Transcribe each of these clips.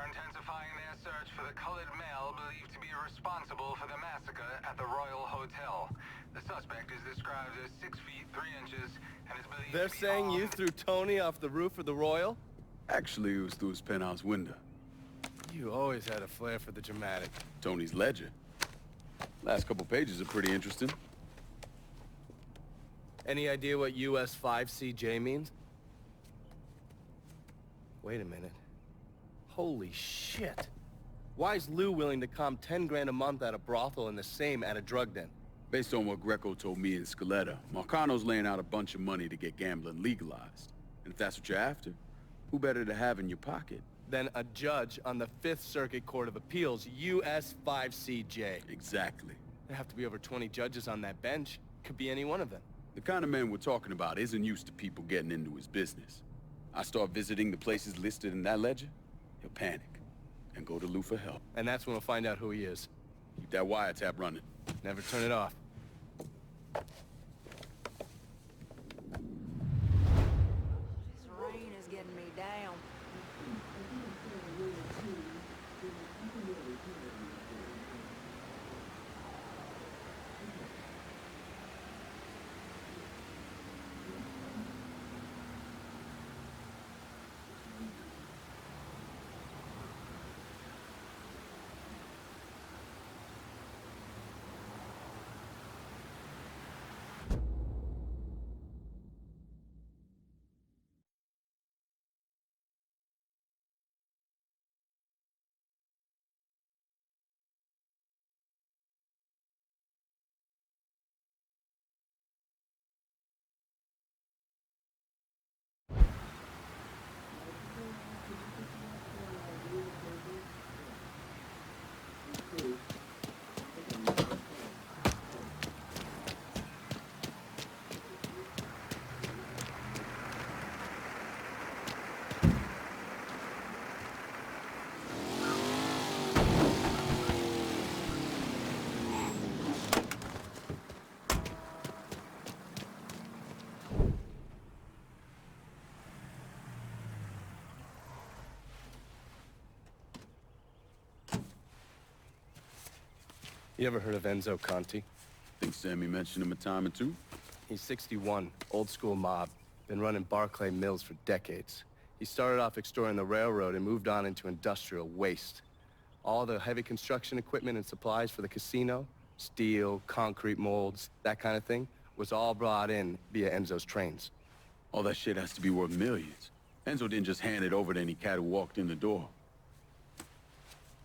are intensifying their search for the colored male believed to be responsible for the massacre at the Royal Hotel. The suspect is described as 6 feet 3 inches and is believed They're to be saying you armed. threw Tony off the roof of the Royal? Actually, it was through his penthouse window. You always had a flair for the dramatic. Tony's ledger. Last couple pages are pretty interesting. Any idea what US 5CJ means? Wait a minute. Holy shit. Why is Lou willing to comp 10 grand a month at a brothel and the same at a drug den? Based on what Greco told me in Scaletta, Marcano's laying out a bunch of money to get gambling legalized. And if that's what you're after, who better to have in your pocket? Then a judge on the 5th Circuit Court of Appeals, US 5CJ. Exactly. There have to be over 20 judges on that bench. Could be any one of them. The kind of man we're talking about isn't used to people getting into his business. I start visiting the places listed in that ledger, he'll panic and go to Lou for help. And that's when we'll find out who he is. Keep that wiretap running. Never turn it off. This rain is getting me down. You ever heard of Enzo Conti? Think Sammy mentioned him a time or two? He's 61, old school mob. Been running Barclay Mills for decades. He started off extorting the railroad and moved on into industrial waste. All the heavy construction equipment and supplies for the casino, steel, concrete molds, that kind of thing, was all brought in via Enzo's trains. All that shit has to be worth millions. Enzo didn't just hand it over to any cat who walked in the door.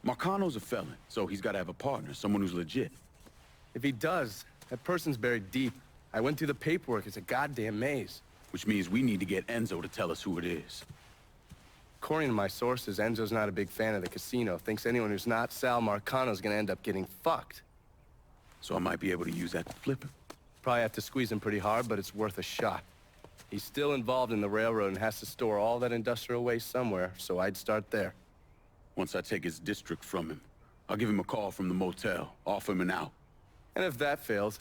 Marcano's a felon, so he's got to have a partner, someone who's legit. If he does, that person's buried deep. I went through the paperwork. It's a goddamn maze. Which means we need to get Enzo to tell us who it is. According to my sources, Enzo's not a big fan of the casino. Thinks anyone who's not Sal Marcano's gonna end up getting fucked. So I might be able to use that to flip him. Probably have to squeeze him pretty hard, but it's worth a shot. He's still involved in the railroad and has to store all that industrial waste somewhere, so I'd start there. Once I take his district from him, I'll give him a call from the motel, offer him an out. And if that fails,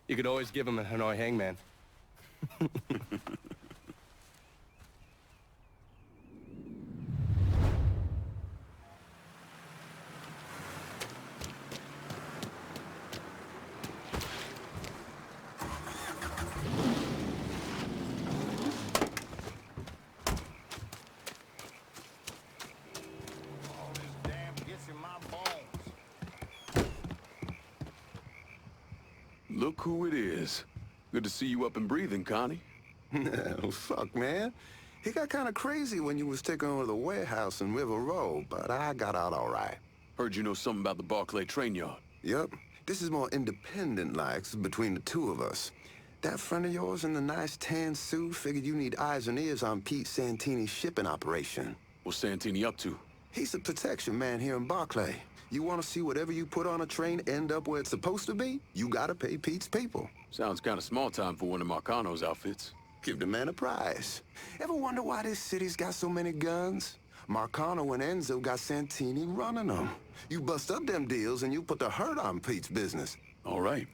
you could always give him a Hanoi hangman. Look who it is. Good to see you up and breathing, Connie. Oh, fuck, man. He got kind of crazy when you was taking over the warehouse in River Road, but I got out all right. Heard you know something about the Barclay train yard. Yup. This is more independent-like between the two of us. That friend of yours in the nice tan suit figured you need eyes and ears on Pete Santini's shipping operation. What's Santini up to? He's a protection man here in Barclay. You want to see whatever you put on a train end up where it's supposed to be? You gotta pay Pete's people. Sounds kind of small time for one of Marcano's outfits. Give the man a prize. Ever wonder why this city's got so many guns? Marcano and Enzo got Santini running them. You bust up them deals and you put the hurt on Pete's business. All right.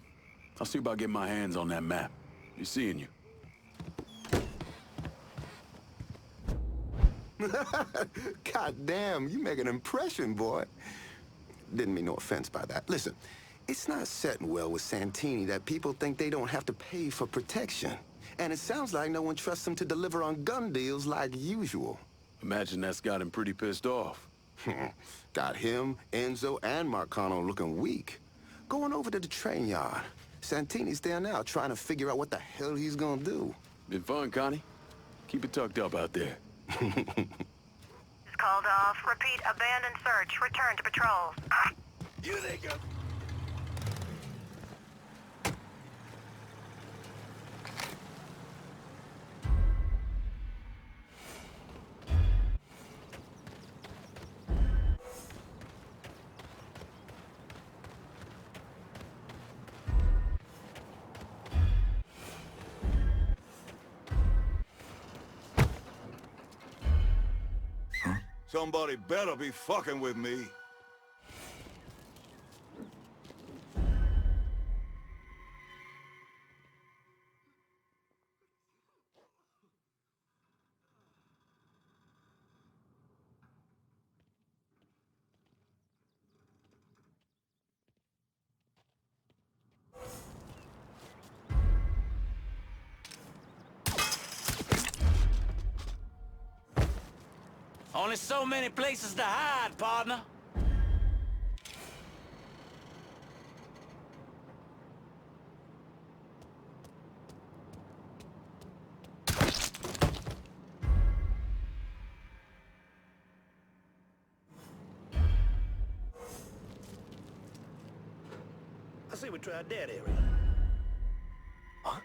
I'll see about getting my hands on that map. Be seeing you. God damn, you make an impression, boy. Didn't mean no offense by that. Listen, it's not setting well with Santini that people think they don't have to pay for protection. And it sounds like no one trusts him to deliver on gun deals like usual. Imagine that's got him pretty pissed off. Got him, Enzo, and Marcano looking weak. Going over to the train yard. Santini's there now trying to figure out what the hell he's gonna do. Been fun, Connie? Keep it tucked up out there. It's called off. Repeat, abandoned search. Return to patrols. Here they go. Somebody better be fucking with me. Only so many places to hide, partner. I say we tried that area. Huh?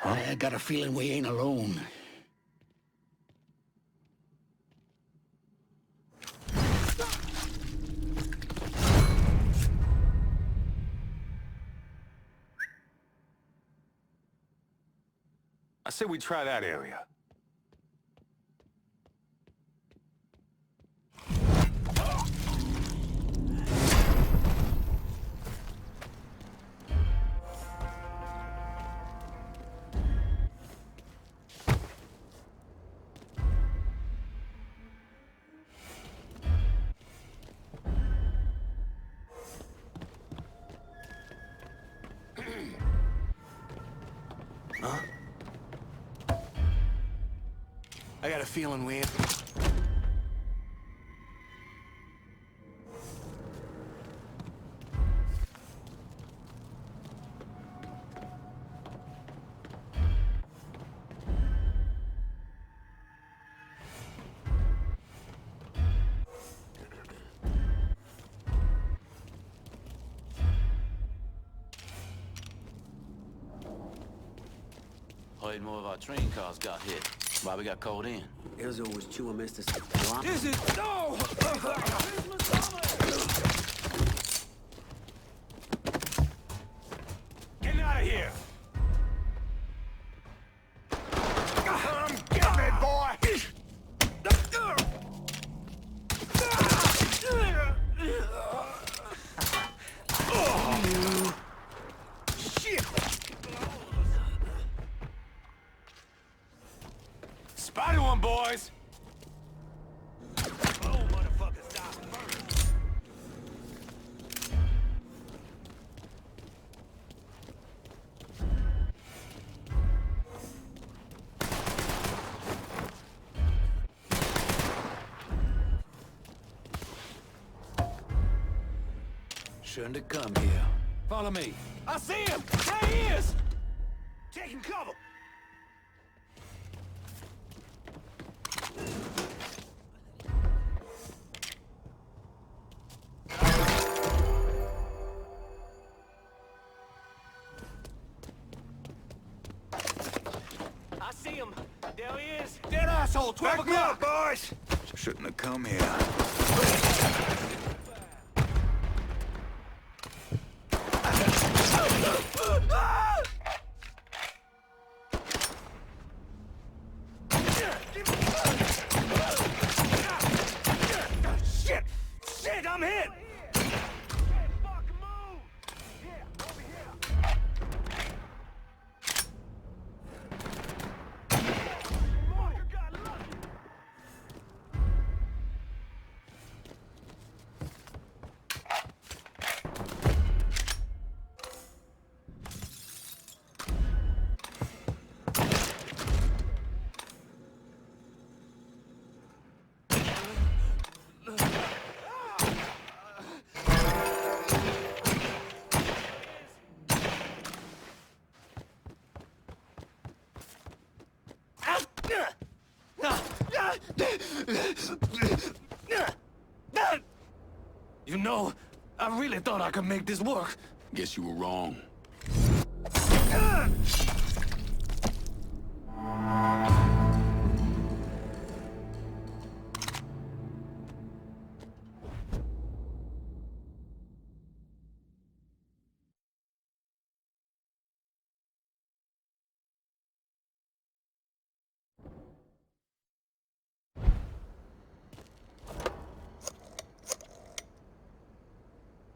I got a feeling we ain't alone. I say we try that area. I got a feeling we ain't... Heard more of our train cars got hit. Why we got called in? Enzo was chewing Mr. Block. Is it? No! Get out of here! Come get me, boy! Shit! Spotted one, boys! Oh, motherfucker, stop first! Shouldn't have come here. Follow me. I see him! There he is! Taking cover! see him. There he is. Dead asshole, 12 o'clock. boys! Shouldn't have come here. Shit! Shit, I'm hit! You know, I really thought I could make this work. Guess you were wrong.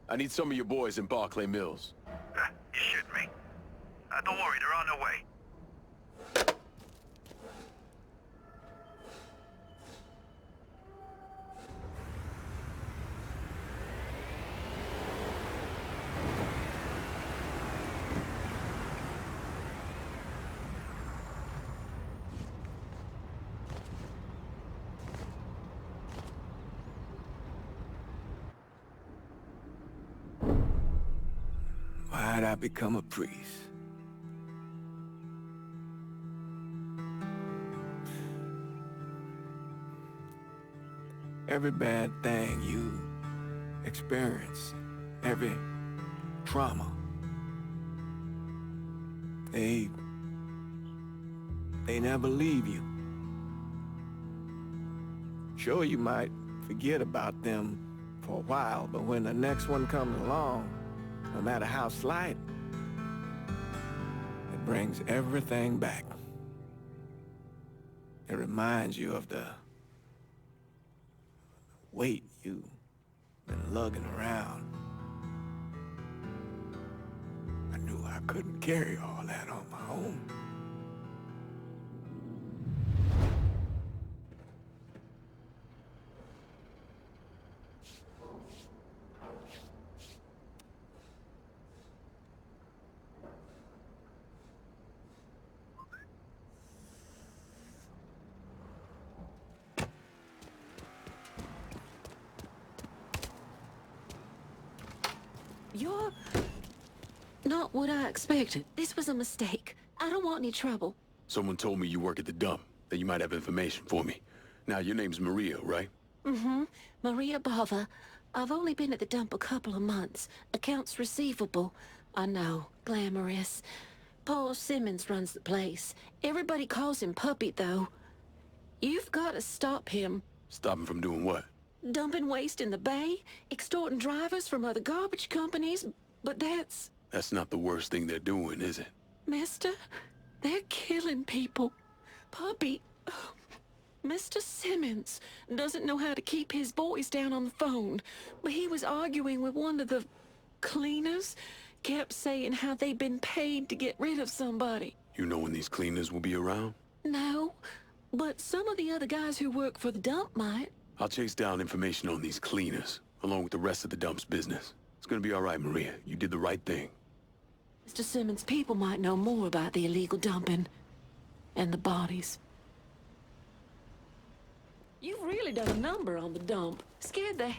I need some of your boys in Barclay Mills. You shit me. Don't worry, they're on their way. Why'd I become a priest? Every bad thing you experience, every trauma, they never leave you. Sure, you might forget about them for a while, but when the next one comes along, no matter how slight, it brings everything back. It reminds you of the weight you've been lugging around. I knew I couldn't carry all that on my own. You're not what I expected. This was a mistake. I don't want any trouble. Someone told me you work at the dump, that you might have information for me. Now, your name's Maria, right? Mm-hmm. Maria Bava. I've only been at the dump a couple of months. Accounts receivable. I know. Glamorous. Paul Simmons runs the place. Everybody calls him Puppy, though. You've got to stop him. Stop him from doing what? Dumping waste in the bay, extorting drivers from other garbage companies, but that's... That's not the worst thing they're doing, is it? Mister, they're killing people. Puppy... Mr. Simmons doesn't know how to keep his boys down on the phone, but he was arguing with one of the cleaners, kept saying how they'd been paid to get rid of somebody. You know when these cleaners will be around? No, but some of the other guys who work for the dump might. I'll chase down information on these cleaners, along with the rest of the dump's business. It's gonna be all right, Maria. You did the right thing. Mr. Simmons' people might know more about the illegal dumping and the bodies. You've really done a number on the dump. Scared the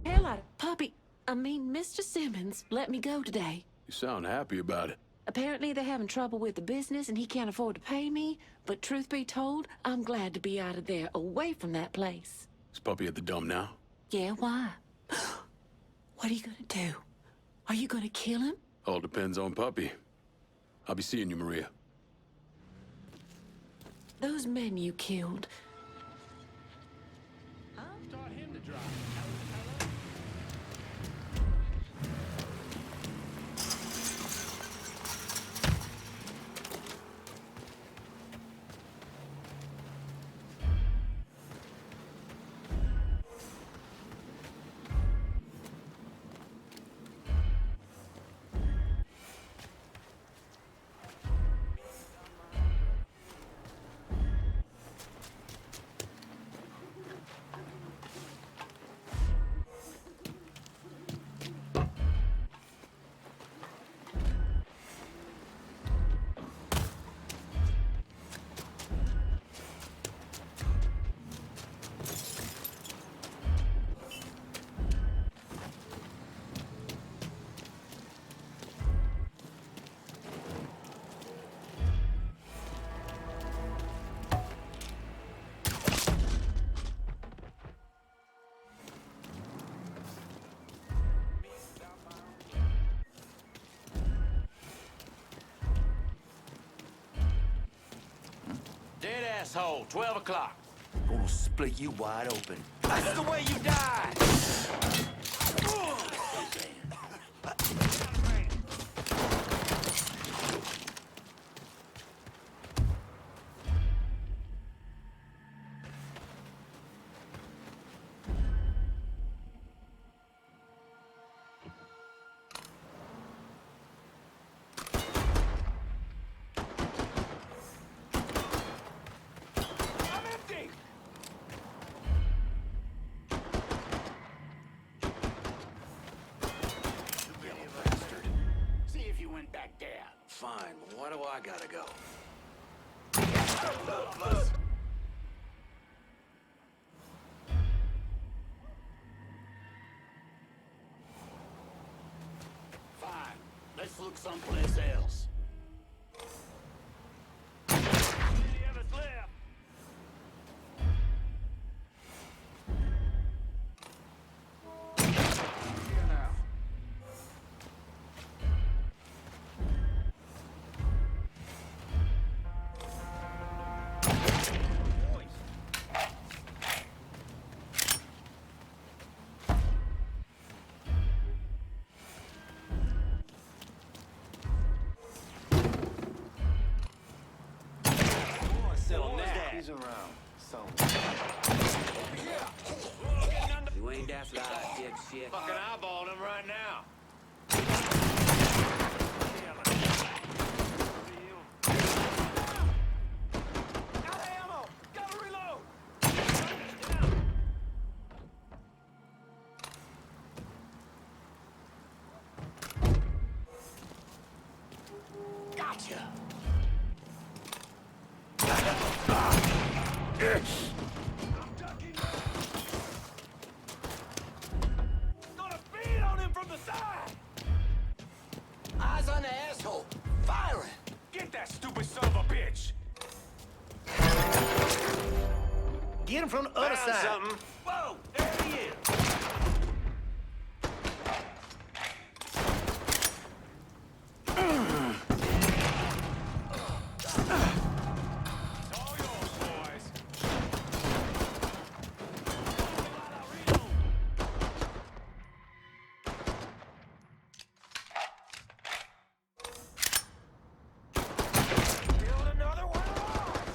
hell out of Puppy. I mean, Mr. Simmons let me go today. You sound happy about it. Apparently they're having trouble with the business and he can't afford to pay me, but truth be told, I'm glad to be out of there, away from that place. Is Puppy at the dump now? Yeah, why? What are you gonna do? Are you gonna kill him? All depends on Puppy. I'll be seeing you, Maria. Those men you killed. Taught him to drive. Dead asshole, 12 o'clock. Gonna split you wide open. That's the way you die! Fine, but why do I gotta go? Fine. Let's look someplace else. Any of us left? Here now. He's around. You ain't that fly, dipshit. Fucking eyeballing him right now. Out of ammo! Gotta reload! Gotcha! Gonna beat on him from the side! Eyes on the asshole! Firing! Get that stupid son of a bitch! Get him from the other Found side. something. Whoa! There he is! It's all yours, boys. Build another one of ours!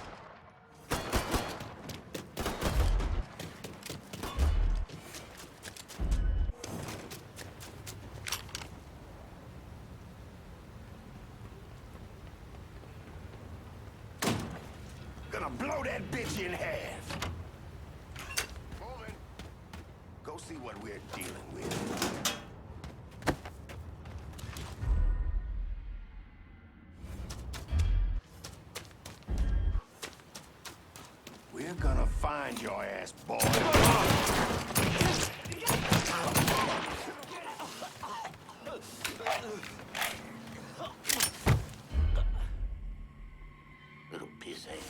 Gonna blow that bitch in half. Moving. Go see what we're dealing with. We're gonna find your ass, boy. Little pisshead.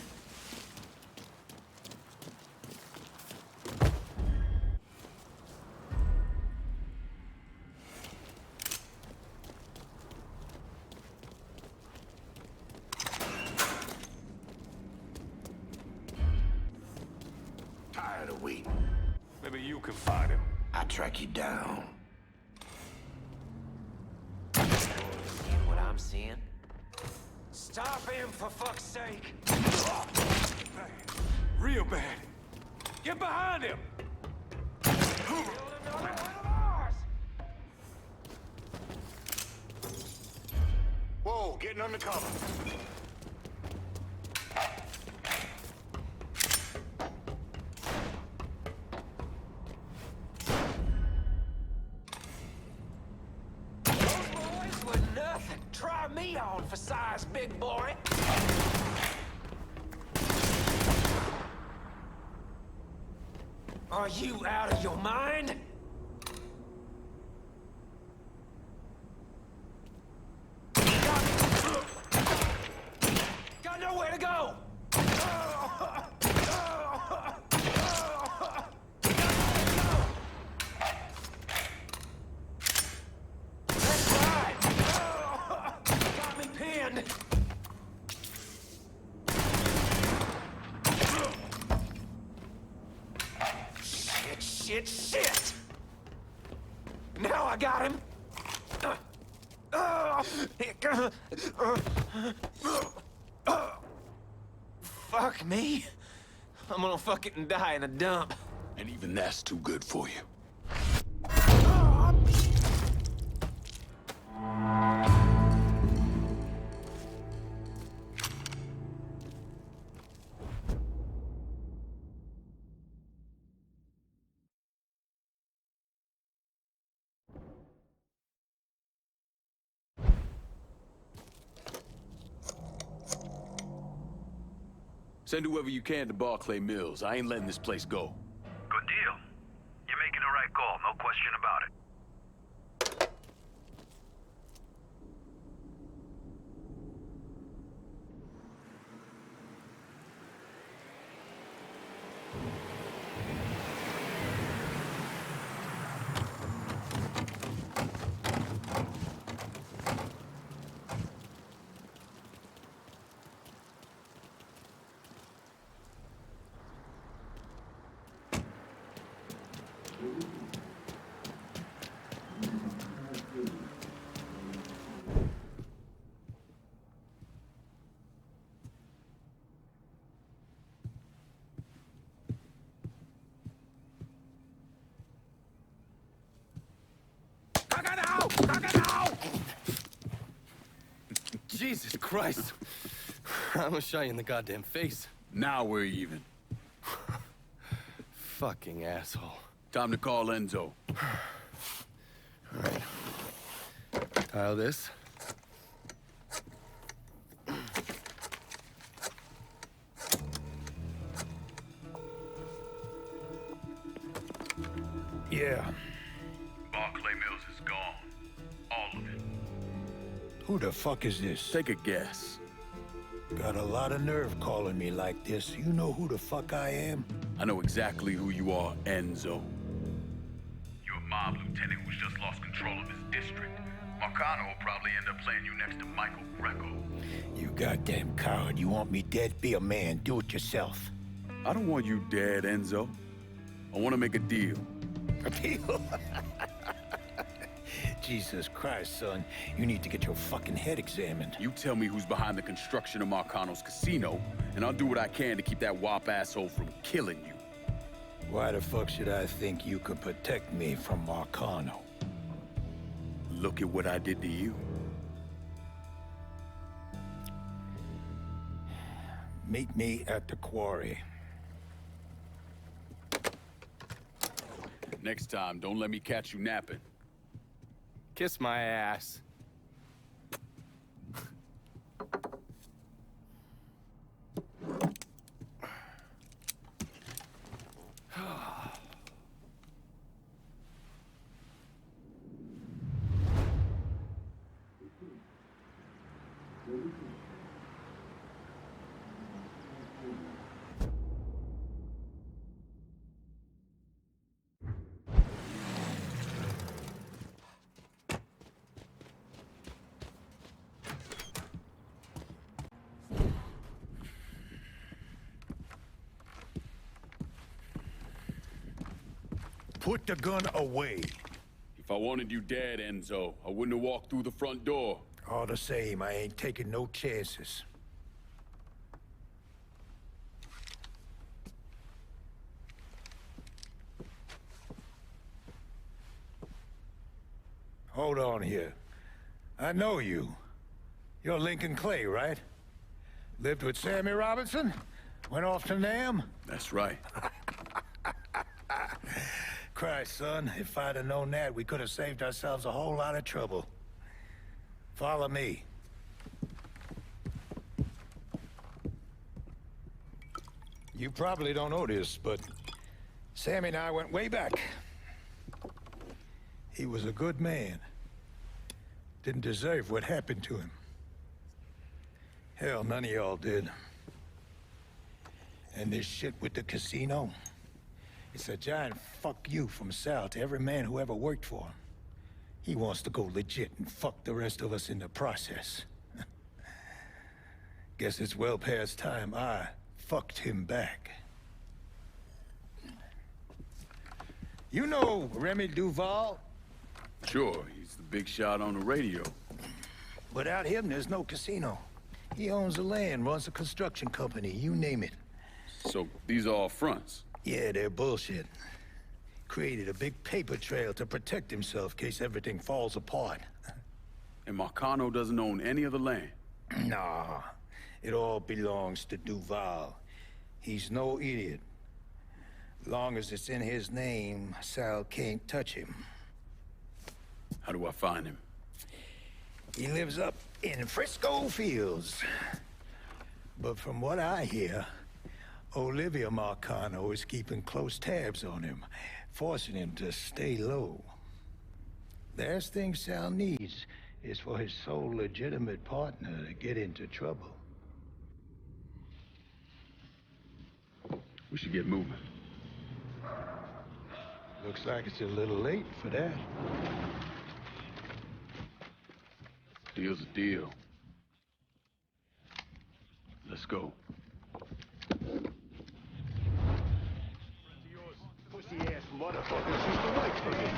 waiting. Maybe you can find him. I'll track you down. Seeing what I'm seeing? Stop him, for fuck's sake! Bad. Real bad. Get behind him! Whoa, getting under cover. Nothing. Try me on for size, big boy. Are you out of your mind? Got nowhere to go. Shit! Now I got him! Fuck me. I'm gonna fucking die in a dump. And even that's too good for you. Send whoever you can to Barclay Mills. I ain't letting this place go. Good deal. You're making the right call, no question about it. Jesus Christ. I almost shot you in the goddamn face. Now we're even. Fucking asshole. Time to call Enzo. All right. Tile this. Yeah. Barclay Mills is gone. All of it. Who the fuck is this? Take a guess. Got a lot of nerve calling me like this. You know who the fuck I am? I know exactly who you are, Enzo. You're a mob lieutenant who's just lost control of his district. Marcano will probably end up playing you next to Michael Greco. You goddamn coward. You want me dead? Be a man. Do it yourself. I don't want you dead, Enzo. I want to make a deal. A deal? Jesus Christ, son. You need to get your fucking head examined. You tell me who's behind the construction of Marcano's casino, and I'll do what I can to keep that wop asshole from killing you. Why the fuck should I think you could protect me from Marcano? Look at what I did to you. Meet me at the quarry. Next time, don't let me catch you napping. Kiss my ass. Put the gun away. If I wanted you dead, Enzo, I wouldn't have walked through the front door. All the same, I ain't taking no chances. Hold on here. I know you. You're Lincoln Clay, right? Lived with Sammy Robinson? Went off to Nam? That's right. Christ, son, if I'd have known that, we could have saved ourselves a whole lot of trouble. Follow me. You probably don't know this, but Sammy and I went way back. He was a good man. Didn't deserve what happened to him. Hell, none of y'all did. And this shit with the casino, it's a giant fuck you from Sal to every man who ever worked for him. He wants to go legit and fuck the rest of us in the process. Guess it's well past time I fucked him back. You know Remy Duvall? Sure, he's the big shot on the radio. Without him, there's no casino. He owns the land, runs a construction company, you name it. So, these are all fronts? Yeah, they're bullshit. Created a big paper trail to protect himself in case everything falls apart. And Marcano doesn't own any of the land? Nah, it all belongs to Duvall. He's no idiot. Long as it's in his name, Sal can't touch him. How do I find him? He lives up in Frisco Fields. But from what I hear, Olivia Marcano is keeping close tabs on him, forcing him to stay low. The last thing Sal needs is for his sole legitimate partner to get into trouble. We should get moving. Looks like it's a little late for that. Deal's a deal. Let's go. Pussy-ass motherfuckers used to work for me.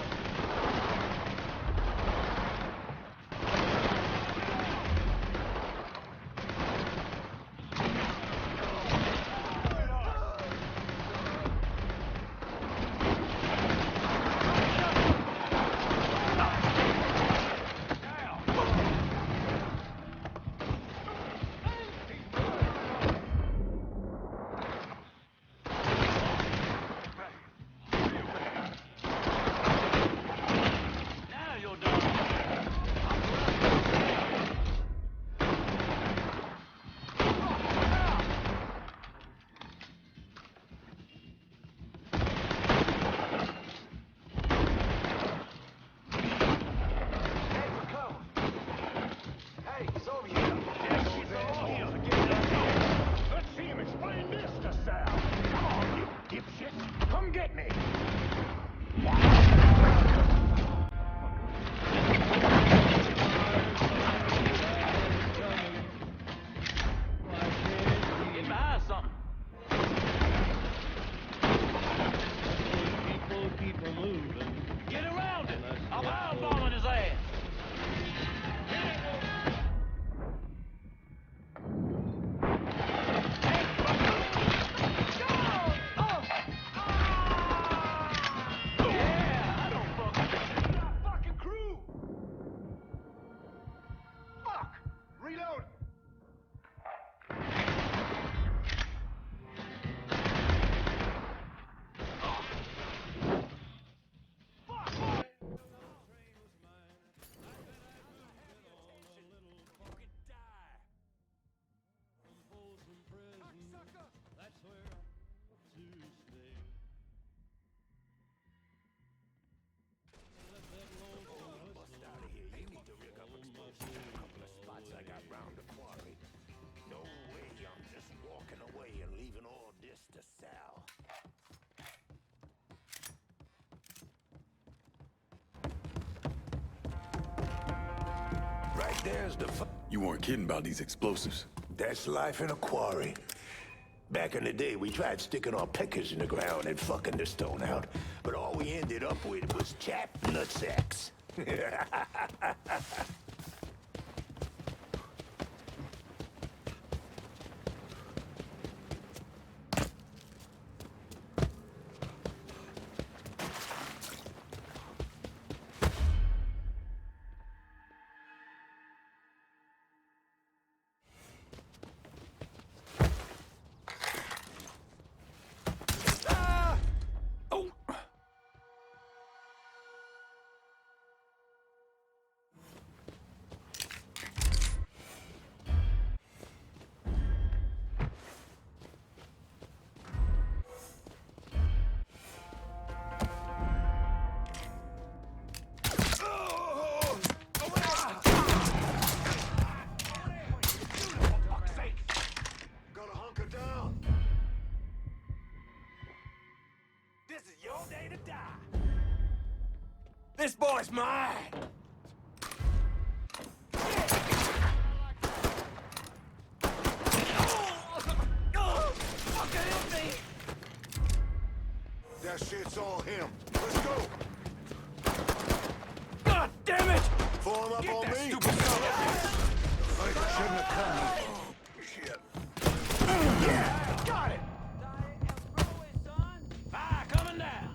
Right there's the You weren't kidding about these explosives. That's life in a quarry. Back in the day, we tried sticking our pickers in the ground and fucking the stone out, but all we ended up with was chapped nutsacks. This boy's mine! That shit's all him. Let's go! God damn it! Form up Get on that me! stupid son of a bitch! I shouldn't have come. Shit. Yeah! Got it! Fire coming down!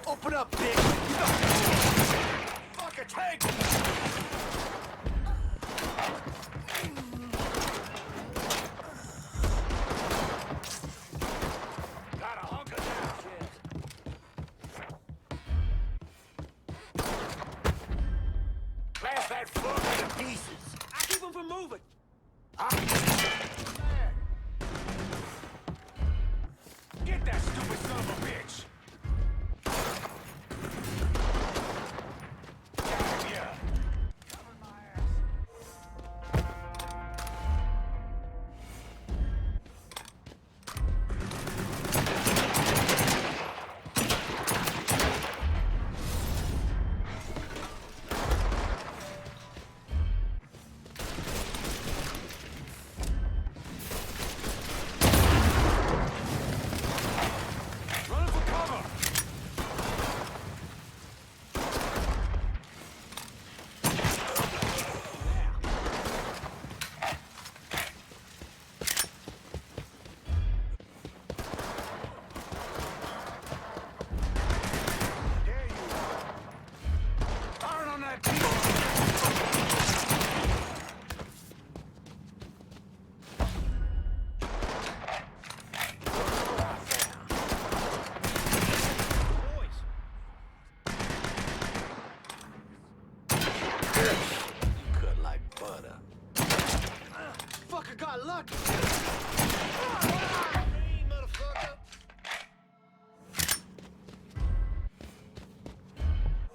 Open up, bitch! Fuck a tank! Gotta hunker down. Blast that fucker to pieces. I keep him from moving. Get that stupid son of a bitch!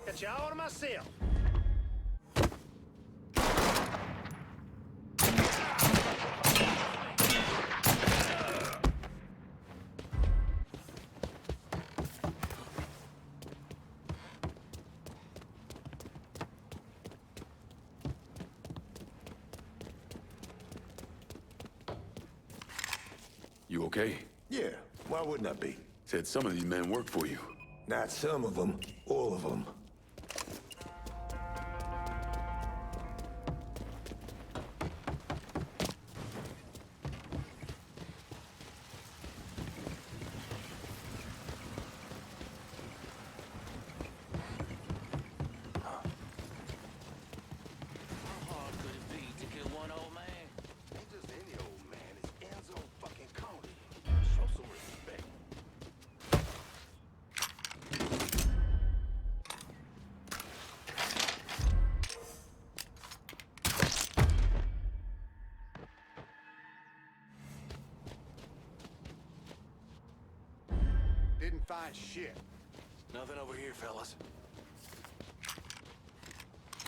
Got you all to myself. You okay? Yeah, why wouldn't I be? Said some of these men work for you. Not some of them, all of them. How hard could it be to kill one old man? Ain't just any old man, it's Enzo fucking Conti. Show some respect. didn't find shit. Nothing over here, fellas.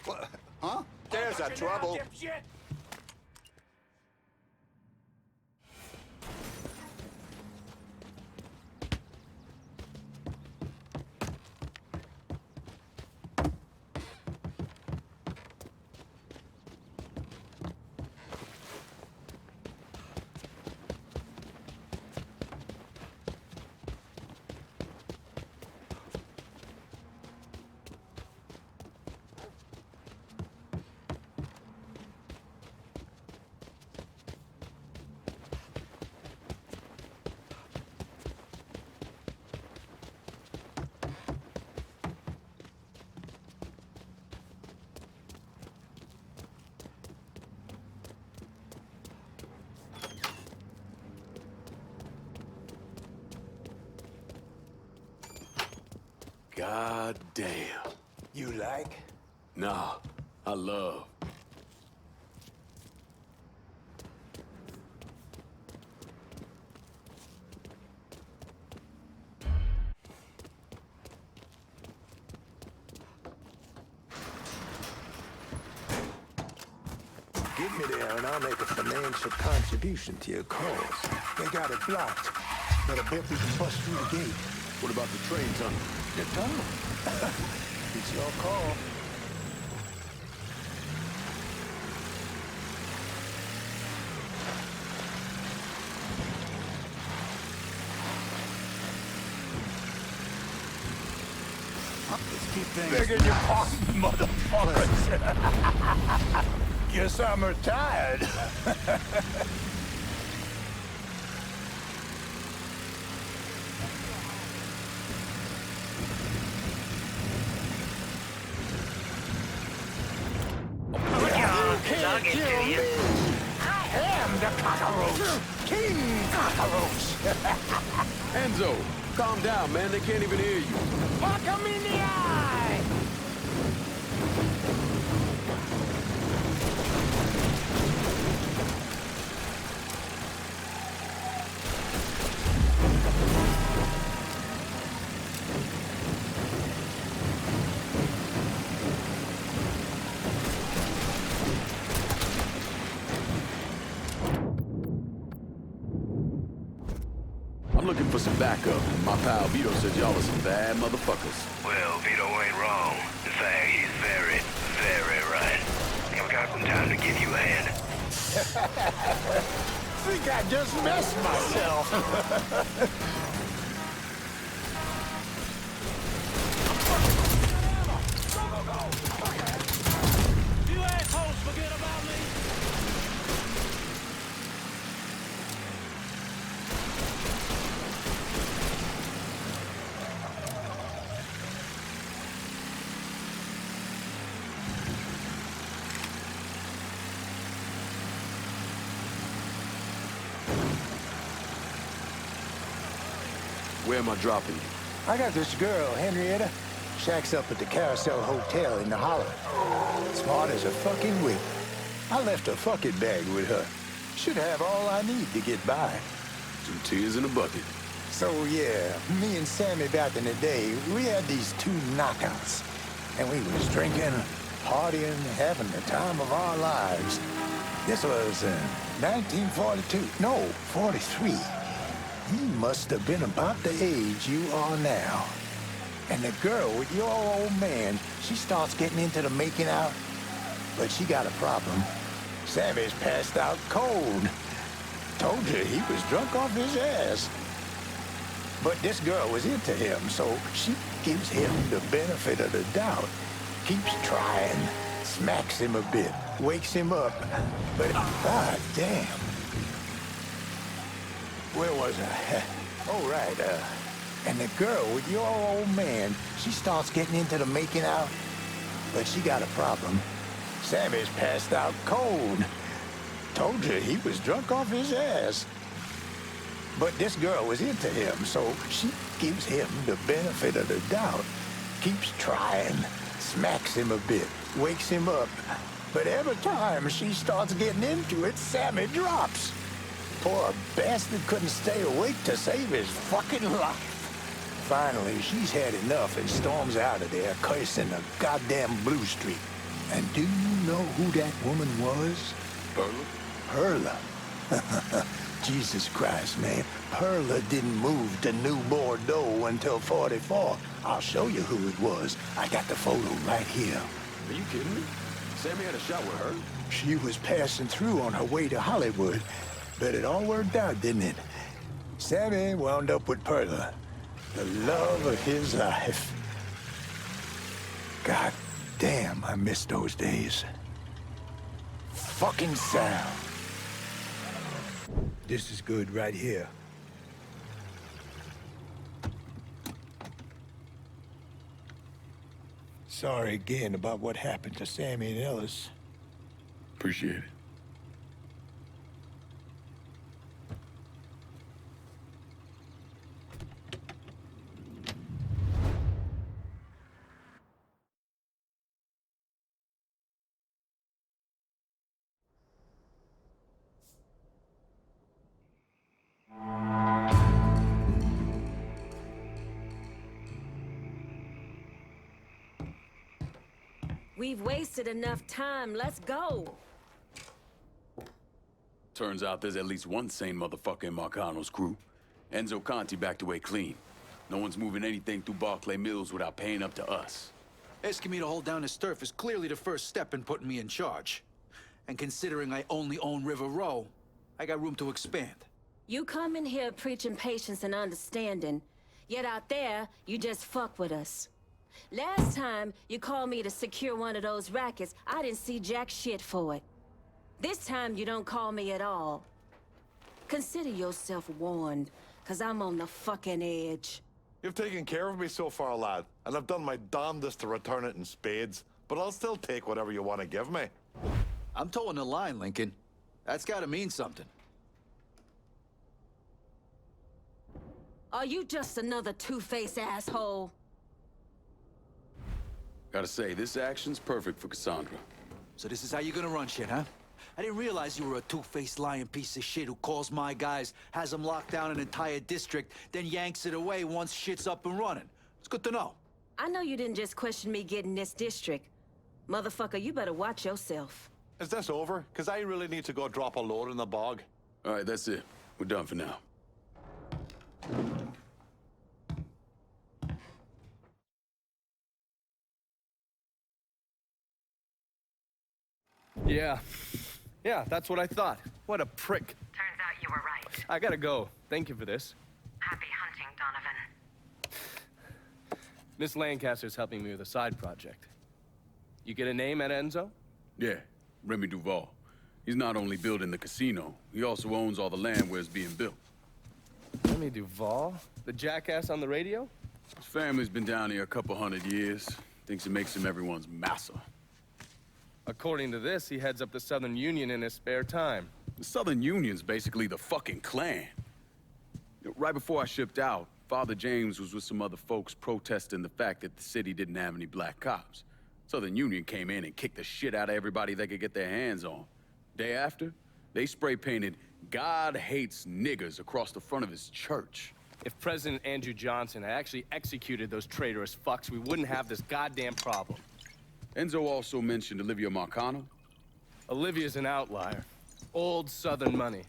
What? Huh? There's a trouble. Dipshit! God damn. You like? Nah, I love. Get me there and I'll make a financial contribution to your cause. They got it blocked, but I bet we can bust through the gate. What about the train tunnel? The tunnel? It's your call. Let's keep things... Begging your pardon, motherfuckers. Guess I'm retired. I'll get to you. I am the cockroach. King Cockroach. Enzo, calm down, man. They can't even hear you. Fuck him in the eye. I'm looking for some backup. My pal Vito says y'all are some bad motherfuckers. Well, Vito ain't wrong. In fact, he's very, very right. I've got some time to give you a hand. Think I just messed myself. You assholes forget about me! Where am I dropping you? I got this girl, Henrietta. Shacks up at the Carousel Hotel in the Hollow. Smart as a fucking whip. I left a fucking bag with her. Should have all I need to get by. 2 tears in a bucket. So yeah, me and Sammy back in the day, we had these 2 knockouts. And we was drinking, partying, having the time of our lives. This was 1942. No, 43. You must have been about the age you are now. And the girl with your old man, she starts getting into the making out. But she got a problem. Sammy's passed out cold. Told you he was drunk off his ass. But this girl was into him, so she gives him the benefit of the doubt. Keeps trying, smacks him a bit, wakes him up. But, god damn. Where was I? Oh, right, and the girl with your old man, she starts getting into the making out. But she got a problem. Sammy's passed out cold. Told you he was drunk off his ass. But this girl was into him, so she gives him the benefit of the doubt. Keeps trying, smacks him a bit, wakes him up. But every time she starts getting into it, Sammy drops. Poor bastard couldn't stay awake to save his fucking life. Finally, she's had enough and storms out of there, cursing the goddamn blue streak. And do you know who that woman was? Perla? Perla. Jesus Christ, man. Perla didn't move to New Bordeaux until 44. I'll show you who it was. I got the photo right here. Are you kidding me? Sammy had a shot with her? She was passing through on her way to Hollywood, but it all worked out, didn't it? Sammy wound up with Perla, the love of his life. God damn, I miss those days. Fucking Sal. This is good right here. Sorry again about what happened to Sammy and Ellis. Appreciate it. We've wasted enough time. Let's go. Turns out there's at least one sane motherfucker in Marcano's crew. Enzo Conti backed away clean. No one's moving anything through Barclay Mills without paying up to us. Asking me to hold down his turf is clearly the first step in putting me in charge. And considering I only own River Row, I got room to expand. You come in here preaching patience and understanding, yet out there, you just fuck with us. Last time you called me to secure one of those rackets, I didn't see jack shit for it. This time you don't call me at all. Consider yourself warned, cause I'm on the fucking edge. You've taken care of me so far, lad, and I've done my damnedest to return it in spades, but I'll still take whatever you want to give me. I'm towing the line, Lincoln. That's gotta mean something. Are you just another two-faced asshole? Gotta say, this action's perfect for Cassandra. So this is how you're gonna run shit, huh? I didn't realize you were a two-faced lying piece of shit who calls my guys, has them lock down an entire district, then yanks it away once shit's up and running. It's good to know. I know you didn't just question me getting this district. Motherfucker, you better watch yourself. Is this over? Because I really need to go drop a load in the bog. All right, that's it. We're done for now. Yeah, that's what I thought. What a prick. Turns out you were right. I gotta go. Thank you for this. Happy hunting, Donovan. Miss Lancaster's helping me with a side project. You get a name at Enzo? Yeah, Remy Duvall. He's not only building the casino, he also owns all the land where it's being built. Remy Duvall? The jackass on the radio? His family's been down here a couple 100 years. Thinks it makes him everyone's massa. According to this, he heads up the Southern Union in his spare time. The Southern Union's basically the fucking Klan. You know, right before I shipped out, Father James was with some other folks protesting the fact that the city didn't have any black cops. Southern Union came in and kicked the shit out of everybody they could get their hands on. Day after, they spray-painted "God hates niggers" across the front of his church. If President Andrew Johnson had actually executed those traitorous fucks, we wouldn't have this goddamn problem. Enzo also mentioned Olivia Marcano. Olivia's an outlier. Old Southern money.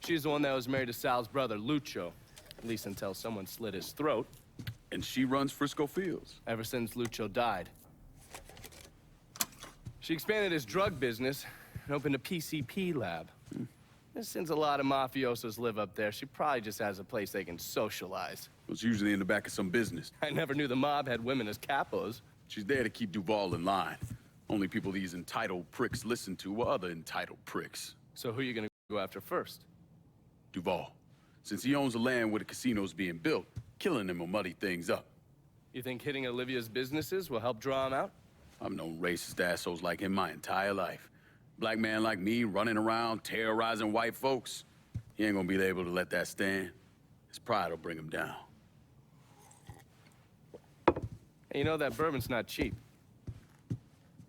She's the one that was married to Sal's brother, Lucho. At least until someone slit his throat. And she runs Frisco Fields. Ever since Lucho died. She expanded his drug business and opened a PCP lab. Since a lot of mafiosos live up there, she probably just has a place they can socialize. It's usually in the back of some business. I never knew the mob had women as capos. She's there to keep Duvall in line. Only people these entitled pricks listen to were other entitled pricks. So who are you gonna go after first? Duvall. Since he owns the land where the casino's being built, killing him will muddy things up. You think hitting Olivia's businesses will help draw him out? I've known racist assholes like him my entire life. Black man like me running around terrorizing white folks. He ain't gonna be able to let that stand. His pride will bring him down. Hey, you know that bourbon's not cheap.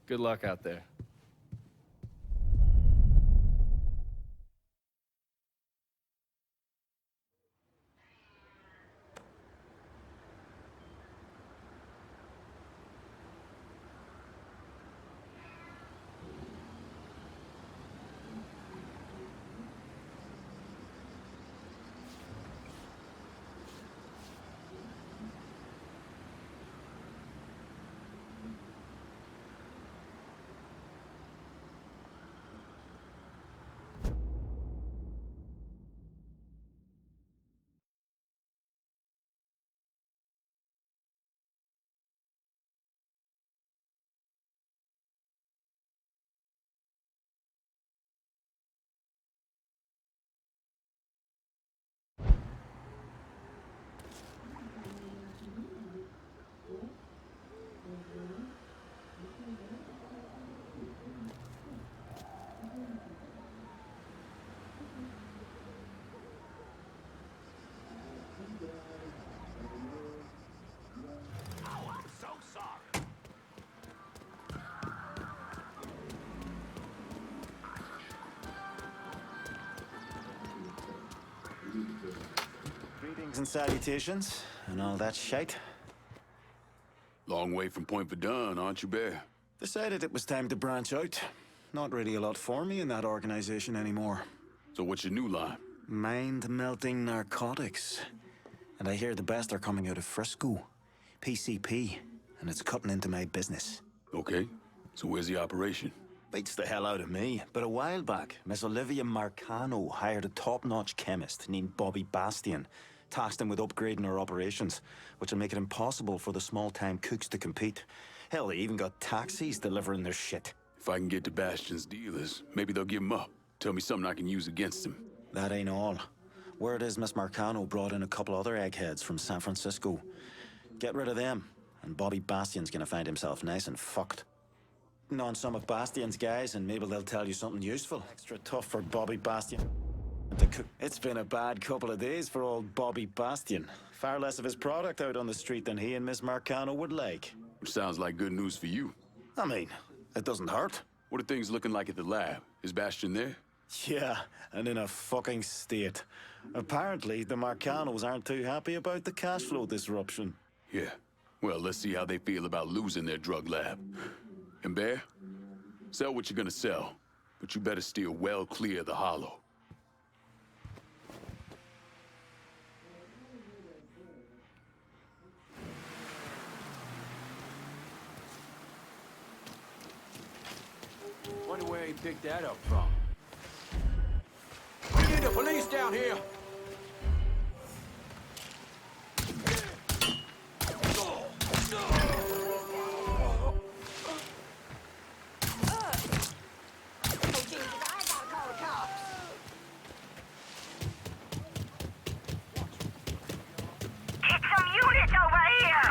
Good luck out there. Greetings and salutations, and all that shite. Long way from Point Verdun, aren't you, Bear? Decided it was time to branch out. Not really a lot for me in that organization anymore. So what's your new line? Mind-melting narcotics. And I hear the best are coming out of Frisco. PCP, and it's cutting into my business. Okay, so where's the operation? Beats the hell out of me, but a while back, Miss Olivia Marcano hired a top-notch chemist named Bobby Bastian, tasked him with upgrading her operations, which will make it impossible for the small-time cooks to compete. Hell, they even got taxis delivering their shit. If I can get to Bastion's dealers, maybe they'll give him up. Tell me something I can use against him. That ain't all. Word is Miss Marcano brought in a couple other eggheads from San Francisco. Get rid of them, and Bobby Bastian's gonna find himself nice and fucked. On some of Bastian's guys, and maybe they'll tell you something useful. Extra tough for Bobby Bastian to cook. It's been a bad couple of days for old Bobby Bastian. Far less of his product out on the street than he and Miss Marcano would like. Sounds like good news for you. I mean, it doesn't hurt. What are things looking like at the lab? Is Bastion there? Yeah, and in a fucking state. Apparently, the Marcanos aren't too happy about the cash flow disruption. Yeah. Well, let's see how they feel about losing their drug lab. And Bear, sell what you're gonna sell, but you better steer well clear of the Hollow. Wonder where he picked that up from. We need the police down here!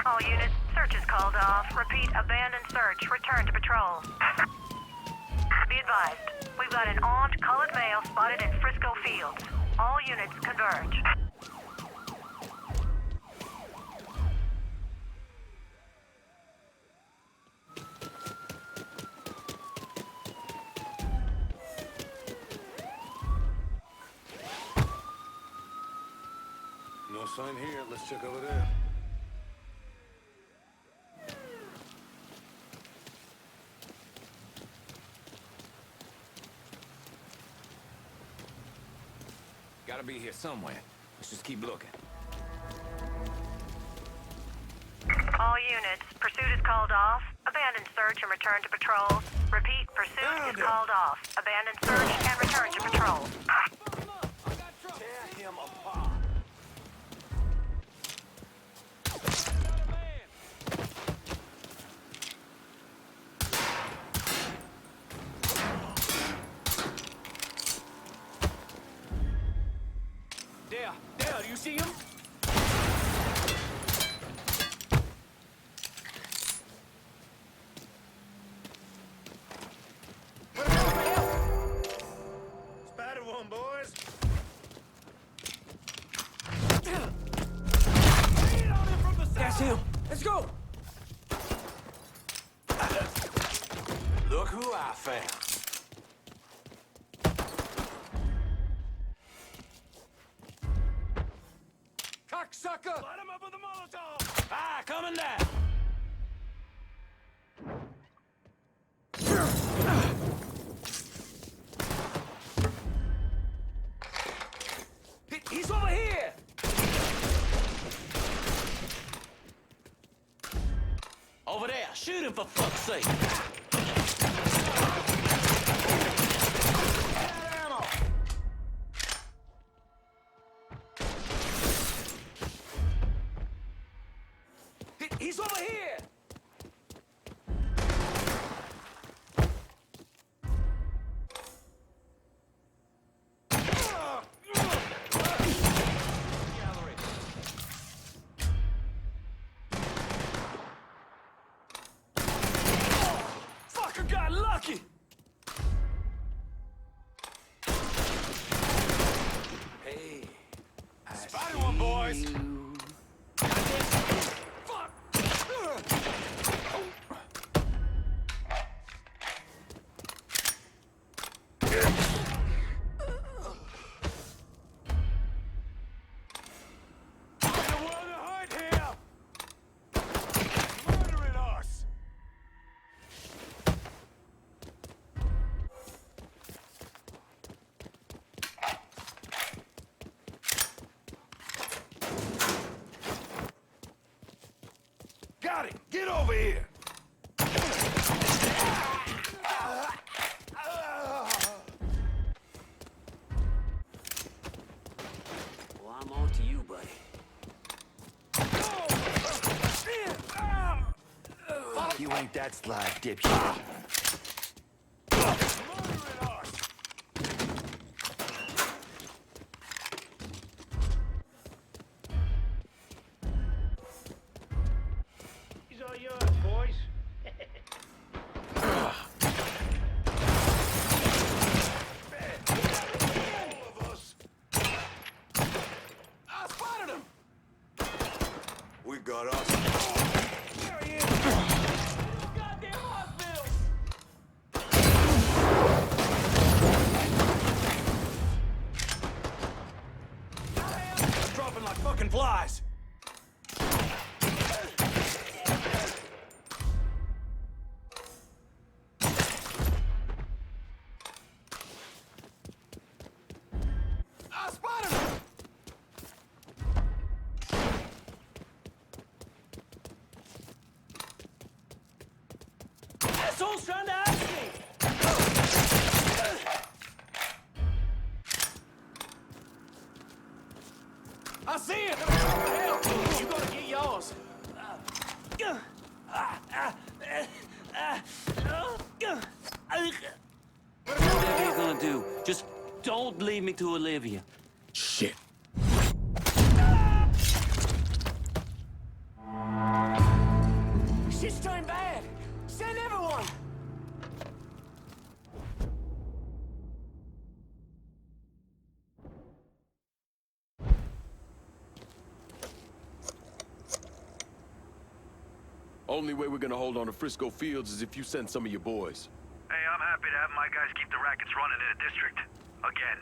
All units, search is called off. Repeat, abandoned search. Return to patrol. Be advised, we've got an armed colored male spotted in Frisco Fields. All units converge. No sign here. Let's check over there. Gotta be here somewhere. Let's just keep looking. All units, pursuit is called off. Abandoned search and return to patrol. Repeat, pursuit is called off. Abandoned search and return to patrol. Tear him apart. There, do you see him? Spider one, boys. That's him. Let's go. Look who I found. Cocksucker! Light him up with a Molotov! Ah, coming down! He's over here! Over there, shoot him for fuck's sake! He's over here! Fucker got lucky! Hey, Spider one, boys! Get over here! Well, I'm on to you, buddy. You ain't that sly, dipshit. These are yours, boys. I spotted him! We got us. There he is! Goddamn hospital! Dropping like fucking flies! I spotted him! Asshole's trying to ask me! I see it! Hell, you gotta get yours. Whatever you're gonna do, just don't leave me to Olivia. Shit. Shit's turning bad! Send everyone! Only way we're gonna hold on to Frisco Fields is if you send some of your boys. Hey, I'm happy to have my guys keep the rackets running in the district. Again.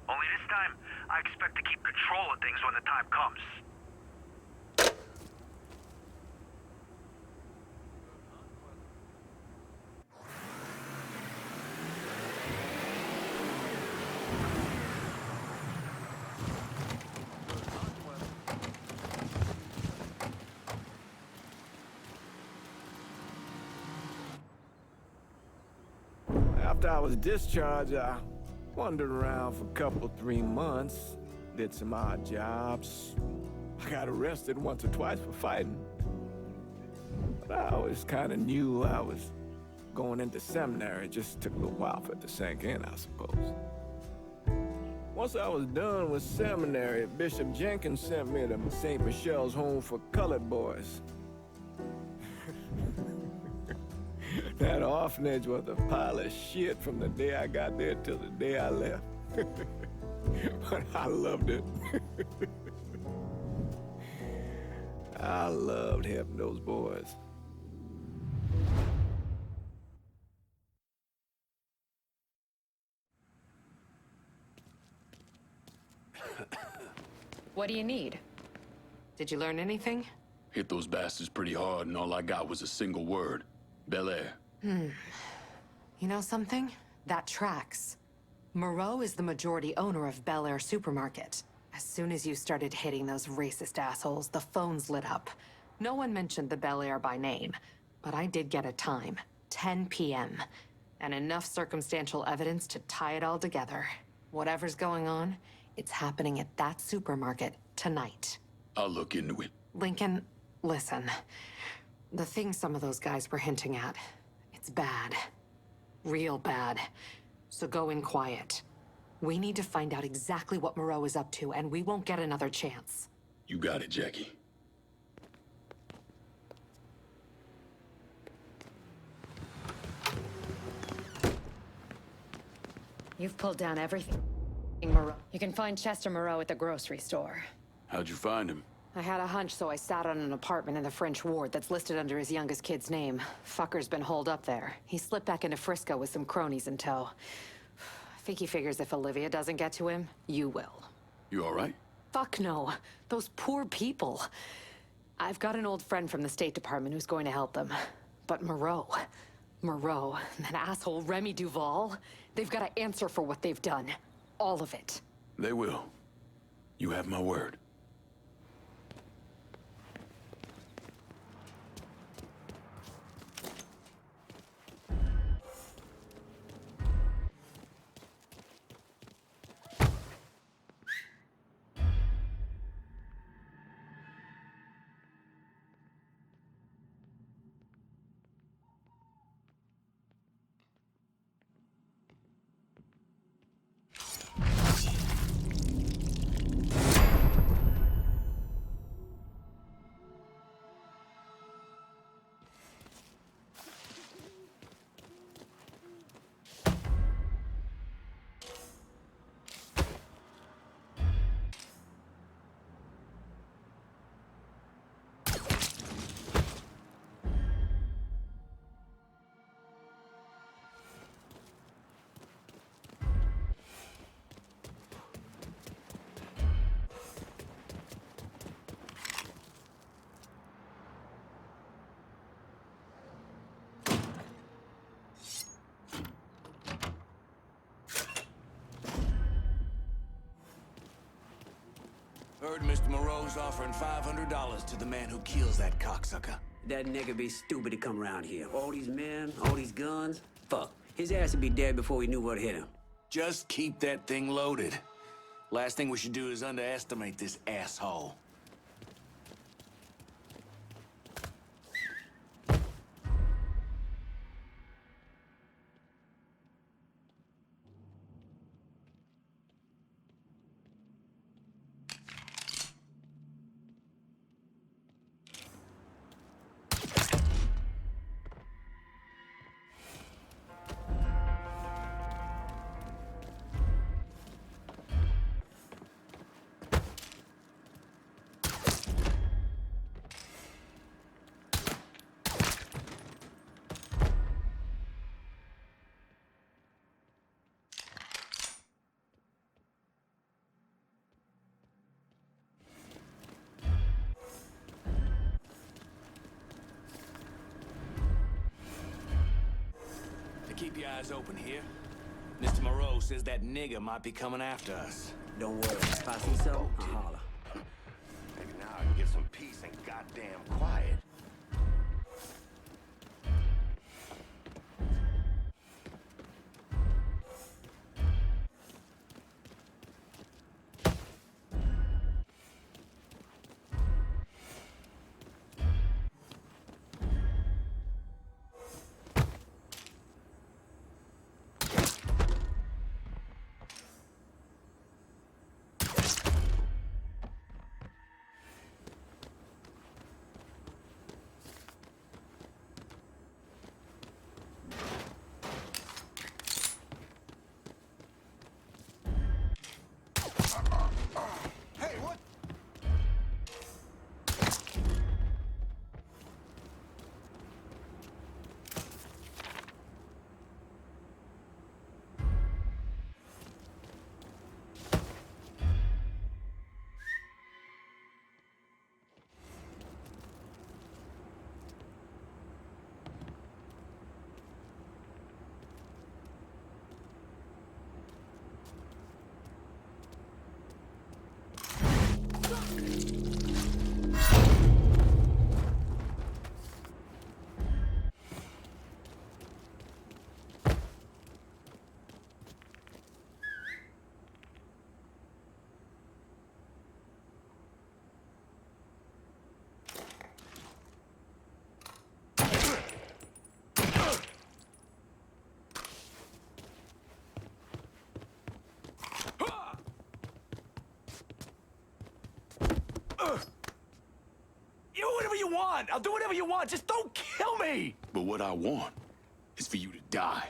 Only this time, I expect to keep control of things when the time comes. After I was discharged, I wandered around for a couple, 3 months, did some odd jobs. I got arrested once or twice for fighting. But I always kind of knew I was going into seminary. It just took a little while for it to sink in, I suppose. Once I was done with seminary, Bishop Jenkins sent me to St. Michelle's Home for Colored Boys. That orphanage was a pile of shit from the day I got there till the day I left. But I loved it. I loved helping those boys. What do you need? Did you learn anything? Hit those bastards pretty hard, and all I got was a single word. Bel Air. You know something? That tracks. Moreau is the majority owner of Bel Air Supermarket. As soon as you started hitting those racist assholes, the phones lit up. No one mentioned the Bel Air by name, but I did get a time. 10 p.m. And enough circumstantial evidence to tie it all together. Whatever's going on, it's happening at that supermarket tonight. I'll look into it. Lincoln, listen. The thing some of those guys were hinting at, it's bad. Real bad. So go in quiet. We need to find out exactly what Moreau is up to, and we won't get another chance. You got it, Jackie. You've pulled down everything, Moreau. You can find Chester Moreau at the grocery store. How'd you find him? I had a hunch, so I sat on an apartment in the French ward that's listed under his youngest kid's name. Fucker's been holed up there. He slipped back into Frisco with some cronies in tow. I think he figures if Olivia doesn't get to him, you will. You all right? Fuck no. Those poor people. I've got an old friend from the State Department who's going to help them. But Moreau, and that asshole Remy Duvall, they've got to answer for what they've done. All of it. They will. You have my word. Heard Mr. Moreau's offering $500 to the man who kills that cocksucker. That nigga be stupid to come around here. All these men, all these guns. Fuck. His ass would be dead before he knew what hit him. Just keep that thing loaded. Last thing we should do is underestimate this asshole. Keep your eyes open here. Mr. Moreau says that nigger might be coming after us. Don't worry. If I see something, I'll holler. Maybe now I can get some peace and goddamn quiet. You want. I'll do whatever you want. Just don't kill me. But what I want is for you to die.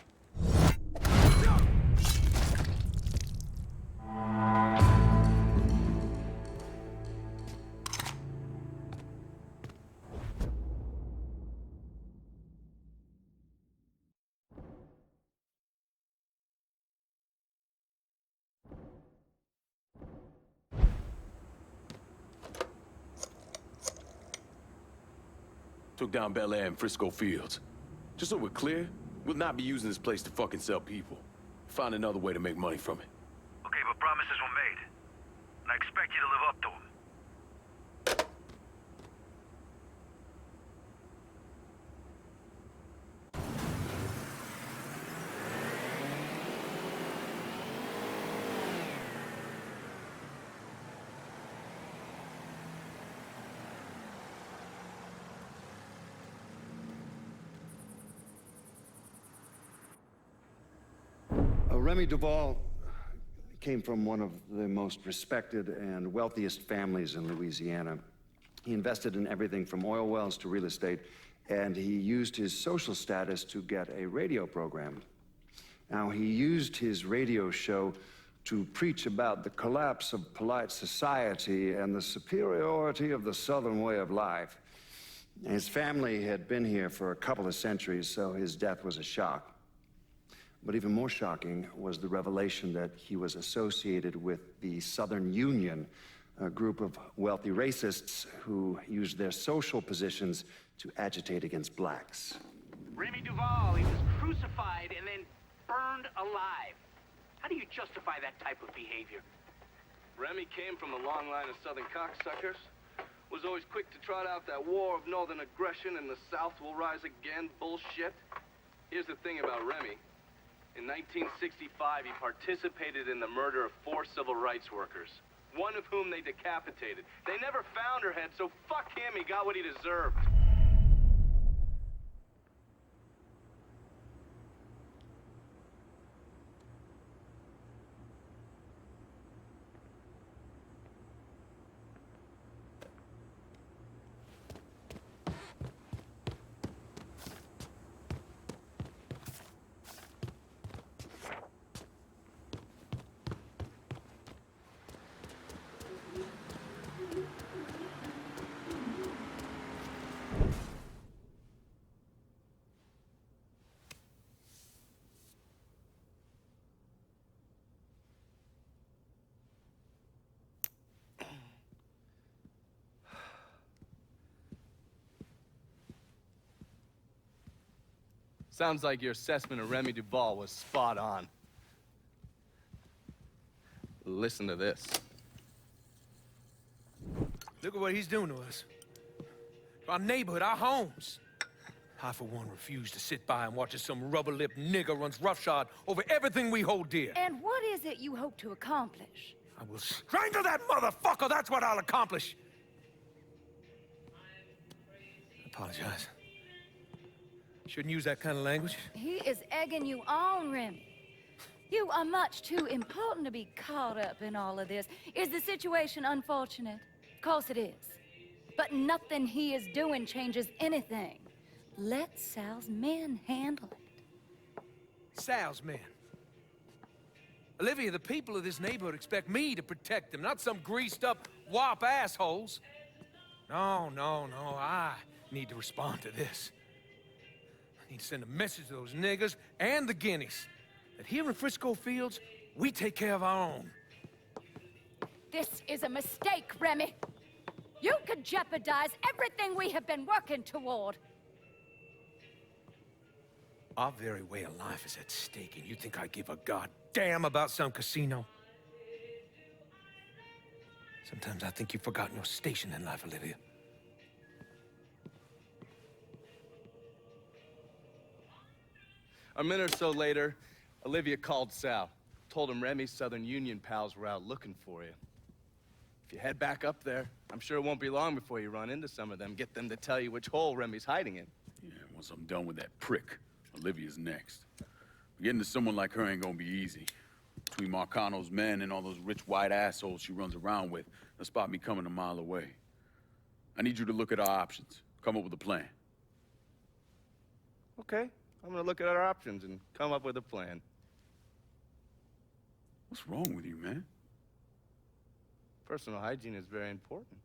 Took down Bel Air and Frisco Fields. Just so we're clear, we'll not be using this place to fucking sell people. Find another way to make money from it. Okay, but promises were made. And I expect you to live up to them. Remy Duvall came from one of the most respected and wealthiest families in Louisiana. He invested in everything from oil wells to real estate, and he used his social status to get a radio program. Now, he used his radio show to preach about the collapse of polite society and the superiority of the Southern way of life. His family had been here for a couple of centuries, so his death was a shock. But even more shocking was the revelation that he was associated with the Southern Union, a group of wealthy racists who used their social positions to agitate against blacks. Remy Duvall, he was crucified and then burned alive. How do you justify that type of behavior? Remy came from a long line of southern cocksuckers. Was always quick to trot out that war of northern aggression and the South will rise again bullshit. Here's the thing about Remy. In 1965, he participated in the murder of 4 civil rights workers, one of whom they decapitated. They never found her head, so fuck him, he got what he deserved. Sounds like your assessment of Remy Duvall was spot on. Listen to this. Look at what he's doing to us. Our neighborhood, our homes. I, for one, refuse to sit by and watch as some rubber-lipped nigger runs roughshod over everything we hold dear. And what is it you hope to accomplish? I will strangle that motherfucker! That's what I'll accomplish! I apologize. Shouldn't use that kind of language. He is egging you on, Remy. You are much too important to be caught up in all of this. Is the situation unfortunate? Of course it is. But nothing he is doing changes anything. Let Sal's men handle it. Sal's men? Olivia, the people of this neighborhood expect me to protect them, not some greased-up wop assholes. No, I need to respond to this. I need to send a message to those niggers and the guineas that here in Frisco Fields, we take care of our own. This is a mistake, Remy. You could jeopardize everything we have been working toward. Our very way of life is at stake, and you think I give a goddamn about some casino? Sometimes I think you've forgotten your station in life, Olivia. A minute or so later, Olivia called Sal. Told him Remy's Southern Union pals were out looking for you. If you head back up there, I'm sure it won't be long before you run into some of them. Get them to tell you which hole Remy's hiding in. Yeah, once I'm done with that prick, Olivia's next. Getting to someone like her ain't gonna be easy. Between Marcano's men and all those rich white assholes she runs around with, they'll spot me coming a mile away. I need you to look at our options. Come up with a plan. Okay, I'm gonna look at our options and come up with a plan. What's wrong with you, man? Personal hygiene is very important.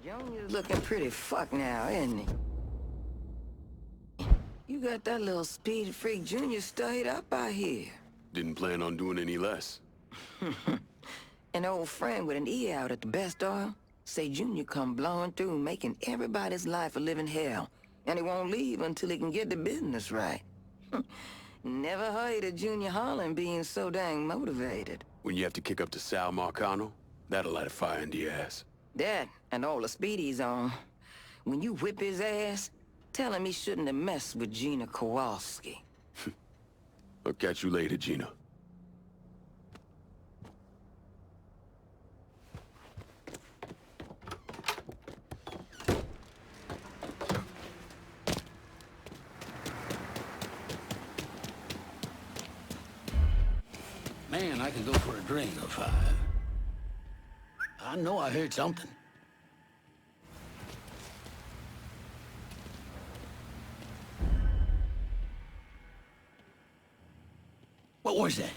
Junior's looking pretty fucked now, isn't he? You got that little speed freak Junior stayed up out here. Didn't plan on doing any less. An old friend with an E out at the best oil say Junior come blowing through, making everybody's life a living hell. And he won't leave until he can get the business right. Never heard of Junior Holland being so dang motivated. When you have to kick up to Sal Marcano, that'll light a fire into your ass. That and all the speed he's on. When you whip his ass, tell him he shouldn't have messed with Gina Kowalski. I'll catch you later, Gina. Man, I could go for a drink or 5. I know I heard something. What was that?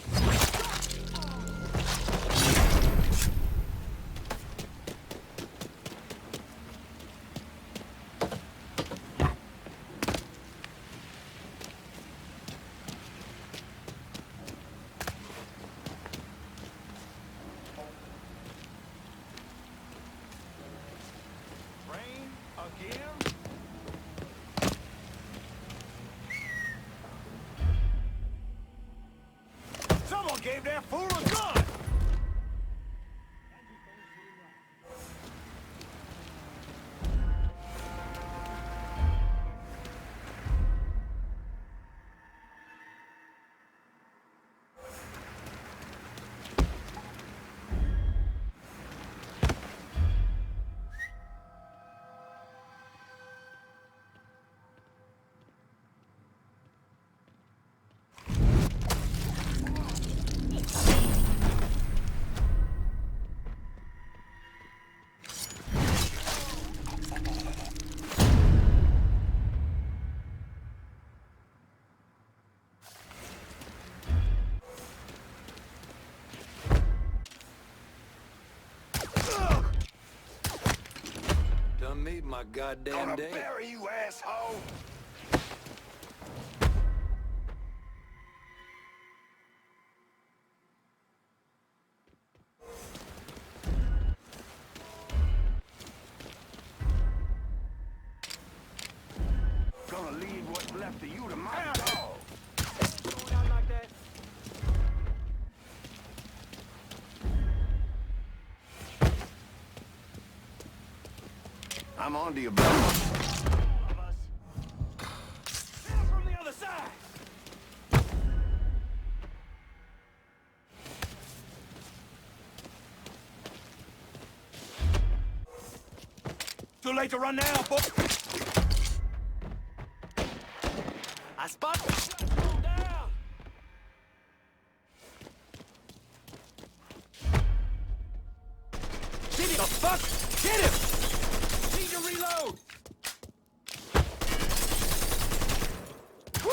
Someone gave that fool a gun! Done made my goddamn day. Bury you, asshole! Gonna leave what's left of you to my dog. Going out like that? I'm on to you, bro. From the other side! Too late to run now, boy. I spot him. Down. Get the fuck! Get him! Need to reload! Woo!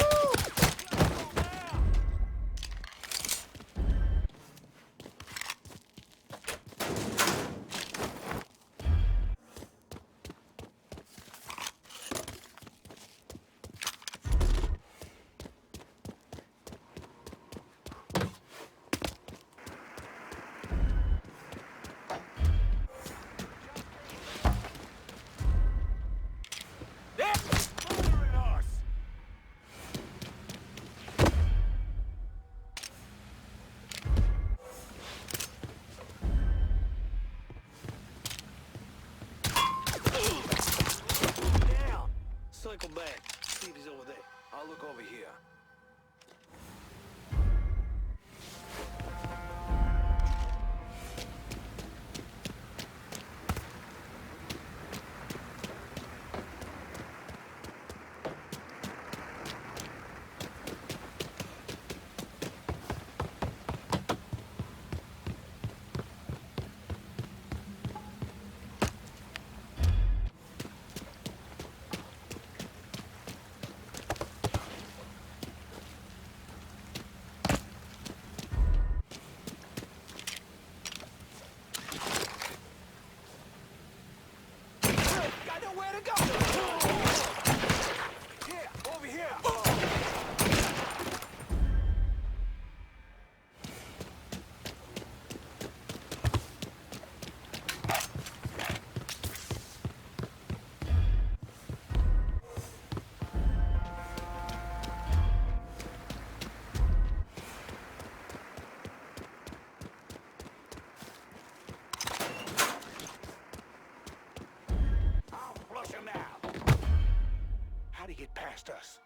past us.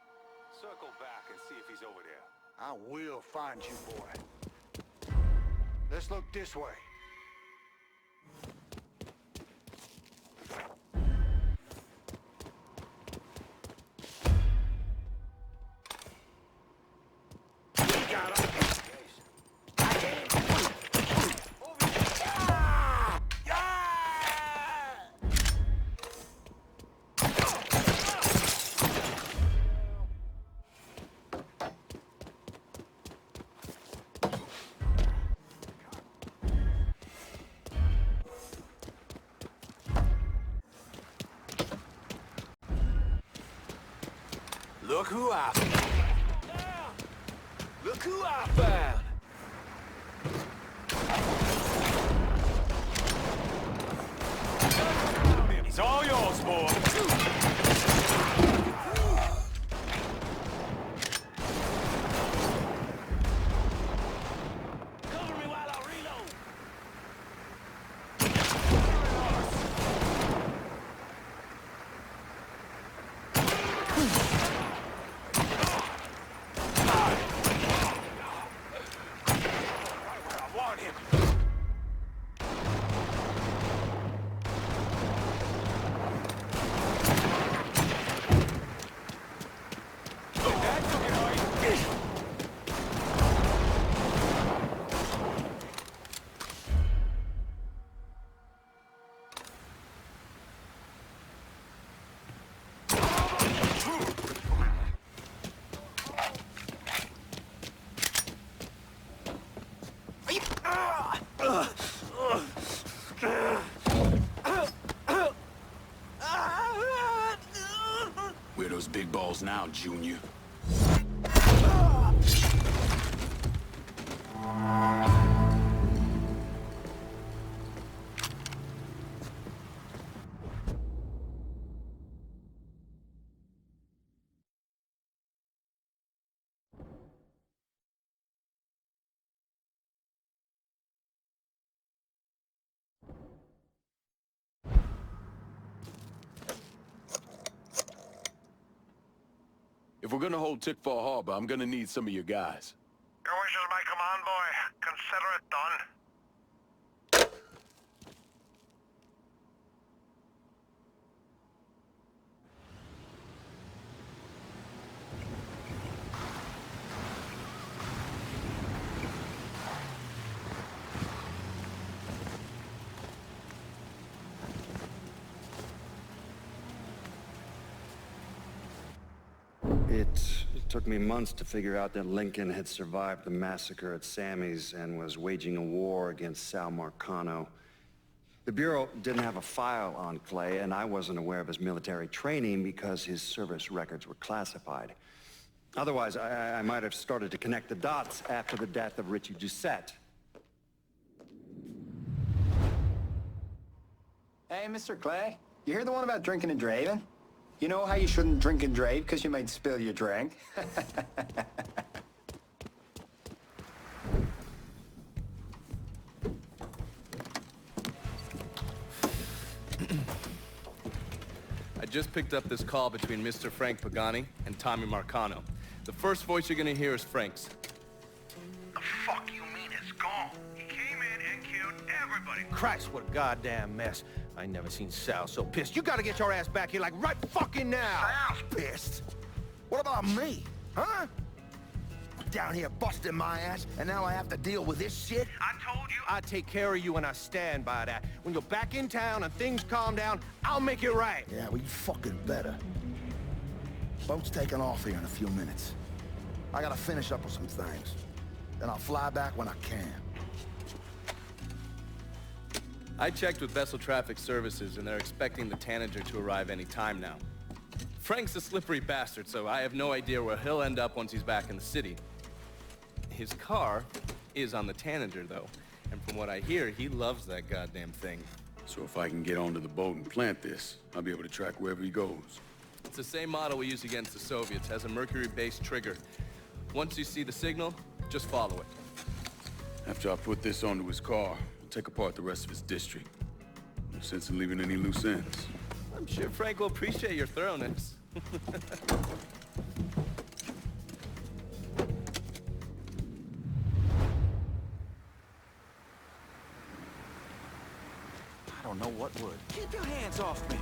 Circle back and see if he's over there. I will find you, boy. Let's look this way. Look who I found. Look who I found. He's all yours, boy. Cover me while I reload. I want him. Where are those big balls now, Junior? If we're gonna hold Tickfall Harbor, I'm gonna need some of your guys. Your wishes may command, boy. Consider it done. It took me months to figure out that Lincoln had survived the massacre at Sammy's and was waging a war against Sal Marcano. The Bureau didn't have a file on Clay, and I wasn't aware of his military training because his service records were classified. Otherwise, I might have started to connect the dots after the death of Richie Doucette. Hey, Mr. Clay, you hear the one about drinking and driving? You know how you shouldn't drink and drive because you might spill your drink? I just picked up this call between Mr. Frank Pagani and Tommy Marcano. The first voice you're gonna hear is Frank's. The fuck you mean it's gone? He came in and killed everybody. Christ, what a goddamn mess. I ain't never seen Sal so pissed. You gotta get your ass back here like right fucking now. Sal's pissed. What about me? Huh? Down here busting my ass, and now I have to deal with this shit? I told you. I take care of you and I stand by that. When you're back in town and things calm down, I'll make it right. Yeah, well, you fucking better. Boat's taking off here in a few minutes. I gotta finish up with some things. Then I'll fly back when I can. I checked with Vessel Traffic Services, and they're expecting the Tanager to arrive any time now. Frank's a slippery bastard, so I have no idea where he'll end up once he's back in the city. His car is on the Tanager, though, and from what I hear, he loves that goddamn thing. So if I can get onto the boat and plant this, I'll be able to track wherever he goes. It's the same model we used against the Soviets. Has a mercury-based trigger. Once you see the signal, just follow it. After I put this onto his car, I'll take apart the rest of his district. No sense in leaving any loose ends. I'm sure Frank will appreciate your thoroughness. I don't know what would. Keep your hands off me.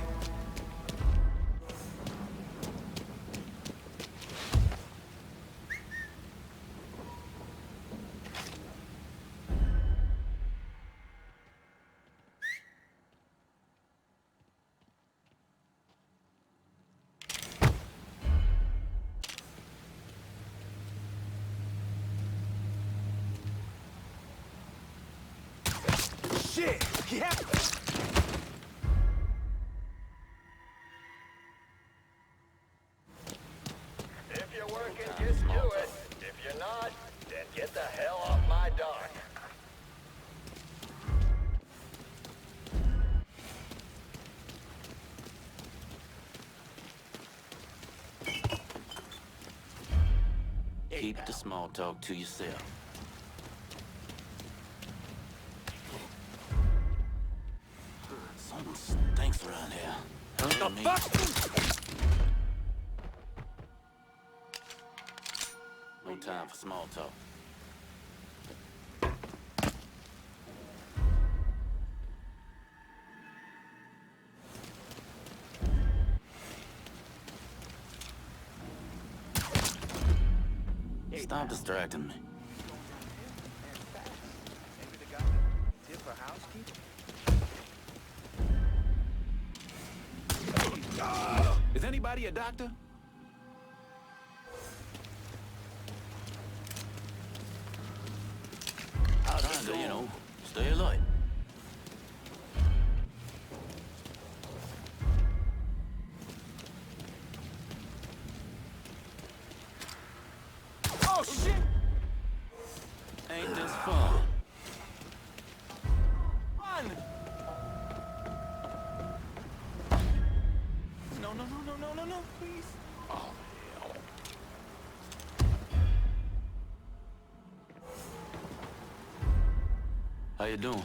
Shit! Yeah! If you're working, just do it. If you're not, then get the hell off my dock. Keep the small talk to yourself. Something stinks around here. The fuck? No time for small talk. Stop distracting me. Is anybody a doctor? Trying to, you know, stay alert. Oh, shit! Ain't this fun? Run! No, please. Oh, hell. How you doing?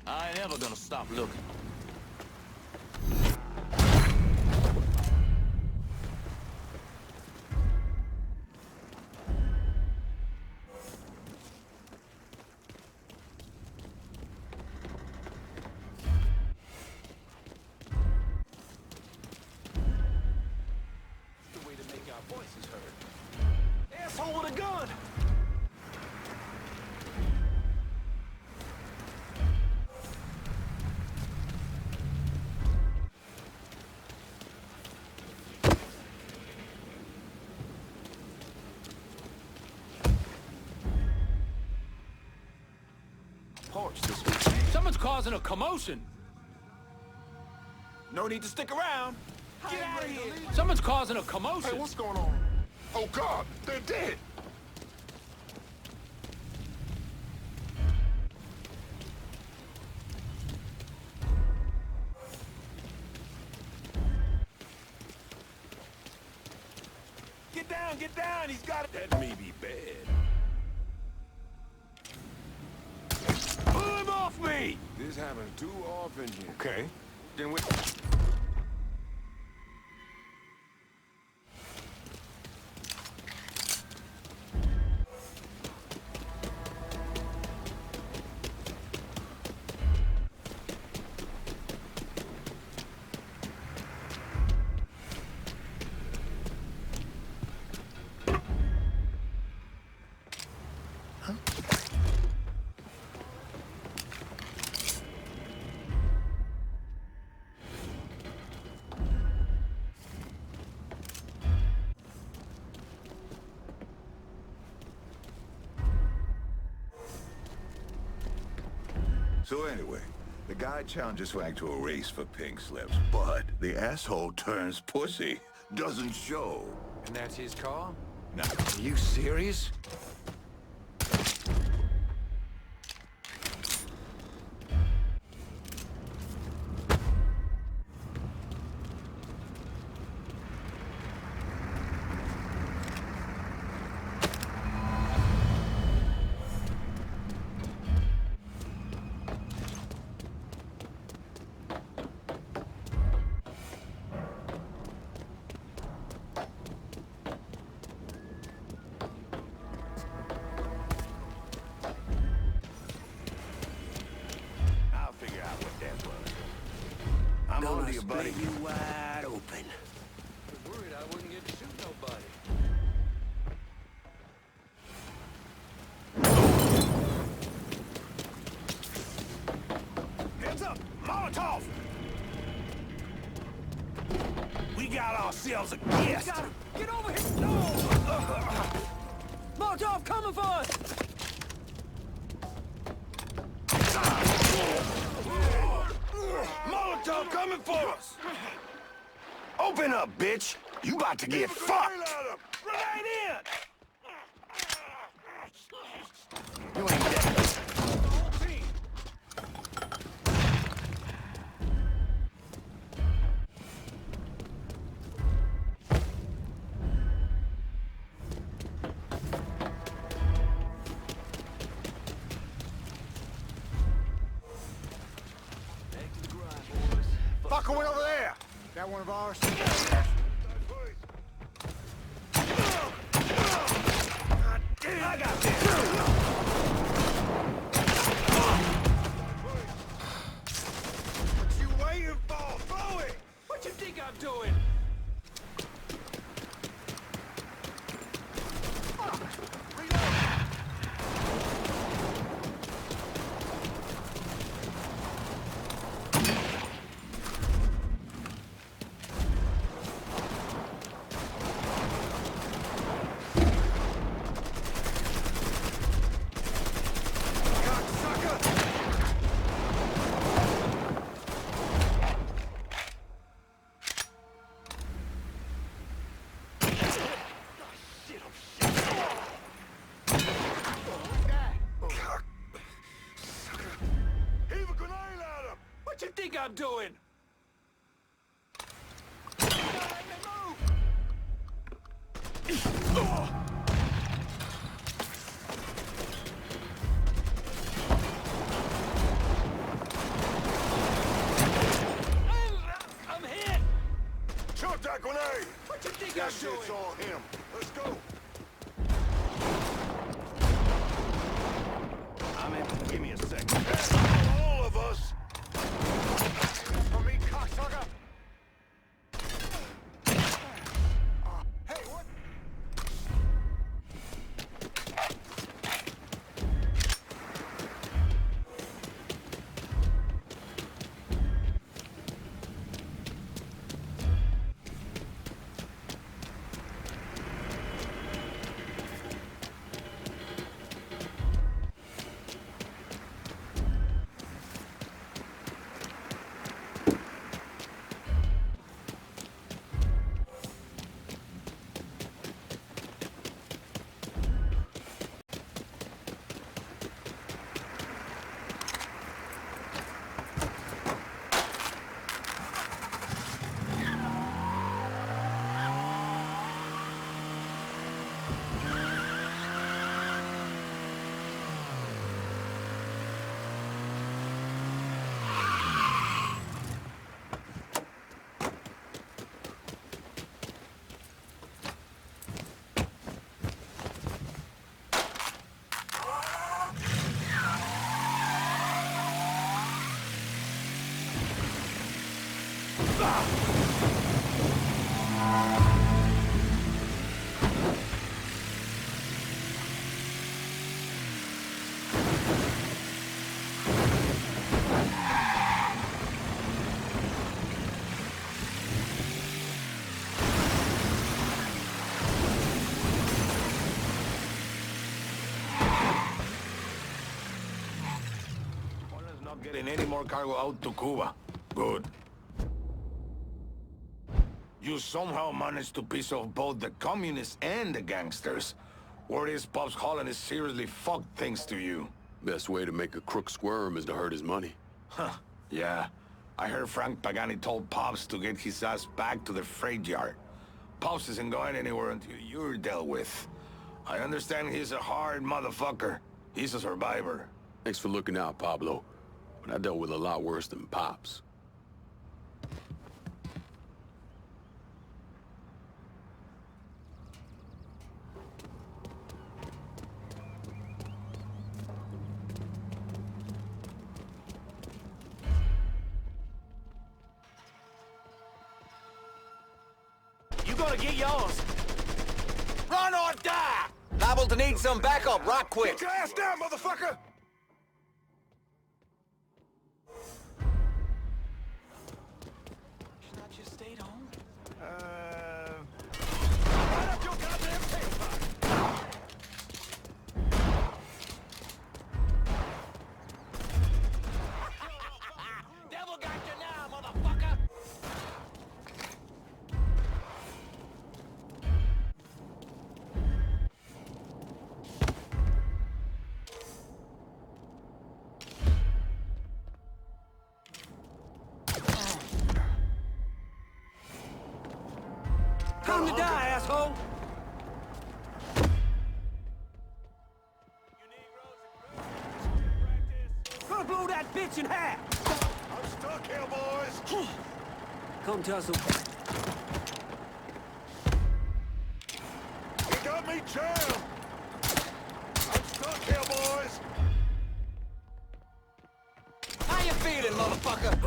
I ain't ever gonna stop looking. The way to make our voices heard. Asshole with a gun! Porch this week. Someone's causing a commotion. No need to stick around. Get out of here! Someone's causing a commotion. Hey, what's going on? Oh, God, they're dead. Get down! He's got it! That may be bad. Pull him off me! This happens too often here. Okay. Then we... So anyway, the guy challenges Swag to a race for pink slips, but the asshole turns pussy. Doesn't show. And that's his car? Nah. Are you serious? buddy. You wide open. I was worried I wouldn't get to shoot nobody. Heads up! Molotov! We got ourselves a guest! Get over here! No! Molotov coming for us! Molotov coming for us! Open up, bitch! You about to get fucked! Grenade in! You ain't dead. Fucker went over there! That one of ours? I got this! What you waiting for? Throw it! What you think I'm doing? What you think I'm doing? I'm hit! Shoot that grenade! What you think That I'm shit's doing? on him. Let's go! I'm in. Give me a second. All of us! For me, cocksucker! Hey, what? Not getting any more cargo out to Cuba. Good. You somehow managed to piss off both the communists and the gangsters. Word is Pops Holland is seriously fucked thanks to you. Best way to make a crook squirm is to hurt his money. Huh, yeah. I heard Frank Pagani told Pops to get his ass back to the freight yard. Pops isn't going anywhere until you're dealt with. I understand he's a hard motherfucker. He's a survivor. Thanks for looking out, Pablo. But I dealt with a lot worse than Pops. get yours. Run or die! Liable to need some backup right quick. Get your ass down, motherfucker! Should I just stayed home? Light up your goddamn tailpipe! Devil got you now, motherfucker! Time to die, asshole! Gonna blow that bitch in half! I'm stuck here, boys! Come tussle. You got me jammed! I'm stuck here, boys! How you feeling, motherfucker?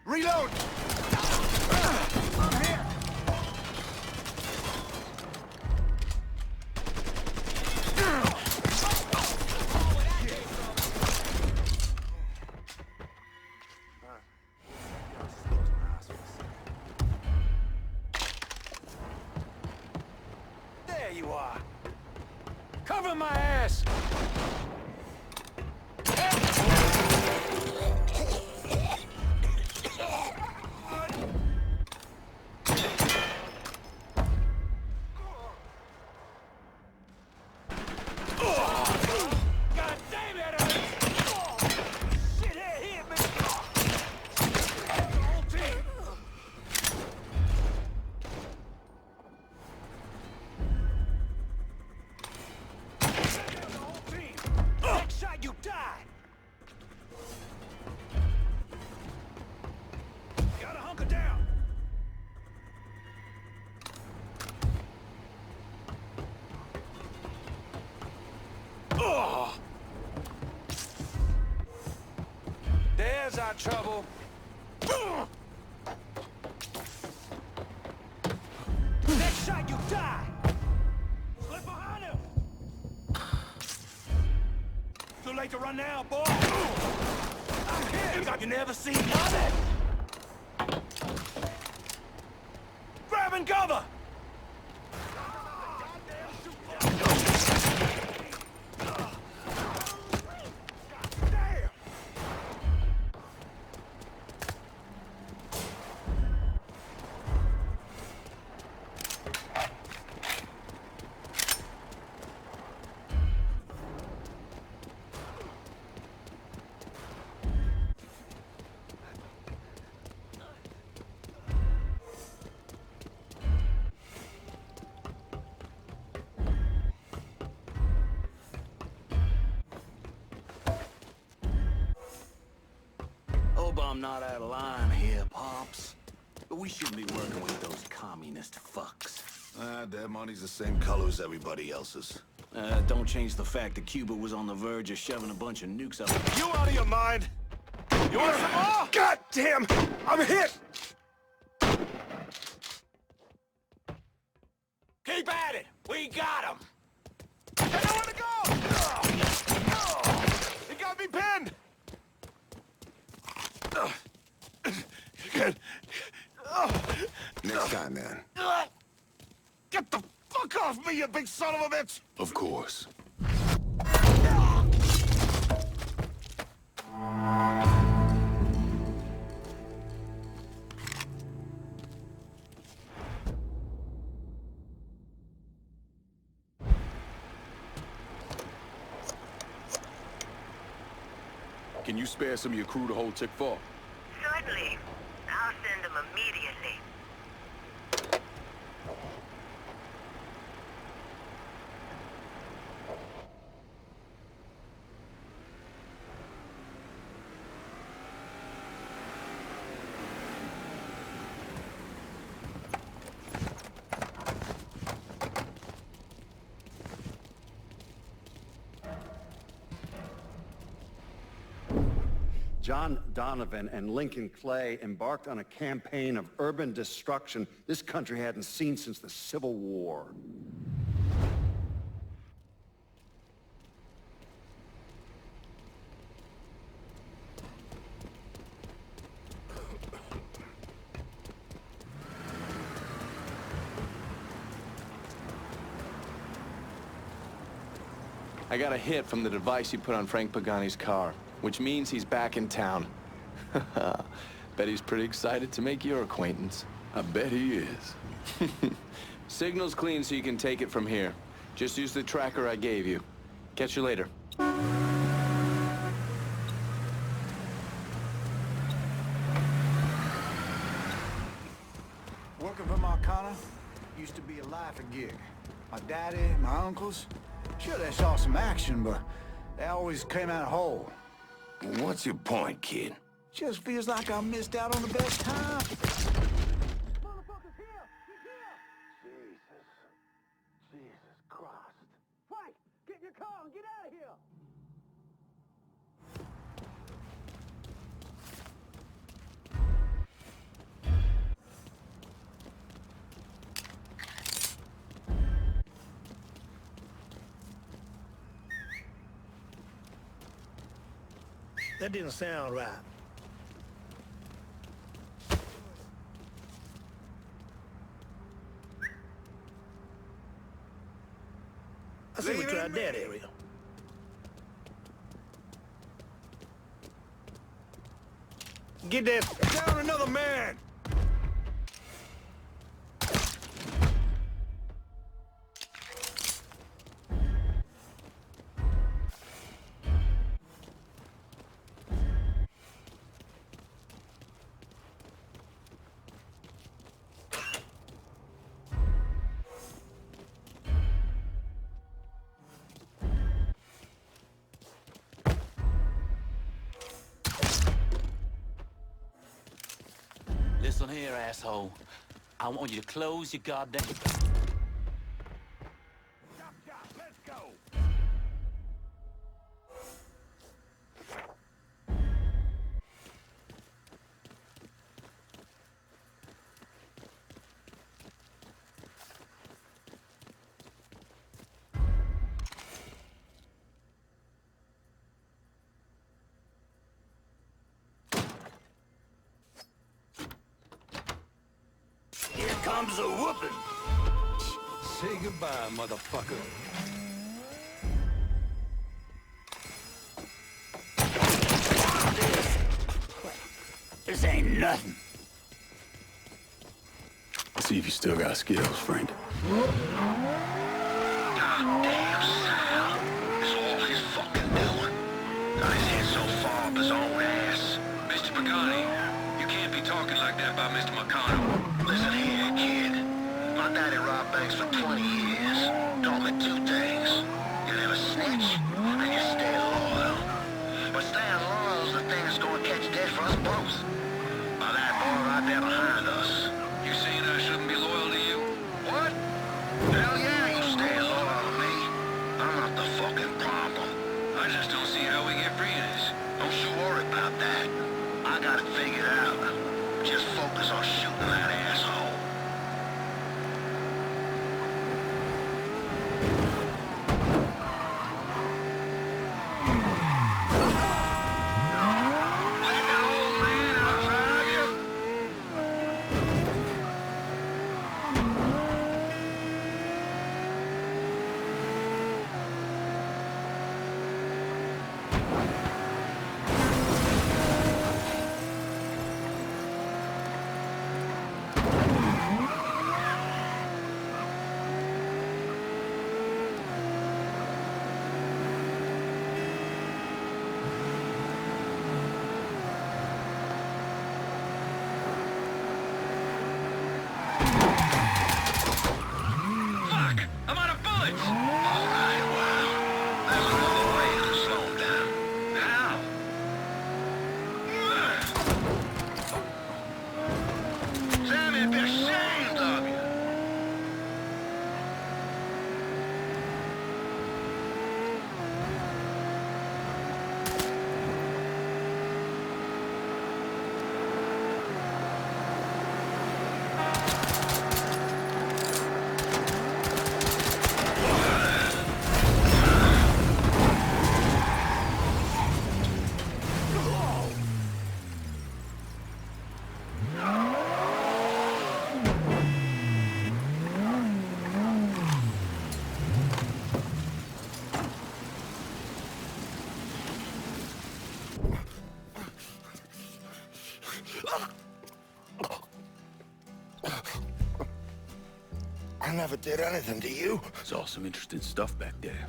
Reload! I'm here! There you are! Cover my ass! There's our trouble. Next shot, you die! Slip behind him! Too late to run now, boy! I'm here! Like you never seen nothing! Grab and cover! Hope I'm not out of line here, Pops. But we shouldn't be working with those communist fucks. Their money's the same color as everybody else's. Don't change the fact that Cuba was on the verge of shoving a bunch of nukes up. You out of your mind? You want some more? God damn! I'm hit! Keep at it! We got him! Hey, nowhere to go! He got me pinned! Next time, man. Get the fuck off me, you big son of a bitch! Of course. Can you spare some of your crew to hold Tick 4? Certainly. I'll send them immediately. John Donovan and Lincoln Clay embarked on a campaign of urban destruction this country hadn't seen since the Civil War. I got a hit from the device you put on Frank Pagani's car, which means he's back in town. Bet he's pretty excited to make your acquaintance. I bet he is. Signal's clean so you can take it from here. Just use the tracker I gave you. Catch you later. Working for Marcano used to be a lifer gig. My daddy, my uncles, sure they saw some action, but they always came out whole. What's your point, kid? Just feels like I missed out on the best time. Jesus Christ. Frank, get in your car and get out of here! That didn't sound right. I say we tried that area. Get that down another man! Listen here, asshole. I want you to close your goddamn... Let's go! Comes a whooping. Say goodbye, motherfucker. This ain't nothing. See if you still got skills, Frank. Goddamn Sal. It's all his fucking doing. Got his head so far up his own ass. Mr. Pagani, you can't be talking like that about Mr. Marcano. Listen here, kid. My daddy robbed banks for 20 years. Taught me two things. You never snitch, and you stay loyal. But staying loyal is the thing that's gonna catch dead for us both. By that boy right there behind us. You saying I shouldn't be loyal to you? What? Hell yeah, you stay loyal to me. I'm not the fucking problem. I just don't see how we get free of this. Don't you worry about that. I got it figured out. Just focus on shooting that asshole. never did anything to you. Saw some interesting stuff back there.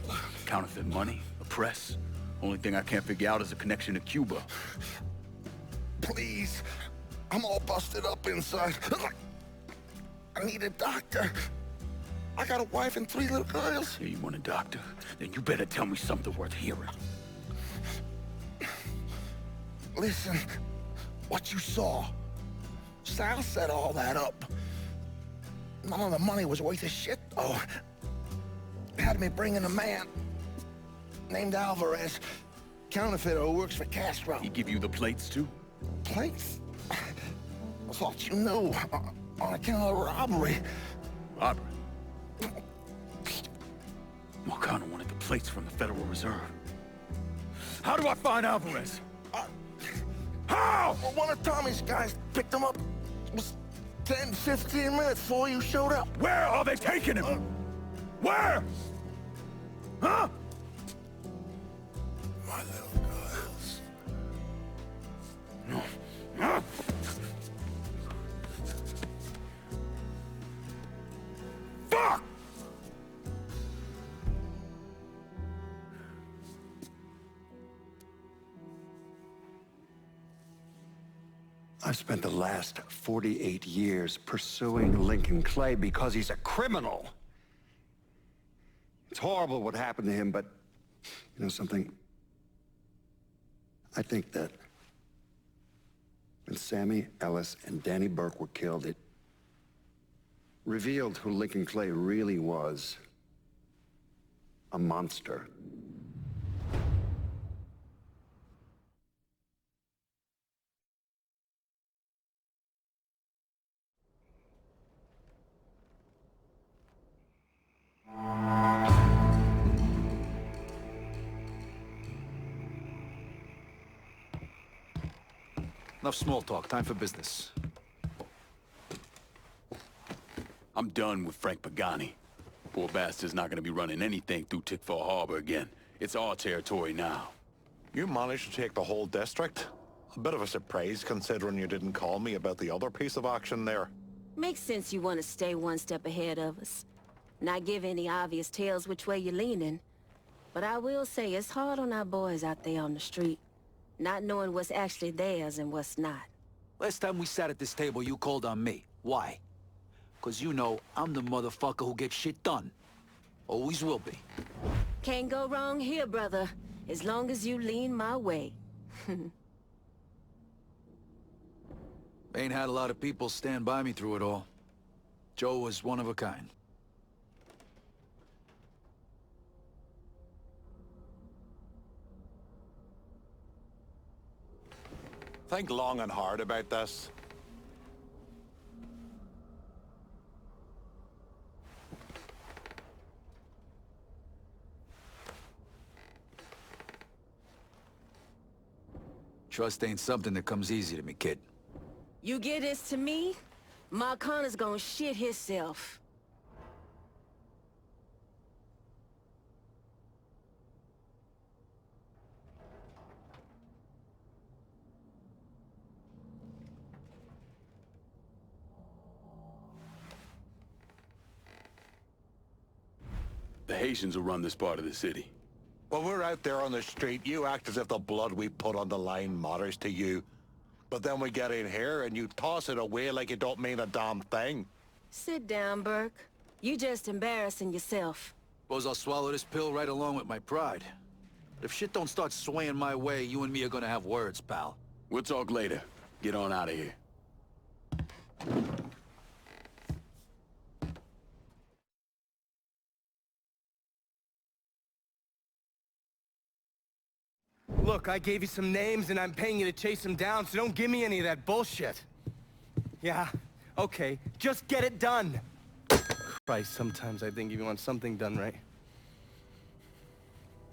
Counterfeit money, a press. Only thing I can't figure out is a connection to Cuba. Please. I'm all busted up inside. I need a doctor. I got a wife and 3 little girls. Yeah, you want a doctor? Then you better tell me something worth hearing. Listen, what you saw. Sal set all that up. None of the money was worth a shit, though. Had me bring in a man named Alvarez, counterfeiter who works for Castro. He give you the plates, too? Plates? I thought you knew. On account of robbery. Robbery? Marcano wanted the plates from the Federal Reserve. How do I find Alvarez? How? Well, one of Tommy's guys picked him up. It was 10, 15 minutes before you showed up. Where are they taking him? Where? Huh? My little girls. No. Huh? Fuck! I've spent the last 48 years pursuing Lincoln Clay because he's a criminal. It's horrible what happened to him, but you know something? I think that when Sammy Ellis and Danny Burke were killed, it revealed who Lincoln Clay really was. A monster. Enough small talk. Time for business. I'm done with Frank Pagani. Poor bastard's not gonna be running anything through Tickfall Harbor again. It's our territory now. You managed to take the whole district? A bit of a surprise considering you didn't call me about the other piece of action there. Makes sense you want to stay one step ahead of us. Not give any obvious tales which way you're leaning. But I will say it's hard on our boys out there on the street. Not knowing what's actually theirs and what's not. Last time we sat at this table, you called on me. Why? Because you know I'm the motherfucker who gets shit done. Always will be. Can't go wrong here, brother. As long as you lean my way. Ain't had a lot of people stand by me through it all. Joe was one of a kind. Think long and hard about this. Trust ain't something that comes easy to me, kid. You give this to me, Marcano's gonna shit himself. The Haitians will run this part of the city. When we're out there on the street, you act as if the blood we put on the line matters to you. But then we get in here and you toss it away like you don't mean a damn thing. Sit down, Burke. You just embarrassing yourself. Suppose I'll swallow this pill right along with my pride. But if shit don't start swaying my way, you and me are gonna have words, pal. We'll talk later. Get on out of here. Look, I gave you some names and I'm paying you to chase them down, so don't give me any of that bullshit. Yeah, okay, just get it done. Christ, sometimes I think if you want something done right.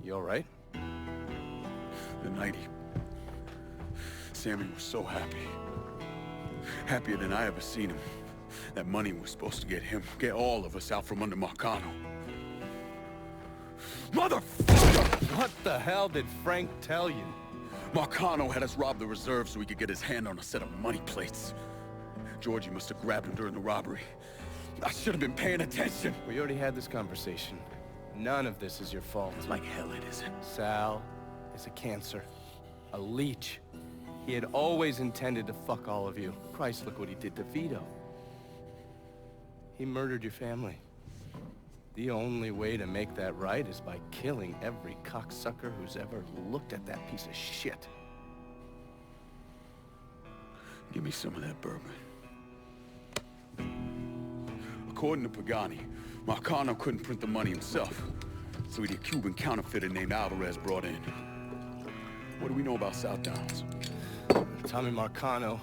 You all right? The night Sammy was so happy. Happier than I ever seen him. That money was supposed to get all of us out from under Marcano. Motherfucker! What the hell did Frank tell you? Marcano had us rob the reserve so he could get his hand on a set of money plates. Georgie must have grabbed him during the robbery. I should have been paying attention. We already had this conversation. None of this is your fault. Like hell it isn't. Sal is a cancer. A leech. He had always intended to fuck all of you. Christ, look what he did to Vito. He murdered your family. The only way to make that right is by killing every cocksucker who's ever looked at that piece of shit. Give me some of that bourbon. According to Pagani, Marcano couldn't print the money himself, so he had a Cuban counterfeiter named Alvarez brought in. What do we know about South Downs? Tommy Marcano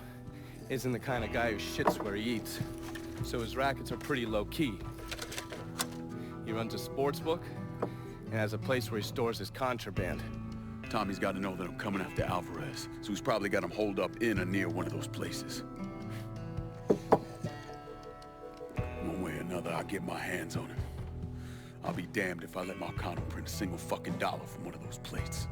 isn't the kind of guy who shits where he eats, so his rackets are pretty low-key. He runs a sports book and has a place where he stores his contraband. Tommy's got to know that I'm coming after Alvarez, so he's probably got him holed up in or near one of those places. One way or another, I'll get my hands on him. I'll be damned if I let Marcano print a single fucking dollar from one of those plates.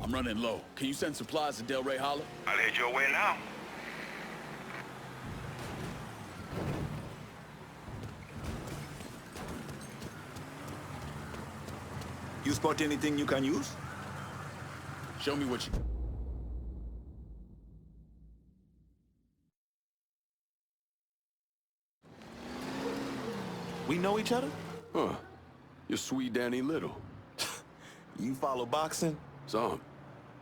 I'm running low. Can you send supplies to Del Rey Holler? I'll head your way now. You spot anything you can use? Show me what you... We know each other? Huh. You're sweet Danny Little. You follow boxing? Some.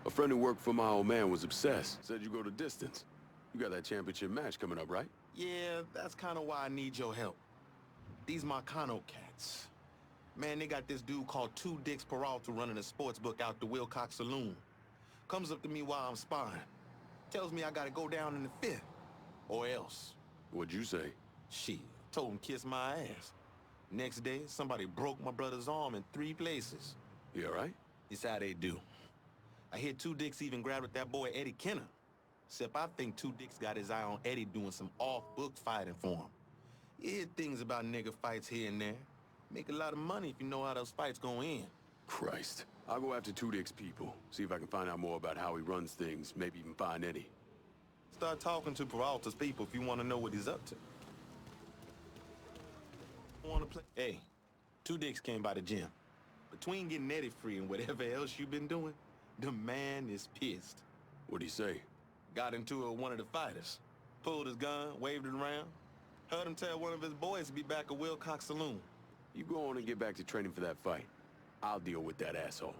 A friend who worked for my old man was obsessed. Said you go to distance. You got that championship match coming up, right? Yeah, that's kind of why I need your help. These Marcano cats. Man, they got this dude called Two Dicks Peralta running a sports book out the Wilcox Saloon. Comes up to me while I'm sparring. Tells me I gotta go down in the fifth. Or else. What'd you say? Shit, told him kiss my ass. Next day, somebody broke my brother's arm in 3 places. You all right? It's how they do. I hear Two Dicks even grabbed at that boy Eddie Kenner. Except I think Two Dicks got his eye on Eddie doing some off-book fighting for him. You hear things about nigga fights here and there. Make a lot of money if you know how those fights go in. Christ. I'll go after Two Dicks people. See if I can find out more about how he runs things. Maybe even find Eddie. Start talking to Peralta's people if you want to know what he's up to. Want to play? Hey, Two Dicks came by the gym. Between getting Eddie free and whatever else you've been doing, the man is pissed. What'd he say? Got into it with one of the fighters. Pulled his gun, waved it around. Heard him tell one of his boys to be back at Wilcox Saloon. You go on and get back to training for that fight. I'll deal with that asshole.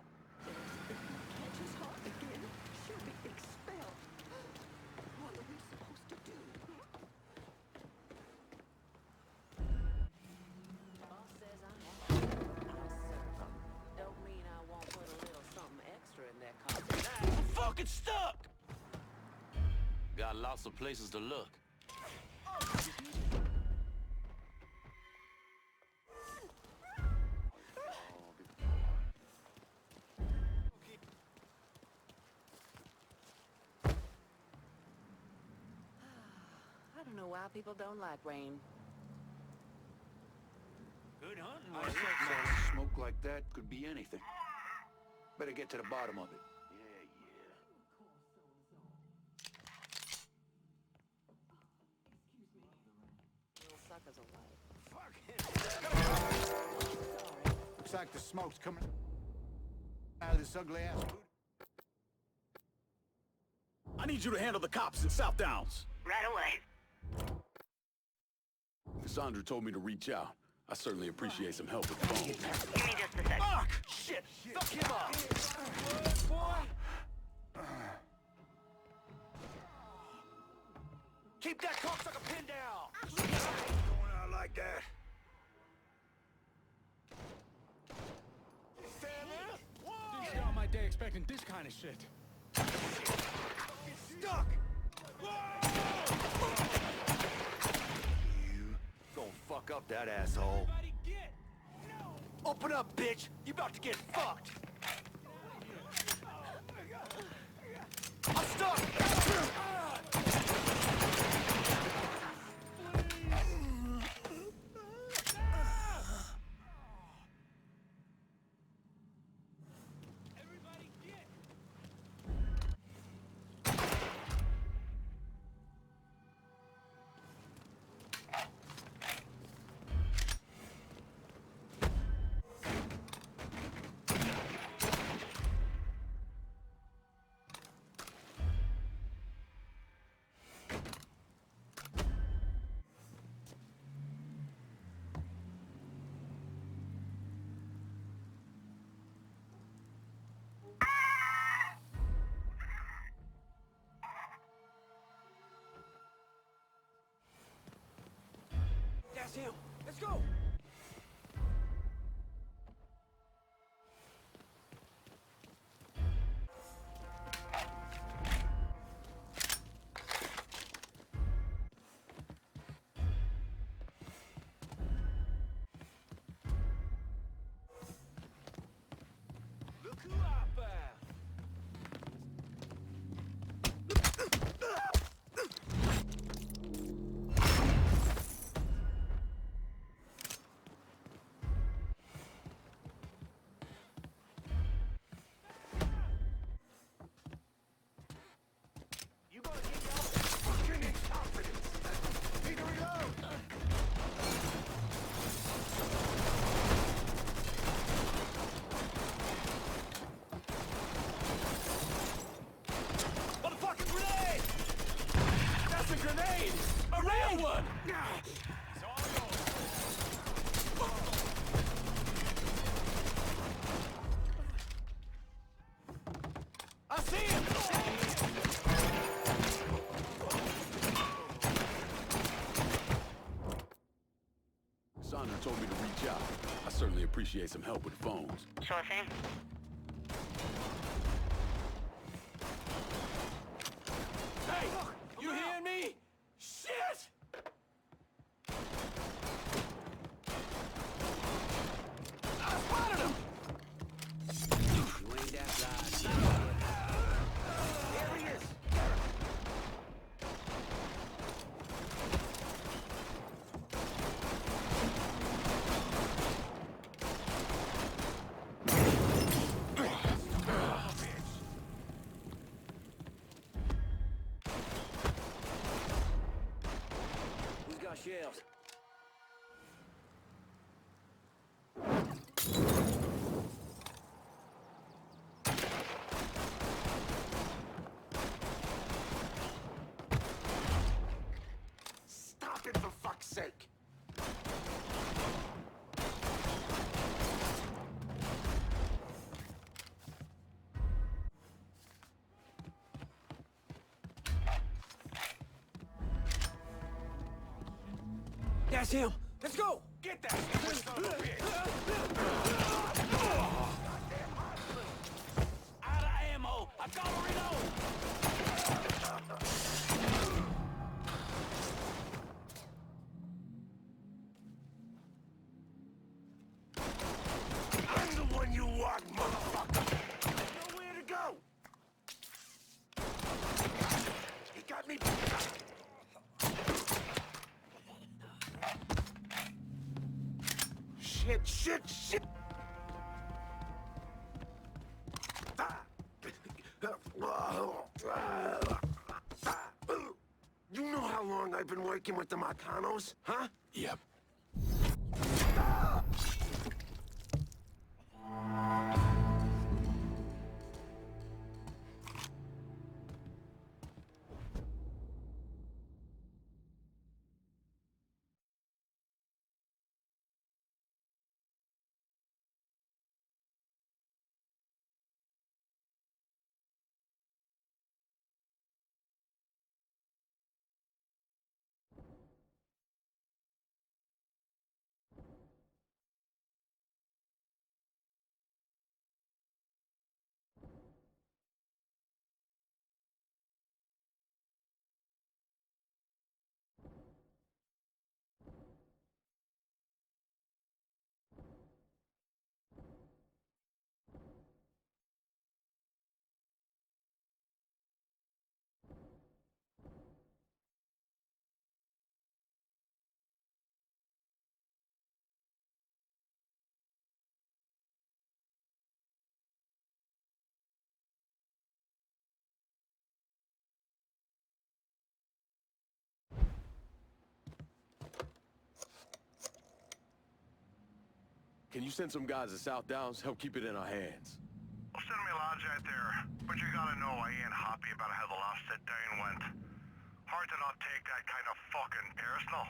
Fucking stuck! Got lots of places to look. I don't know why people don't like rain. Good hunting. I said smoke like that could be anything. Better get to the bottom of it. Suckers away. Looks like the smoke's coming out of this ugly ass. I need you to handle the cops in South Downs. Right away. Cassandra told me to reach out. I certainly appreciate some help with the phone. Give me just a second. Fuck! Shit! Fuck him up! Boy! Keep that cocksucker pinned down! Going out like that. Didn't start my day expecting this kind of shit. Stuck! You gonna fuck up that asshole. Open up, bitch! You about to get fucked! I'm stuck! That's him. Let's go. Look who I found! You gonna get your fucking incompetence! Need to reload! Motherfucking grenade! That's a grenade! A real one! It's all yours. I see him! Sandra told me to reach out. I certainly appreciate some help with phones. Sure thing. Hey! You hearing me? Shit! I spotted him! You ain't that fly. Here he is! Who's got shells? Stop it for fuck's sake! That's him. Let's go. Get that stupid son of a bitch! Out of ammo! I gotta reload! I'm the one you want, motherfucker! There's nowhere to go! He got me... Shit! You know how long I've been working with the Marcanos, huh? Yep. Can you send some guys to South Downs? Help keep it in our hands. Well, send me a lodge out there, but you gotta know I ain't happy about how the last sit-down went. Hard to not take that kind of fucking personal.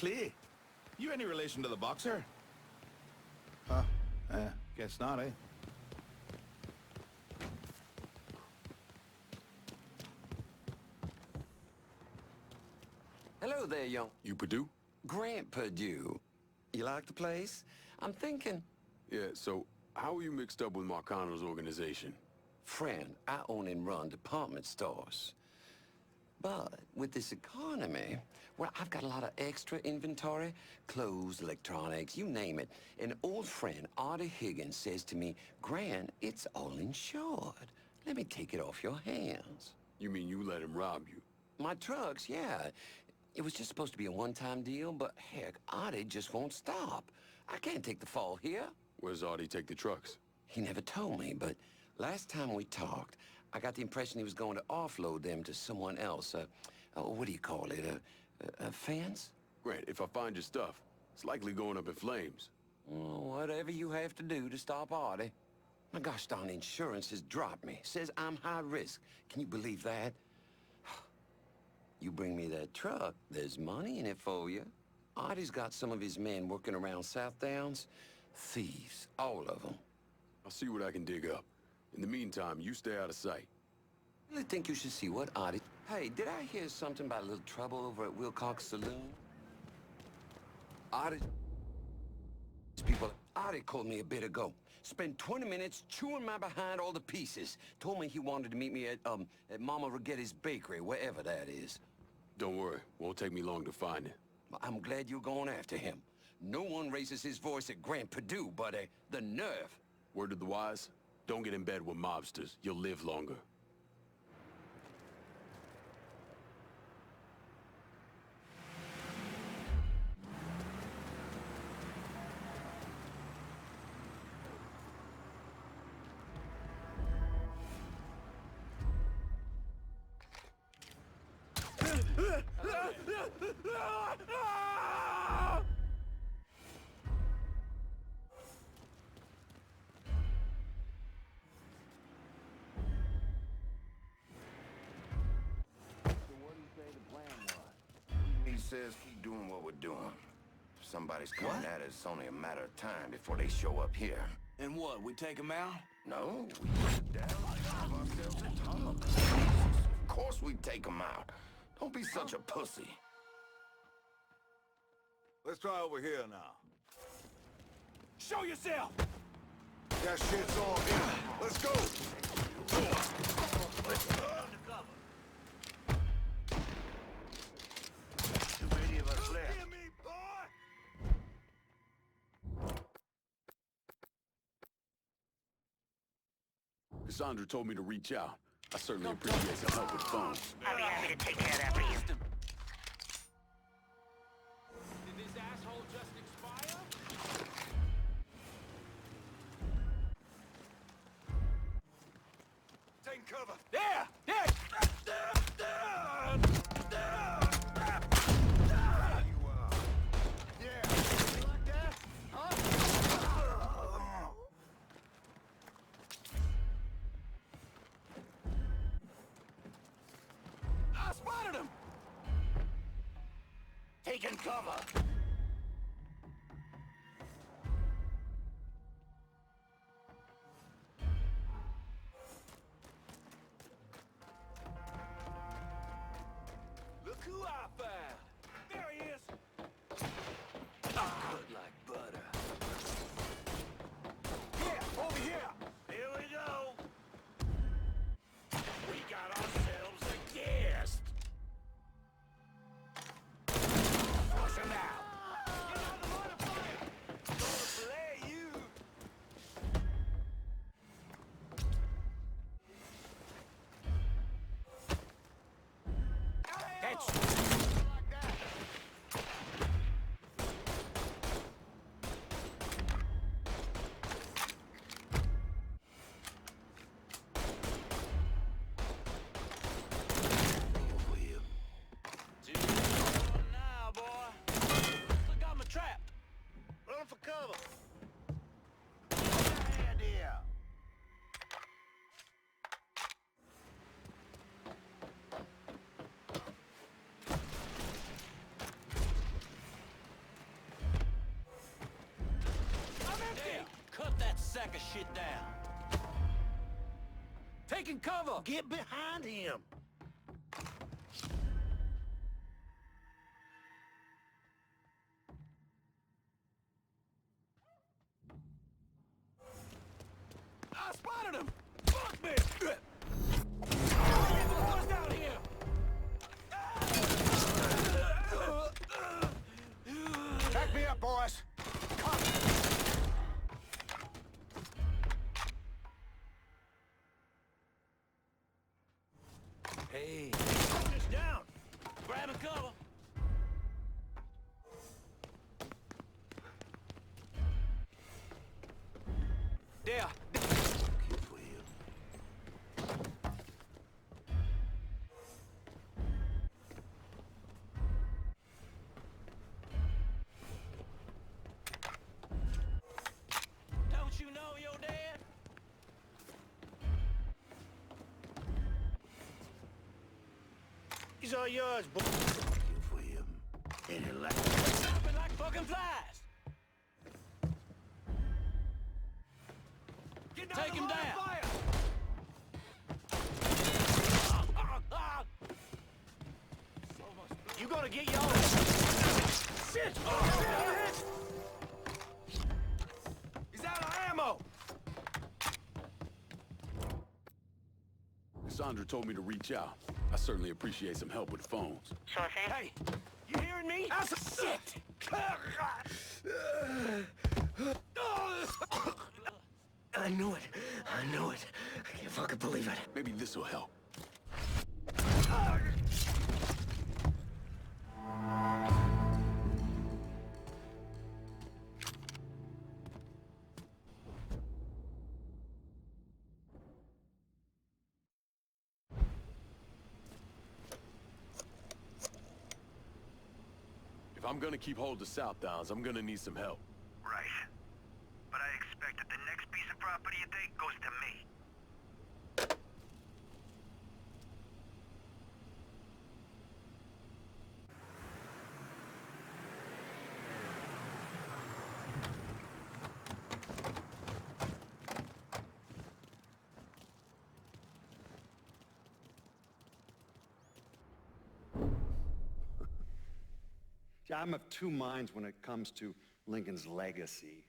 clear. You any relation to the boxer? Huh? Guess not, eh? Hello there, young... You Purdue? Grant Purdue. You like the place? I'm thinking... Yeah, so how are you mixed up with Marcano's organization? Friend, I own and run department stores. But with this economy, well, I've got a lot of extra inventory. Clothes, electronics, you name it. An old friend, Artie Higgins, says to me, Grant, it's all insured. Let me take it off your hands. You mean you let him rob you? My trucks, yeah. It was just supposed to be a one-time deal, but heck, Artie just won't stop. I can't take the fall here. Where's Artie take the trucks? He never told me, but last time we talked, I got the impression he was going to offload them to someone else. What do you call it? A fence? Grant, if I find your stuff, it's likely going up in flames. Well, whatever you have to do to stop Artie. My gosh darn insurance has dropped me. Says I'm high risk. Can you believe that? You bring me that truck, there's money in it for you. Artie's got some of his men working around South Downs. Thieves, all of them. I'll see what I can dig up. In the meantime, you stay out of sight. I really think you should see what Artie... Hey, did I hear something about a little trouble over at Wilcox Saloon? Artie called me a bit ago. Spent 20 minutes chewing my behind all the pieces. Told me he wanted to meet me at Mama Rigetti's bakery, wherever that is. Don't worry. Won't take me long to find it. I'm glad you're going after him. No one raises his voice at Grant Purdue, but the nerve. Word to the wise, don't get in bed with mobsters. You'll live longer. He says keep doing what we're doing. If somebody's coming at us, it's only a matter of time before they show up here. And what, we take him out? No, we put it down and give ourselves a tunnel. Of course we take them out. Don't be such a pussy. Let's try over here now. Show yourself! That shit's all here. Let's go! Too many of us left. Hear me, boy! Cassandra told me to reach out. I certainly appreciate the help with phones. I'll be happy to take care of that for you. Did this asshole just expire? Take cover! There! There! I spotted him! Taking cover. Look who I found! There he is! Good like butter. Yeah, over here! Here we go! We got ourselves a guest! Flush him out! shit down. Taking cover! Get behind him! I spotted him! Fuck me! What's down here? Back me up, boys. Hey, focus down! Grab a cover. There! Don't you know you're dead? These are yours, boy. You for him. Stopping like fucking flies. Take him down. You gonna get yours? Shit! He's out of ammo! Cassandra told me to reach out. I certainly appreciate some help with the phones. Sure thing. Hey, you hearing me? Shit! I knew it. I knew it. I can't fucking believe it. Maybe this'll help. If I'm gonna keep hold of Southdowns, I'm gonna need some help. Right. But I expect that the next piece of property you take goes to me. I'm of two minds when it comes to Lincoln's legacy.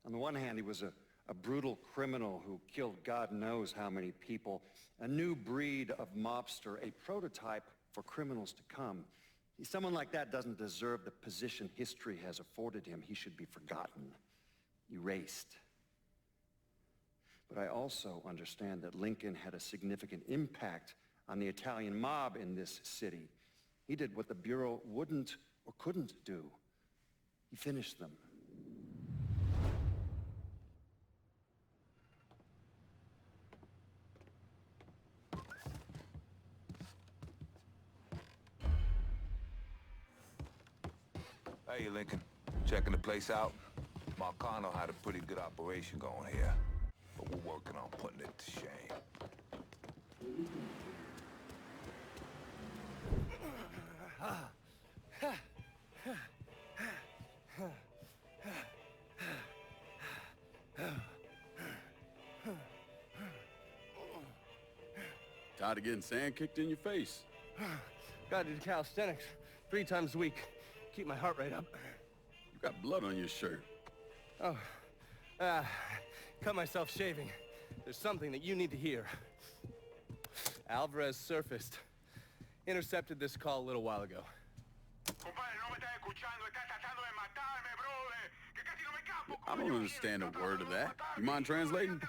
On the one hand, he was a brutal criminal who killed God knows how many people, a new breed of mobster, a prototype for criminals to come. Someone like that doesn't deserve the position history has afforded him. He should be forgotten, erased. But I also understand that Lincoln had a significant impact on the Italian mob in this city. He did what the Bureau wouldn't or couldn't do. He finished them. Hey, Lincoln. Checking the place out? Marcano had a pretty good operation going here, but we're working on putting it to shame. Tired of getting sand kicked in your face. Gotta do calisthenics 3 times a week. Keep my heart rate up. You got blood on your shirt. Oh, cut myself shaving. There's something that you need to hear. Alvarez surfaced. Intercepted this call a little while ago. I don't understand a word of that. You mind translating?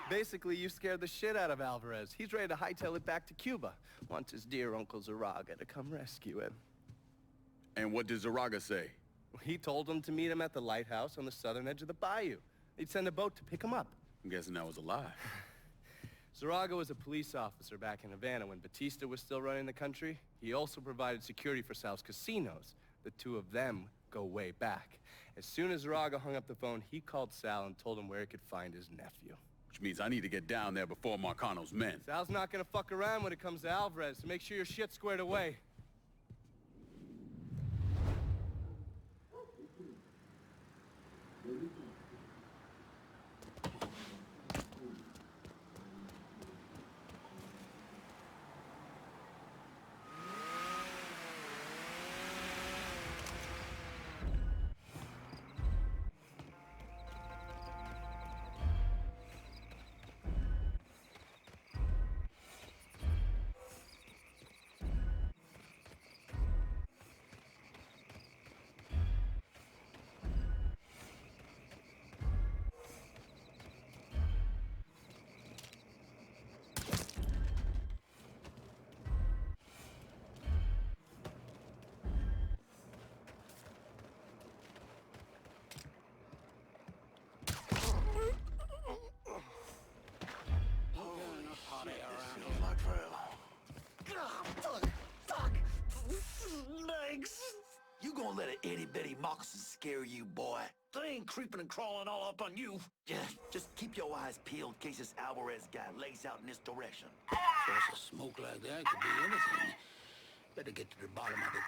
Basically, you scared the shit out of Alvarez. He's ready to hightail it back to Cuba. Wants his dear Uncle Zaraga to come rescue him. And what did Zaraga say? He told him to meet him at the lighthouse on the southern edge of the bayou. He'd send a boat to pick him up. I'm guessing that was a lie. Zaraga was a police officer back in Havana when Batista was still running the country. He also provided security for Sal's casinos. The two of them go way back. As soon as Zaraga hung up the phone, he called Sal and told him where he could find his nephew. Which means I need to get down there before Marcano's men. Sal's not gonna fuck around when it comes to Alvarez, so make sure your shit's squared away. gonna let an itty-bitty moccasin scare you, boy? They ain't creeping and crawling all up on you. Yeah, just keep your eyes peeled in case this Alvarez guy lays out in this direction. Source of smoke like that could be anything. Better get to the bottom of it.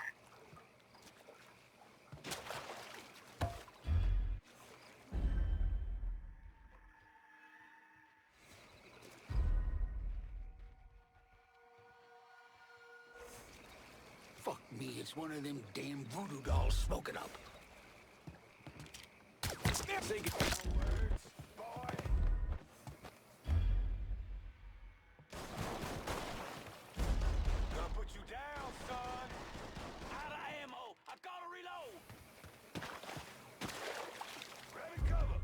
Fuck me, it's one of them damn voodoo dolls smoking up. Take it. Gonna put you down, son. Out of ammo. I gotta reload. Ready, cover.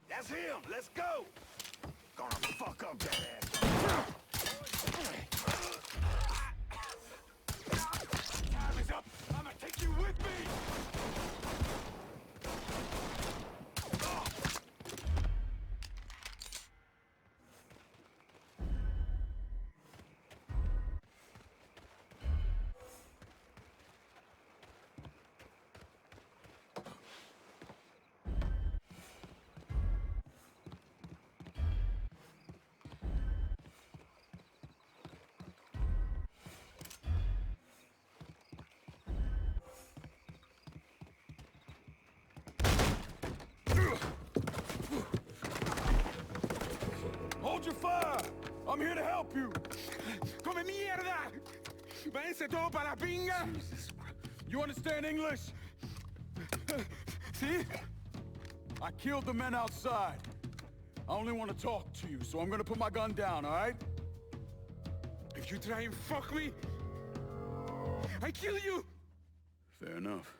That's him. Let's go. Gonna fuck up that ass. Time is up. I'm gonna take you with me. Hold your fire! I'm here to help you! Come mierda! Váyanse todo para la pinga! You understand English? See? I killed the men outside. I only want to talk to you, so I'm gonna put my gun down, all right? If you try and fuck me, I kill you! Fair enough.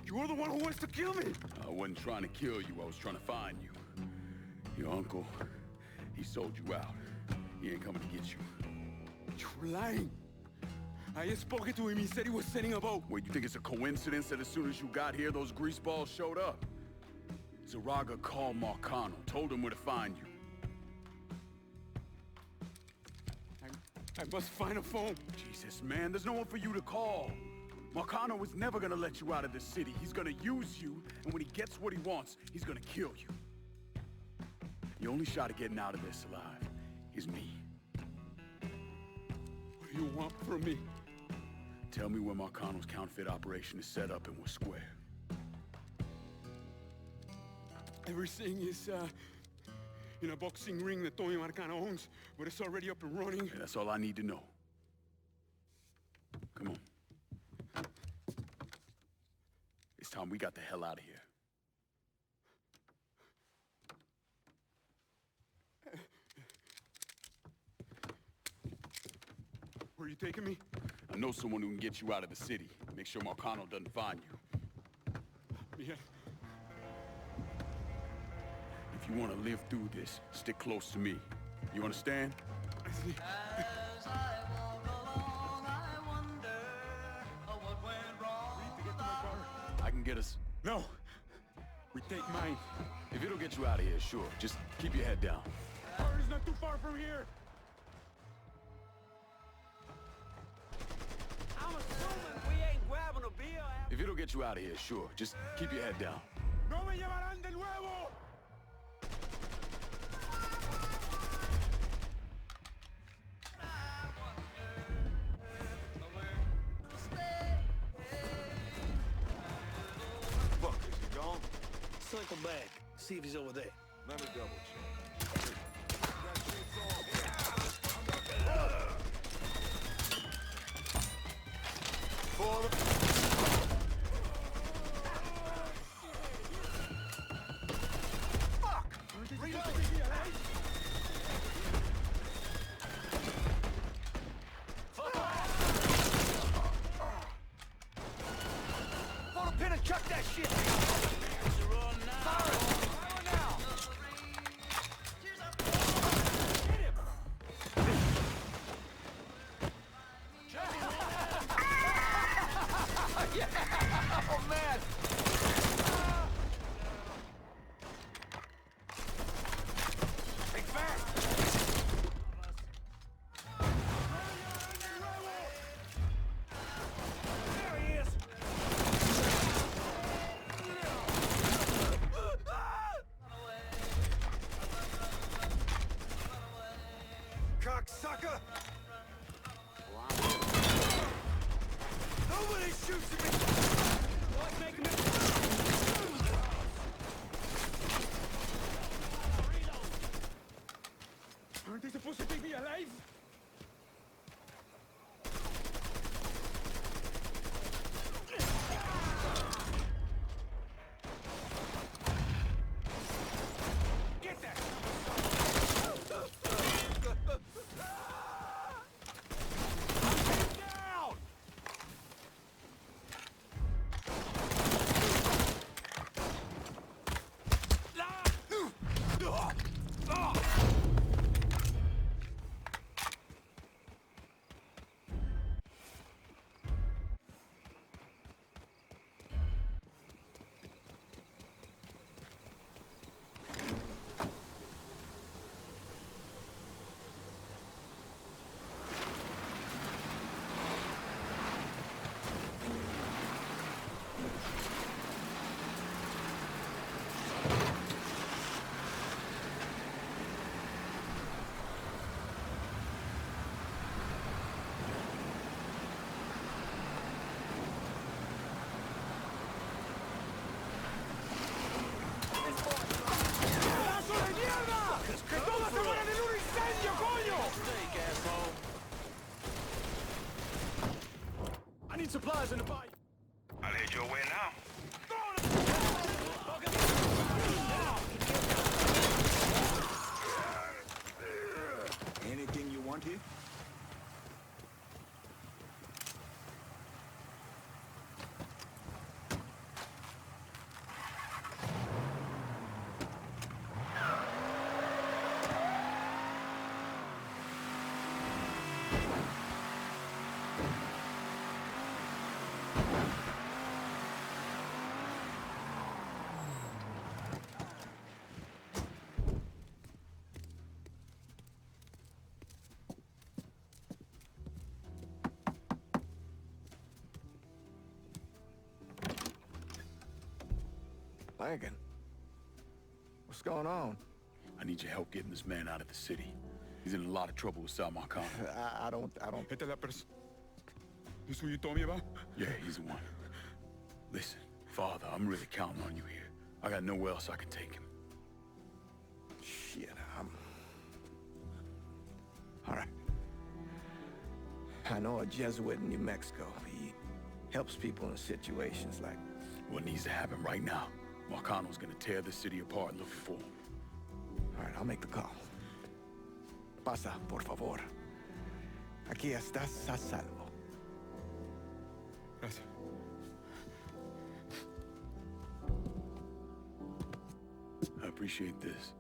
You're the one who wants to kill me! I wasn't trying to kill you, I was trying to find you. Your uncle, he sold you out. He ain't coming to get you. You're lying! I just spoke to him, he said he was sending a boat. Wait, you think it's a coincidence that as soon as you got here, those greaseballs showed up? Zaraga called Marcano, told him where to find you. I must find a phone. Jesus, man, there's no one for you to call. Marcano was never gonna let you out of the city. He's gonna use you, and when he gets what he wants, he's gonna kill you. The only shot at getting out of this alive is me. What do you want from me? Tell me where Marcano's counterfeit operation is set up and we're square. Everything is, in a boxing ring that Tony Marcano owns, but it's already up and running. Yeah, that's all I need to know. Come on. It's time we got the hell out of here. Where are you taking me? I know someone who can get you out of the city. Make sure Marcano doesn't find you. Yeah. If you want to live through this, stick close to me. You understand? As I walk along, I wonder what went wrong. I can get us... No! We take mine. If it'll get you out of here, sure. Just keep your head down. It's not too far from here. I'm assuming we ain't grabbing a beer after... If it'll get you out of here, sure. Just keep your head down. No me llevarán de nuevo! Fuck, is he gone? Cycle back. See if he's over there. Let me double check. Pull the pin and chuck that shit! supplies in the body. I'll head your way now. Anything you want here? Lincoln, what's going on? I need your help getting this man out of the city. He's in a lot of trouble with Sal Marcano. I don't... Is that person? This who you told me about? Yeah, he's the one. Listen, Father, I'm really counting on you here. I got nowhere else I can take him. Shit, all right. I know a Jesuit in New Mexico. He helps people in situations like... What needs to happen right now? Marcano's gonna tear the city apart looking for him. All right, I'll make the call. Pasa, por favor. Aquí estás a salvo. Gracias. I appreciate this.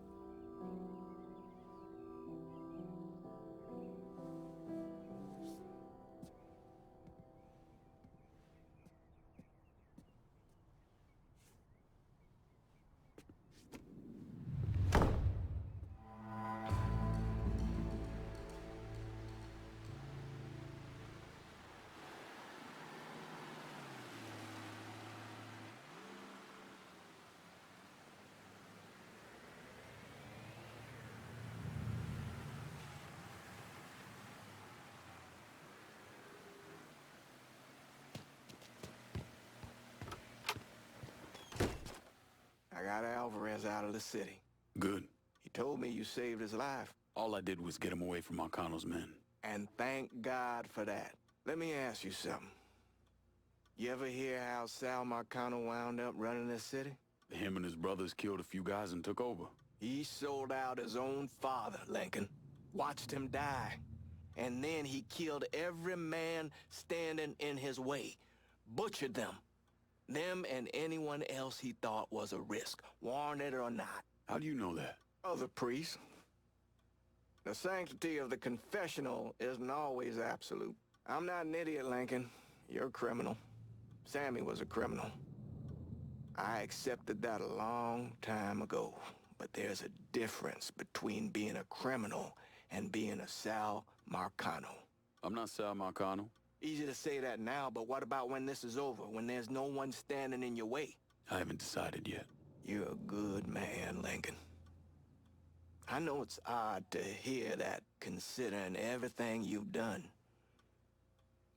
I got Alvarez out of the city. Good. He told me you saved his life. All I did was get him away from Marcano's men. And thank God for that. Let me ask you something. You ever hear how Sal Marcano wound up running this city? Him and his brothers killed a few guys and took over. He sold out his own father, Lincoln. Watched him die. And then he killed every man standing in his way. Butchered them. Them and anyone else he thought was a risk, warranted or not. How do you know that? Other priests. The sanctity of the confessional isn't always absolute. I'm not an idiot, Lincoln. You're a criminal. Sammy was a criminal. I accepted that a long time ago. But there's a difference between being a criminal and being a Sal Marcano. I'm not Sal Marcano. Easy to say that now, but what about when this is over, when there's no one standing in your way? I haven't decided yet. You're a good man, Lincoln. I know it's odd to hear that, considering everything you've done.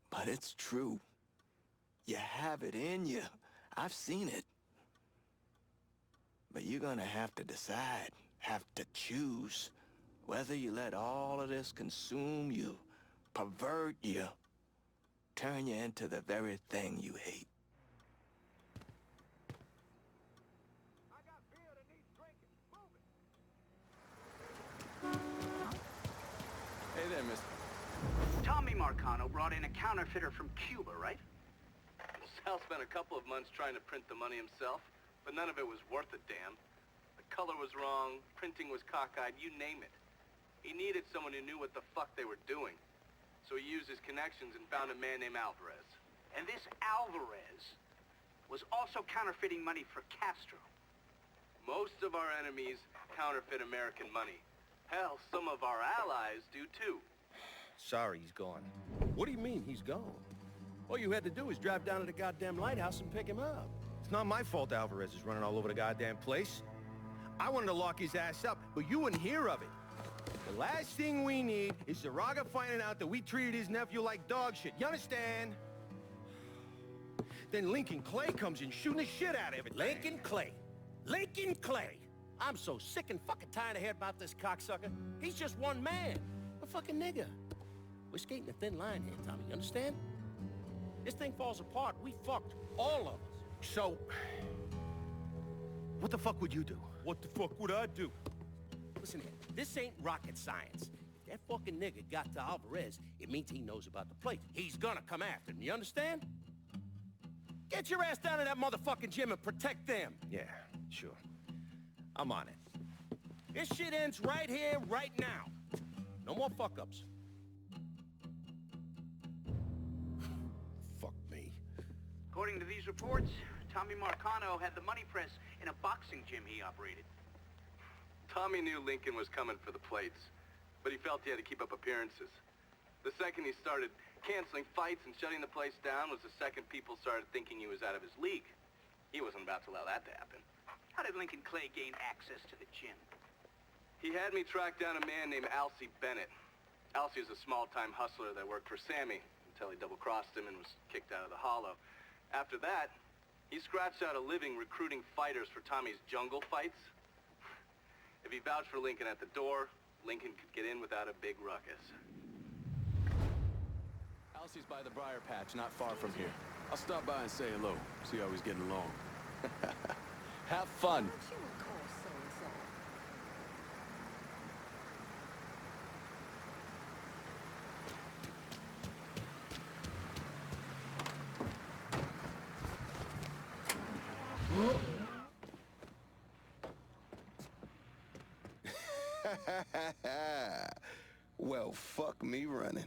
But it's true. You have it in you. I've seen it. But you're gonna have to decide, have to choose, whether you let all of this consume you, pervert you, turn you into the very thing you hate. Hey there, mister. Tommy Marcano brought in a counterfeiter from Cuba, right? Sal spent a couple of months trying to print the money himself, but none of it was worth a damn. The color was wrong, printing was cockeyed, you name it. He needed someone who knew what the fuck they were doing. So he used his connections and found a man named Alvarez. And this Alvarez was also counterfeiting money for Castro. Most of our enemies counterfeit American money. Hell, some of our allies do too. Sorry he's gone. What do you mean he's gone? All you had to do was drive down to the goddamn lighthouse and pick him up. It's not my fault Alvarez is running all over the goddamn place. I wanted to lock his ass up, but you wouldn't hear of it. The last thing we need is Zaraga finding out that we treated his nephew like dog shit. You understand? Then Lincoln Clay comes in shooting the shit out of it. Lincoln Clay. Lincoln Clay. I'm so sick and fucking tired of hearing about this cocksucker. He's just one man. A fucking nigger. We're skating a thin line here, Tommy. You understand? This thing falls apart, we fucked, all of us. So, what the fuck would you do? What the fuck would I do? Listen here, this ain't rocket science. If that fucking nigga got to Alvarez, it means he knows about the place. He's gonna come after him, you understand? Get your ass down to that motherfucking gym and protect them. Yeah, sure. I'm on it. This shit ends right here, right now. No more fuck-ups. Fuck me. According to these reports, Tommy Marcano had the money press in a boxing gym he operated. Tommy knew Lincoln was coming for the plates, but he felt he had to keep up appearances. The second he started canceling fights and shutting the place down was the second people started thinking he was out of his league. He wasn't about to allow that to happen. How did Lincoln Clay gain access to the gym? He had me track down a man named Alcee Bennett. Alcee was a small-time hustler that worked for Sammy until he double-crossed him and was kicked out of the Hollow. After that, he scratched out a living recruiting fighters for Tommy's jungle fights. If he vouched for Lincoln at the door, Lincoln could get in without a big ruckus. Alcee's by the briar patch, not far from here. I'll stop by and say hello, see how he's getting along. Have fun. Well, fuck me running.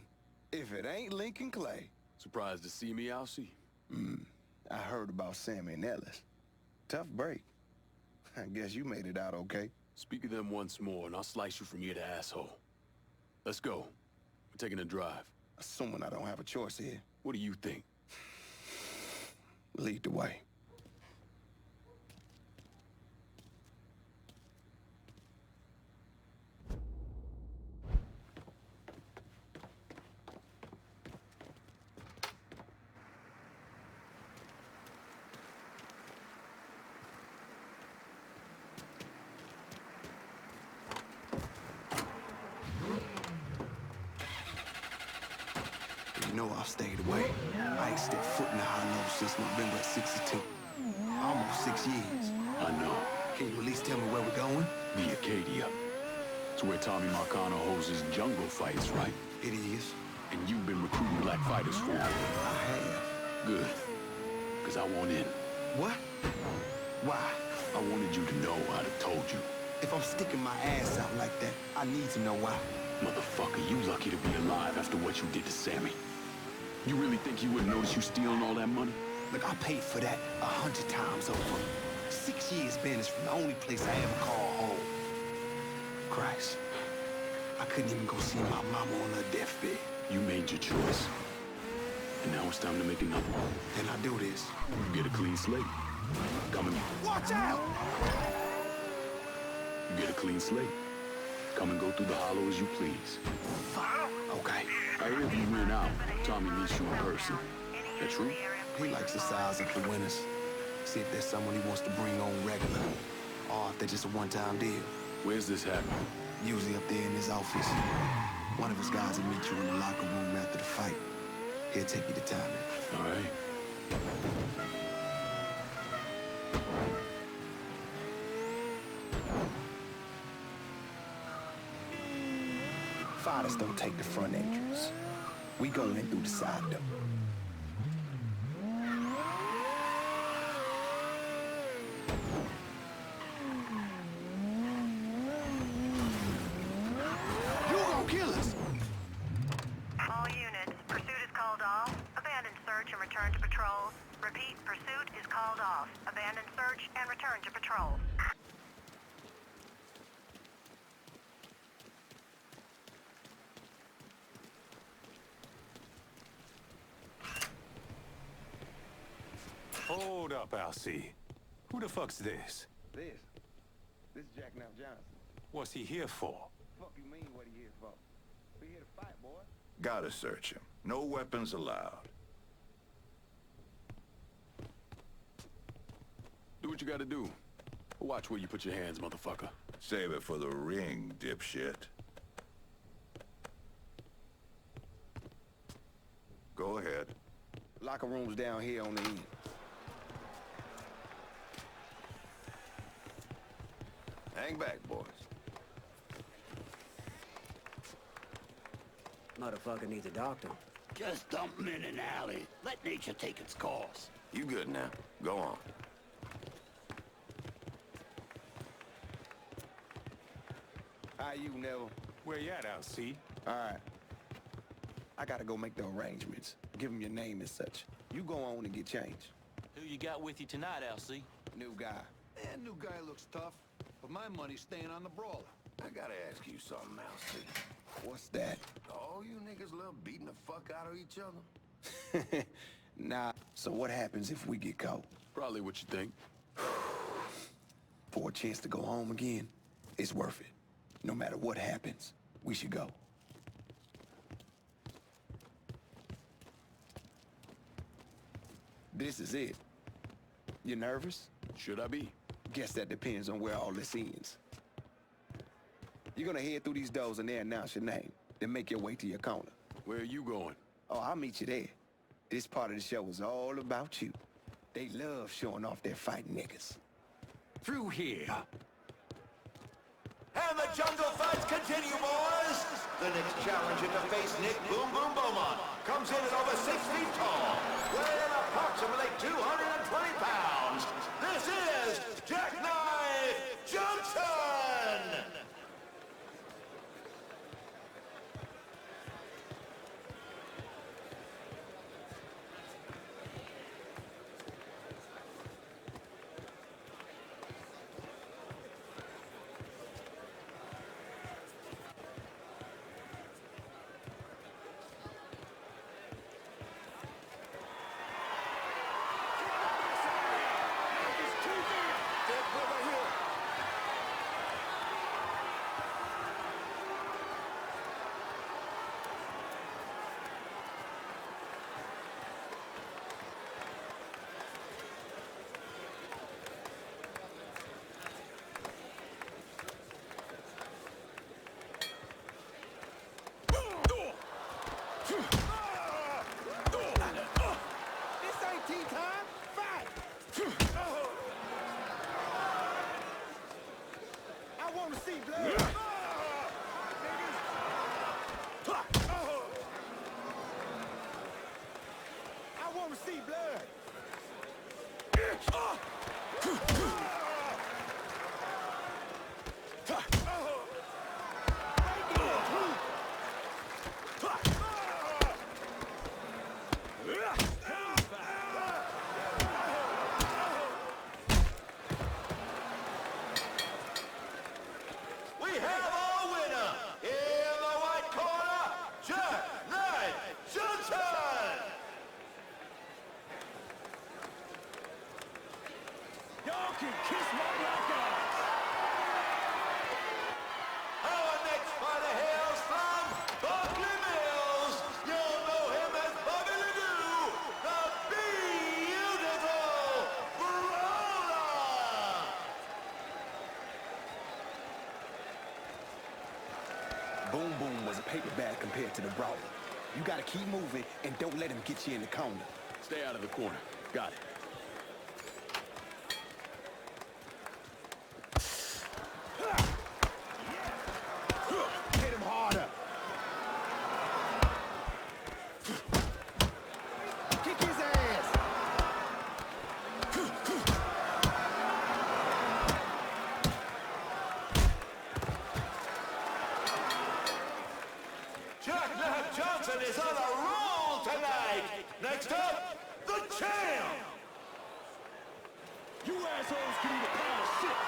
If it ain't Lincoln Clay. Surprised to see me, Alcee? I heard about Sammy and Ellis. Tough break. I guess you made it out okay. Speak of them once more, and I'll slice you from ear to asshole. Let's go. We're taking a drive. Assuming I don't have a choice here. What do you think? Lead the way. You know I've stayed away. I ain't stepped foot in the Hollow since November of '62. Almost 6 years. I know. Can you at least tell me where we're going? The Acadia. It's where Tommy Marcano holds his jungle fights, right? It is. And you've been recruiting black fighters for him. I have. Good. Because I want in. What? Why? I wanted you to know I'd have told you. If I'm sticking my ass out like that, I need to know why. Motherfucker, you lucky to be alive after what you did to Sammy. You really think he wouldn't notice you stealing all that money? Look, I paid for that 100 times over. 6 years banished from the only place I ever call home. Christ. I couldn't even go see my mama on her deathbed. You made your choice. And now it's time to make another one. Then I do this. You get a clean slate. Come and... Watch out! You get a clean slate. Come and go through the Hollow as you please. Okay. I hear if you win out, Tommy meets you in person. That true? He likes to size up the winners. See if there's someone he wants to bring on regular. Or if they're just a one-time deal. Where's this happening? Usually up there in his office. One of his guys will meet you in the locker room after the fight. He'll take you to timing. All right. Fighters don't take the front entrance. We go in through the side door. You gonna kill us? All units, pursuit is called off. Abandon search and return to patrols. Repeat, pursuit is called off. Abandon search and return to patrols. Hold up, Alcee. Who the fuck's this? This is Jack Knapp Johnson. What's he here for? Fuck you mean what he here for? We here to fight, boy. Gotta search him. No weapons allowed. Do what you gotta do. Watch where you put your hands, motherfucker. Save it for the ring, dipshit. Go ahead. Locker room's down here on the end. Hang back, boys. Motherfucker needs a doctor. Just dump him in an alley. Let nature take its course. You good now. Go on. How you, Neville? Where you at, LC? All right. I gotta go make the arrangements. Give him your name and such. You go on and get changed. Who you got with you tonight, LC? New guy. That new guy looks tough, but my money's staying on the brawler. I gotta ask you something, Mousy. What's that? All you niggas love beating the fuck out of each other? Nah. So what happens if we get caught? Probably what you think. For a chance to go home again, it's worth it. No matter what happens, we should go. This is it. You nervous? Should I be? Guess that depends on where all this ends. You're gonna head through these doors and they announce your name. Then make your way to your corner. Where are you going? Oh, I'll meet you there. This part of the show is all about you. They love showing off their fighting niggas. Through here. And the jungle fights continue, boys! The next challenger to face Nick Boom Boom Beaumont comes in at over 6 feet tall, weighing approximately 220 pounds. This is Jackknife Johnson! Boom Boom was a paper bag compared to the brawler. You gotta keep moving and don't let him get you in the corner. Stay out of the corner. Got it. Hit him harder. Kick his ass. Jackknife Johnson is on a roll tonight! Next up, the champ! You assholes can eat a pile of shit!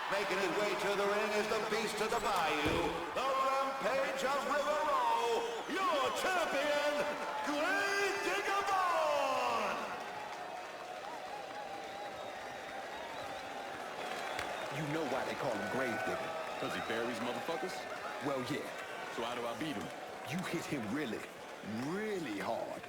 Making his way to the ring is the beast of the bayou, the rampage of River Row, your champion, Grave Digger Vaughn! You know why they call him Grave Digger. Because he buries motherfuckers? Well, yeah. So how do I beat him? You hit him really, really hard.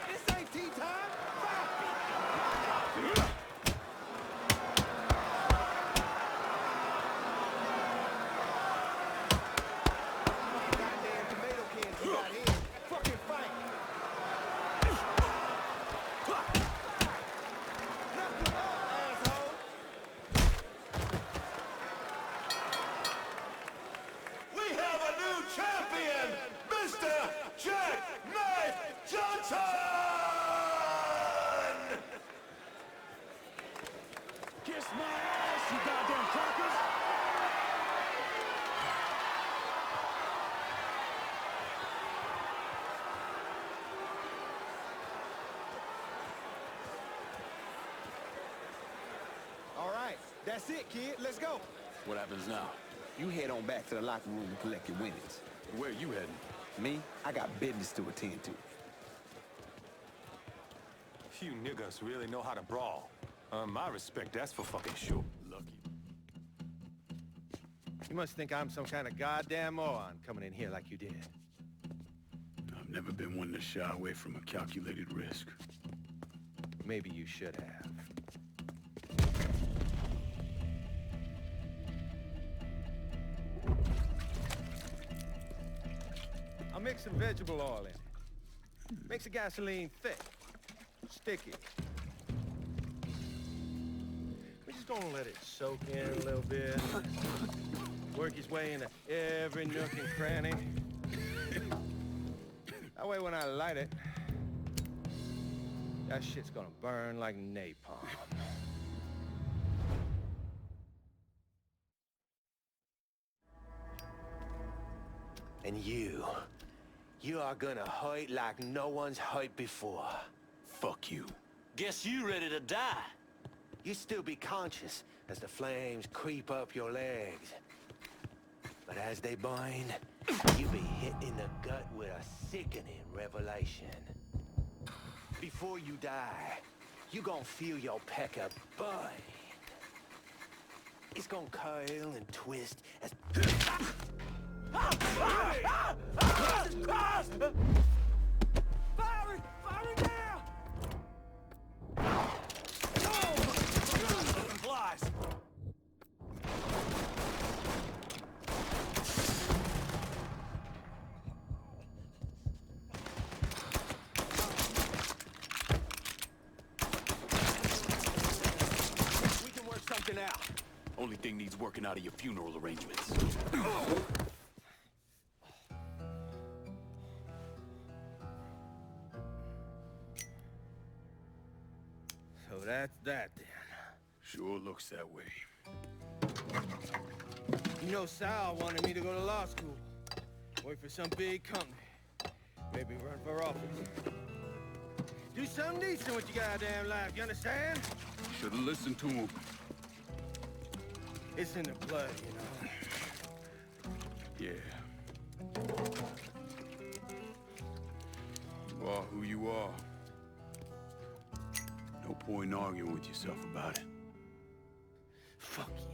This ain't tea time. Knife Johnson! Kiss my ass, you goddamn crackers! All right, that's it, kid. Let's go. What happens now? You head on back to the locker room and collect your winnings. Where are you heading? Me, I got business to attend to. You niggas really know how to brawl. My respect, that's for fucking sure. Lucky. You must think I'm some kind of goddamn moron coming in here like you did. I've never been one to shy away from a calculated risk. Maybe you should have. I'll mix some vegetable oil in it. Makes the gasoline thick, sticky. We're just gonna let it soak in a little bit. Work its way into every nook and cranny. That way when I light it, that shit's gonna burn like napalm. And you are gonna hurt like no one's hurt before. Fuck you. Guess you ready to die. You still be conscious as the flames creep up your legs. But as they burn, you be hit in the gut with a sickening revelation. Before you die, you gonna feel your pecker burn. It's gonna curl and twist as... Firing! Firing now! Flies! We can work something out. Only thing needs working out of your funeral arrangements. So that's that then. Sure looks that way. You know, Sal wanted me to go to law school. Work for some big company. Maybe run for office. Do something decent with your goddamn life, you understand? Should've listened to him. It's in the blood, you know. Yeah. You are who you are. No point arguing with yourself about it. Fuck you.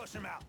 push him out.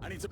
I need some...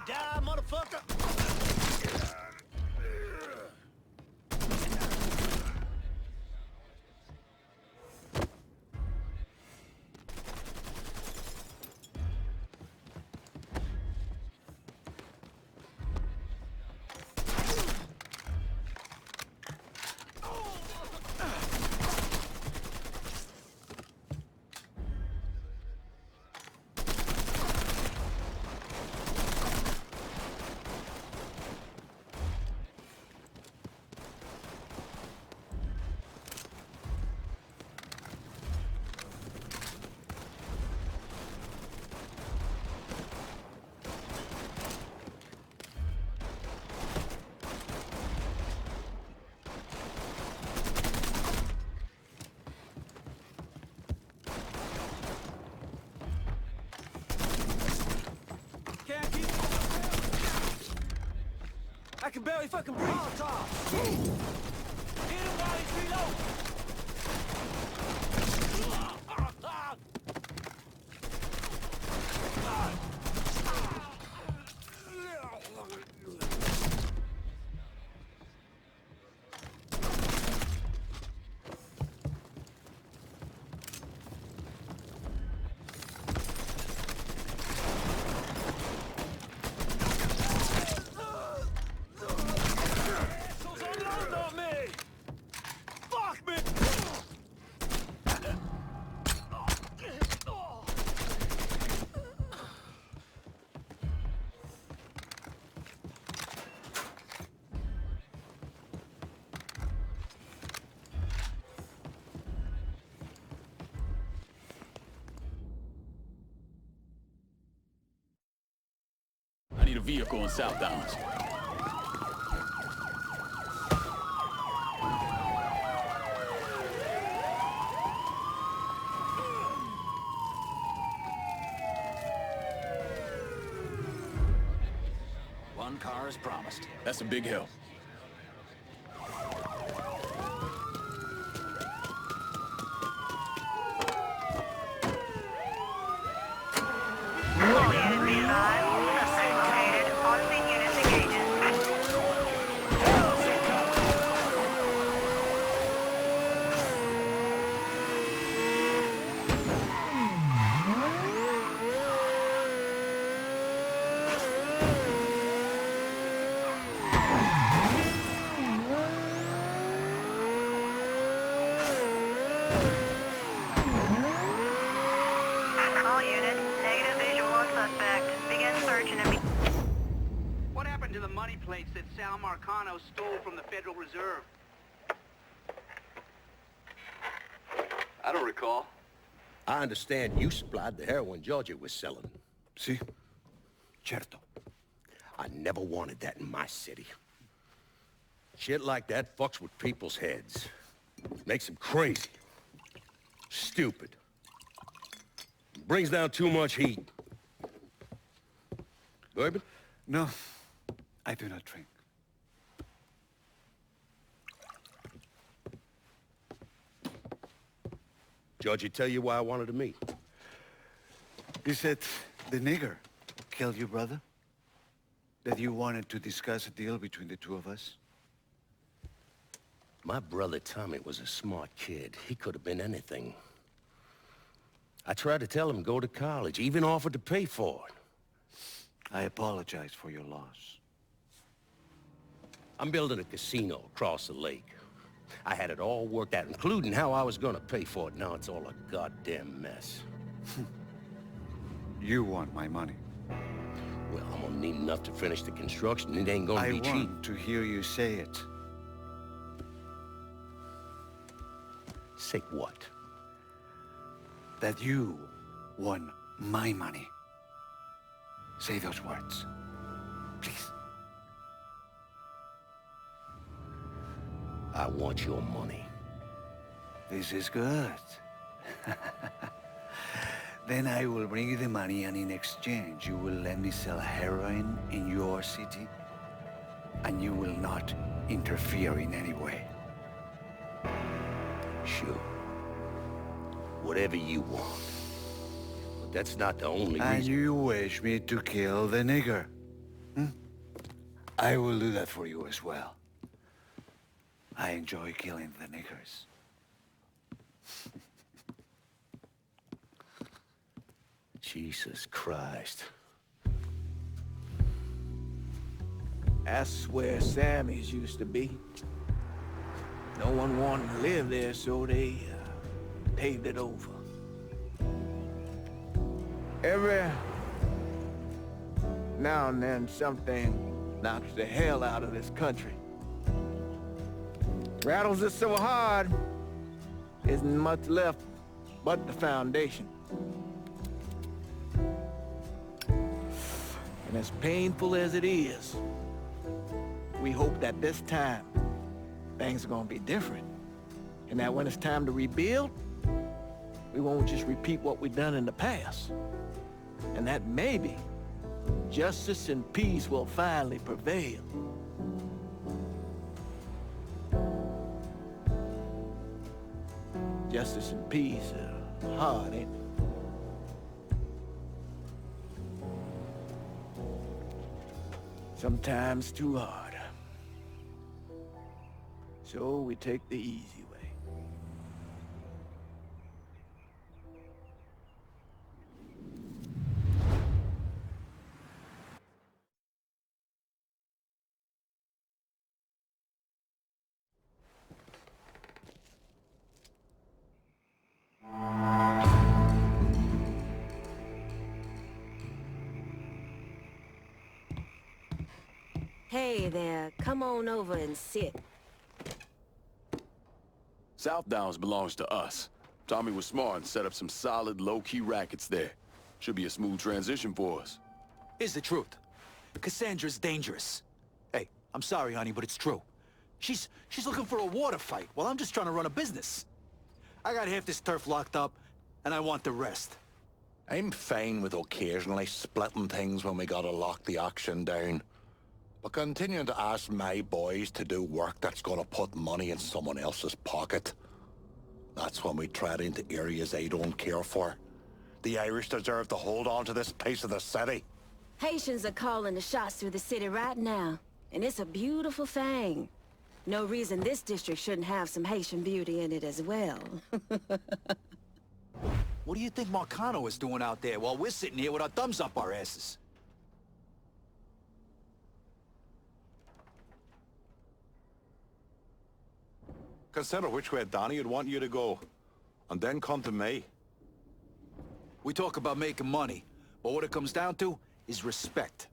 Die, motherfucker! I can barely fucking breathe. Get him while he's reloading. I need a vehicle in South Downs. One car is promised. That's a big help. All units be advised. Suspect located. All scene units engaging. All units, negative visual on suspect. Begin searching and What happened to the money plates that Sal Marcano stole from the Federal Reserve? I don't recall. I understand you supplied the heroin Georgia was selling. See? Certo. I never wanted that in my city. Shit like that fucks with people's heads. Makes them crazy. Stupid. Brings down too much heat. Bourbon? No, I do not drink. Georgie tell you why I wanted to meet? You said the nigger killed your brother? That you wanted to discuss a deal between the two of us? My brother Tommy was a smart kid. He could have been anything. I tried to tell him go to college, even offered to pay for it. I apologize for your loss. I'm building a casino across the lake. I had it all worked out, including how I was gonna pay for it. Now it's all a goddamn mess. You want my money? Well, I'm gonna need enough to finish the construction. It ain't gonna be cheap. I want to hear you say it. Say what? That you want my money. Say those words. Please. I want your money. This is good. Then I will bring you the money, and in exchange, you will let me sell heroin in your city, and you will not interfere in any way. Sure. Whatever you want. But that's not the only reason. And you wish me to kill the nigger? Hmm? I will do that for you as well. I enjoy killing the niggers. Jesus Christ. That's where Sammy's used to be. No one wanted to live there, so they paved it over. Every now and then, something knocks the hell out of this country. Rattles it so hard, isn't much left but the foundation. And as painful as it is, we hope that this time, things are gonna be different. And that when it's time to rebuild, we won't just repeat what we've done in the past. And that maybe justice and peace will finally prevail. Justice and peace are hard, ain't it? Sometimes too hard. So we take the easy way. Hey there, come on over and sit. South Downs belongs to us. Tommy was smart and set up some solid, low-key rackets there. Should be a smooth transition for us. Here's the truth. Cassandra's dangerous. Hey, I'm sorry, honey, but it's true. She's looking for a water fight, while I'm just trying to run a business. I got half this turf locked up, and I want the rest. I'm fine with occasionally splitting things when we gotta lock the auction down. But continuing to ask my boys to do work that's gonna put money in someone else's pocket, that's when we tread into areas I don't care for. The Irish deserve to hold on to this piece of the city. Haitians are calling the shots through the city right now, and it's a beautiful thing. No reason this district shouldn't have some Haitian beauty in it as well. What do you think Marcano is doing out there while we're sitting here with our thumbs up our asses? Consider which way Donnie would want you to go, and then come to me. We talk about making money, but what it comes down to is respect.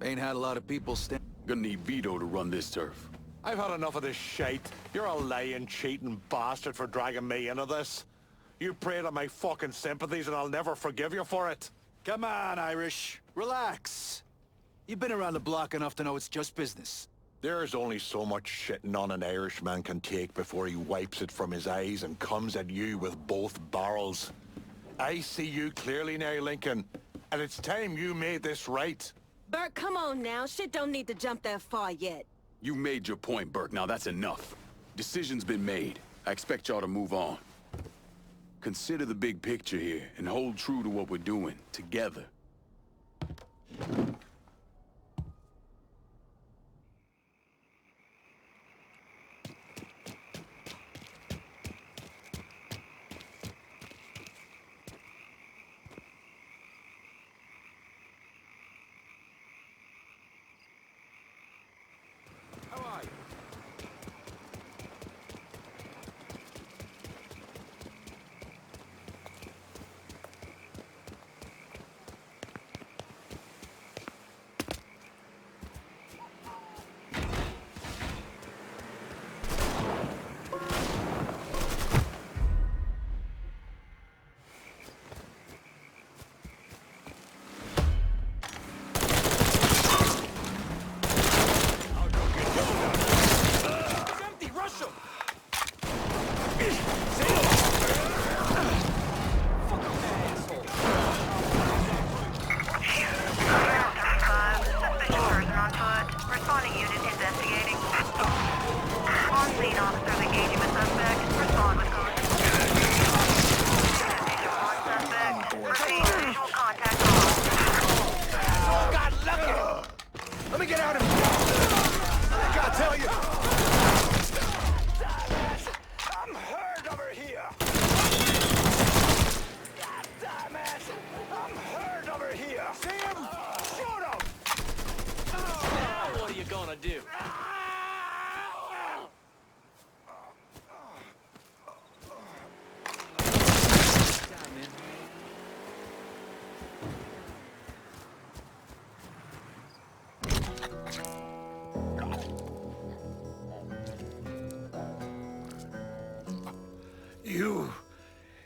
Ain't had a lot of people stand... Gonna need Vito to run this turf. I've had enough of this shite. You're a lying, cheating bastard for dragging me into this. You preyed on my fucking sympathies and I'll never forgive you for it. Come on, Irish. Relax. You've been around the block enough to know it's just business. There's only so much shitting on an Irishman can take before he wipes it from his eyes and comes at you with both barrels. I see you clearly now, Lincoln, and it's time you made this right. Bert, come on now. Shit don't need to jump that far yet. You made your point, Burke. Now that's enough. Decision's been made. I expect y'all to move on. Consider the big picture here and hold true to what we're doing, together.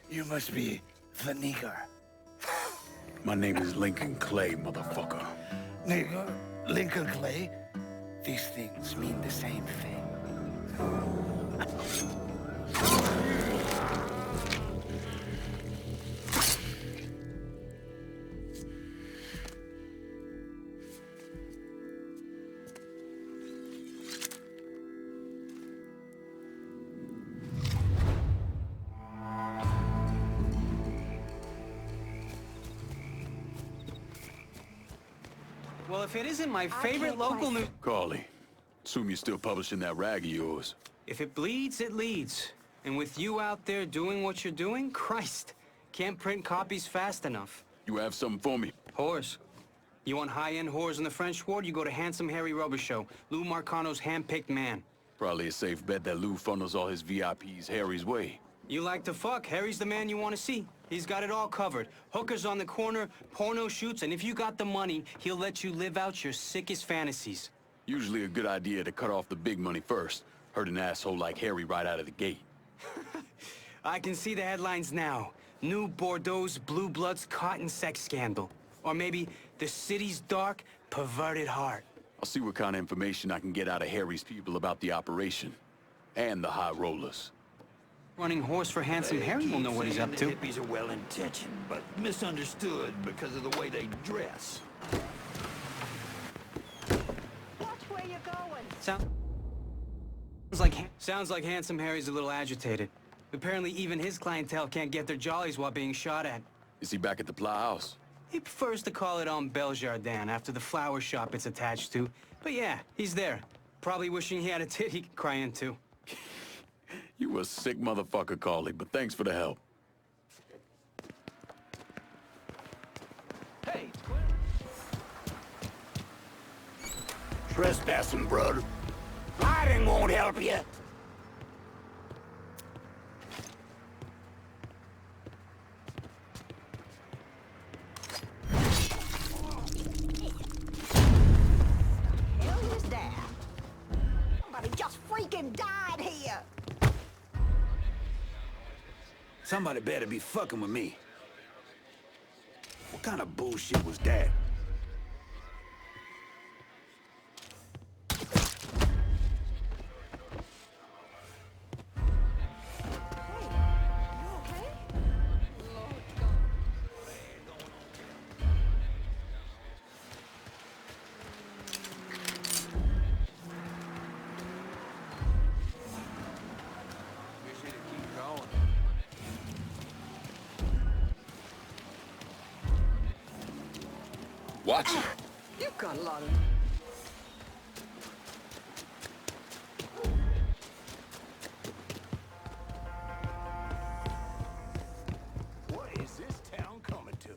You must be the nigger. My name is Lincoln Clay, motherfucker. Nigger? Lincoln Clay? These things mean the same thing. Well, if it isn't my favorite local news... Carly, assume you're still publishing that rag of yours. If it bleeds, it leads. And with you out there doing what you're doing, Christ, can't print copies fast enough. You have something for me? Whores. You want high-end whores in the French Ward, you go to Handsome Harry Rubber Show, Lou Marcano's hand-picked man. Probably a safe bet that Lou funnels all his VIPs Harry's way. You like to fuck, Harry's the man you want to see. He's got it all covered. Hookers on the corner, porno shoots, and if you got the money, he'll let you live out your sickest fantasies. Usually a good idea to cut off the big money first. Hurt an asshole like Harry right out of the gate. I can see the headlines now. New Bordeaux's Blue Bloods cotton sex scandal. Or maybe the city's dark, perverted heart. I'll see what kind of information I can get out of Harry's people about the operation. And the high rollers. Running horse for Handsome Harry will know what he's up to. The hippies are well-intentioned, but misunderstood because of the way they dress. Watch where you're going. Sounds like Handsome Harry's a little agitated. Apparently even his clientele can't get their jollies while being shot at. Is he back at the Plow House? He prefers to call it on Belle Jardin after the flower shop it's attached to. But yeah, he's there. Probably wishing he had a tit he could cry into. You a sick motherfucker, Carly, but thanks for the help. Hey, Trespassing, brother. Hiding won't help you. Hell is that? Somebody just freaking died here. somebody better be fucking with me. What kind of bullshit was that? Watch it. You've got a lot of... What is this town coming to?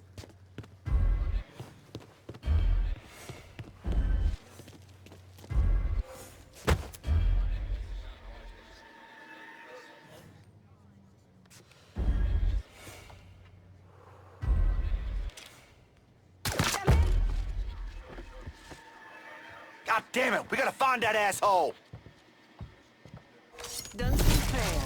God damn it! We gotta find that asshole! Doesn't seem fair.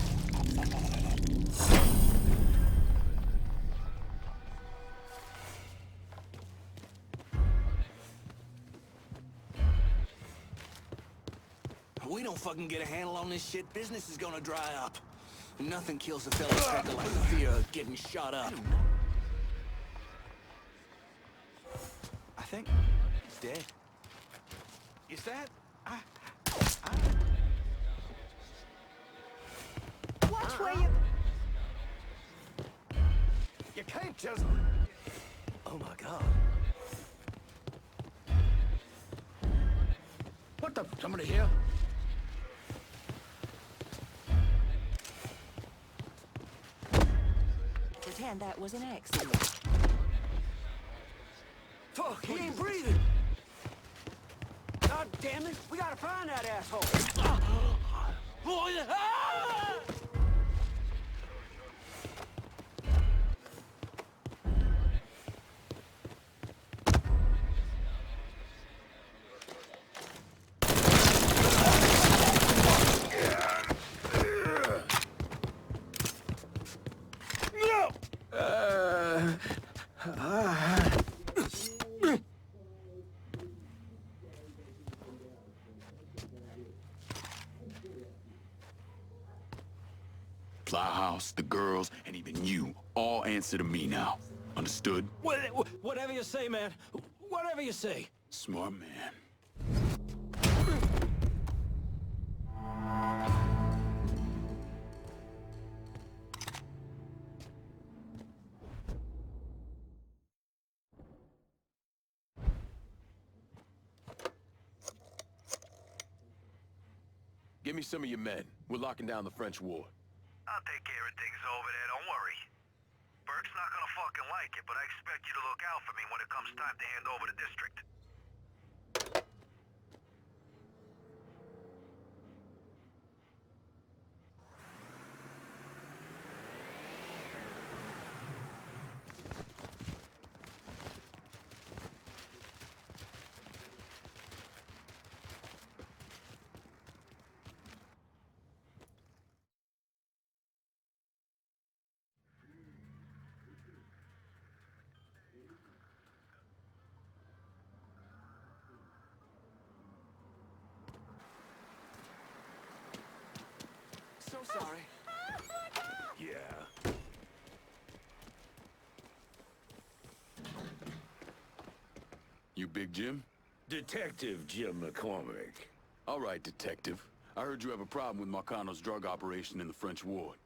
If we don't fucking get a handle on this shit, business is gonna dry up. Nothing kills a fella's sucker like the fear of getting shot up. I think he's dead. Is that? Watch where you... You can't just... Oh my god. What the... Somebody here? Pretend that was an accident. Fuck, he ain't breathing! God damn it! We gotta find that asshole! Boy, Plowhouse, the girls, and even you all answer to me now. Understood? Whatever you say, man. Whatever you say. Smart man. Give me some of your men. We're locking down the French ward. I'll take care of things over there, don't worry. Burke's not gonna fucking like it, but I expect you to look out for me when it comes time to hand over the district. So sorry. Yeah. You Big Jim? Detective Jim McCormick. All right, detective. I heard you have a problem with Marcano's drug operation in the French ward.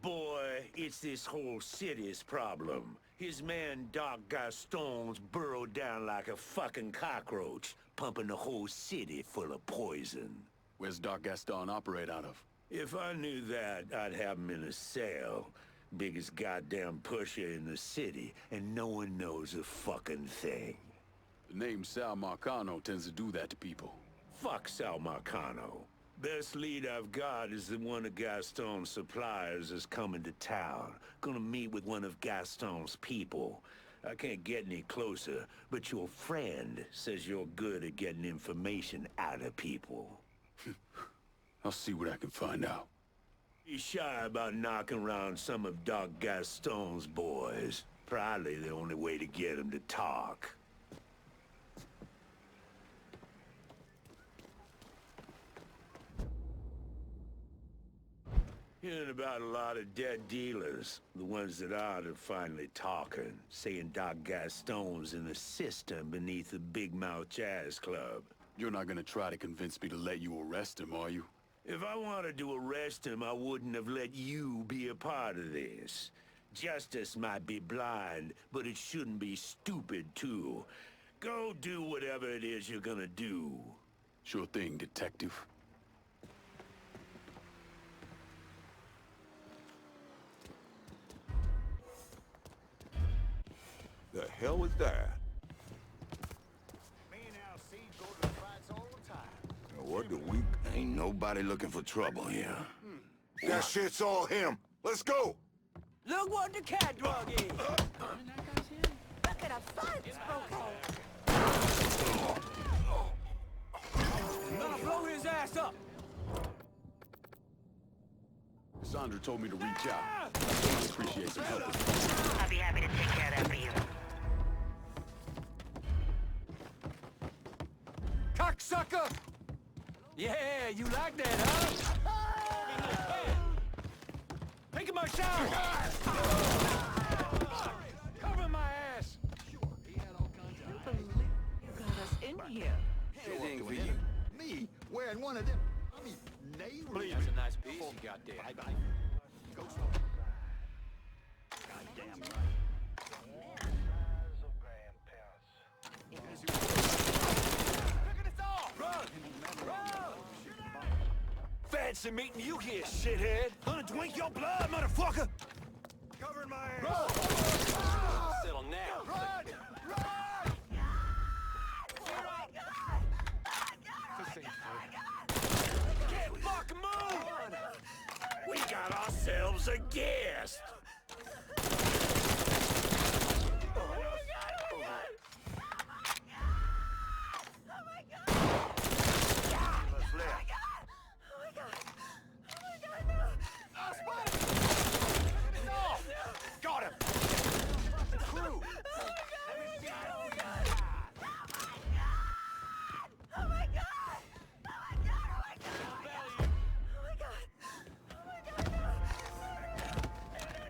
Boy, it's this whole city's problem. His man Doc Gaston's burrowed down like a fucking cockroach, pumping the whole city full of poison. Where's Doc Gaston operate out of? If I knew that, I'd have him in a cell. Biggest goddamn pusher in the city, and no one knows a fucking thing. The name Sal Marcano tends to do that to people. Fuck Sal Marcano. Best lead I've got is that one of Gaston's suppliers is coming to town. Gonna meet with one of Gaston's people. I can't get any closer, but your friend says you're good at getting information out of people. I'll see what I can find out. Be shy about knocking around some of Doc Gaston's boys. Probably the only way to get him to talk. Hearing about a lot of dead dealers. The ones that aren't are finally talking, saying Doc Gaston's in the system beneath the Big Mouth Jazz Club. You're not gonna try to convince me to let you arrest him, are you? If I wanted to arrest him, I wouldn't have let you be a part of this. Justice might be blind, but it shouldn't be stupid, too. Go do whatever it is you're gonna do. Sure thing, detective. The hell was that? Me and LC go to the fights all the time. What do we... Ain't nobody looking for trouble here. That shit's all him. Let's go. Look what the cat drug is! Look at a fight broke out! Gonna blow his ass up! Cassandra told me to reach out. I appreciate some help. I'll be happy to take care of that for you. Cocksucker! Yeah, you like that, huh? Taking my shower! Cover my ass! You got us in here. Anything for you. Me, wearing one of them. I mean, neighbors. Please. That's a nice piece you got there. Bye-bye. Goddamn right. Fancy meeting you here, shithead. Gonna drink your blood, motherfucker. Covering my ass. Settle now. Run! Run! Can't fucking move! We got ourselves a guest. Got him! Crew!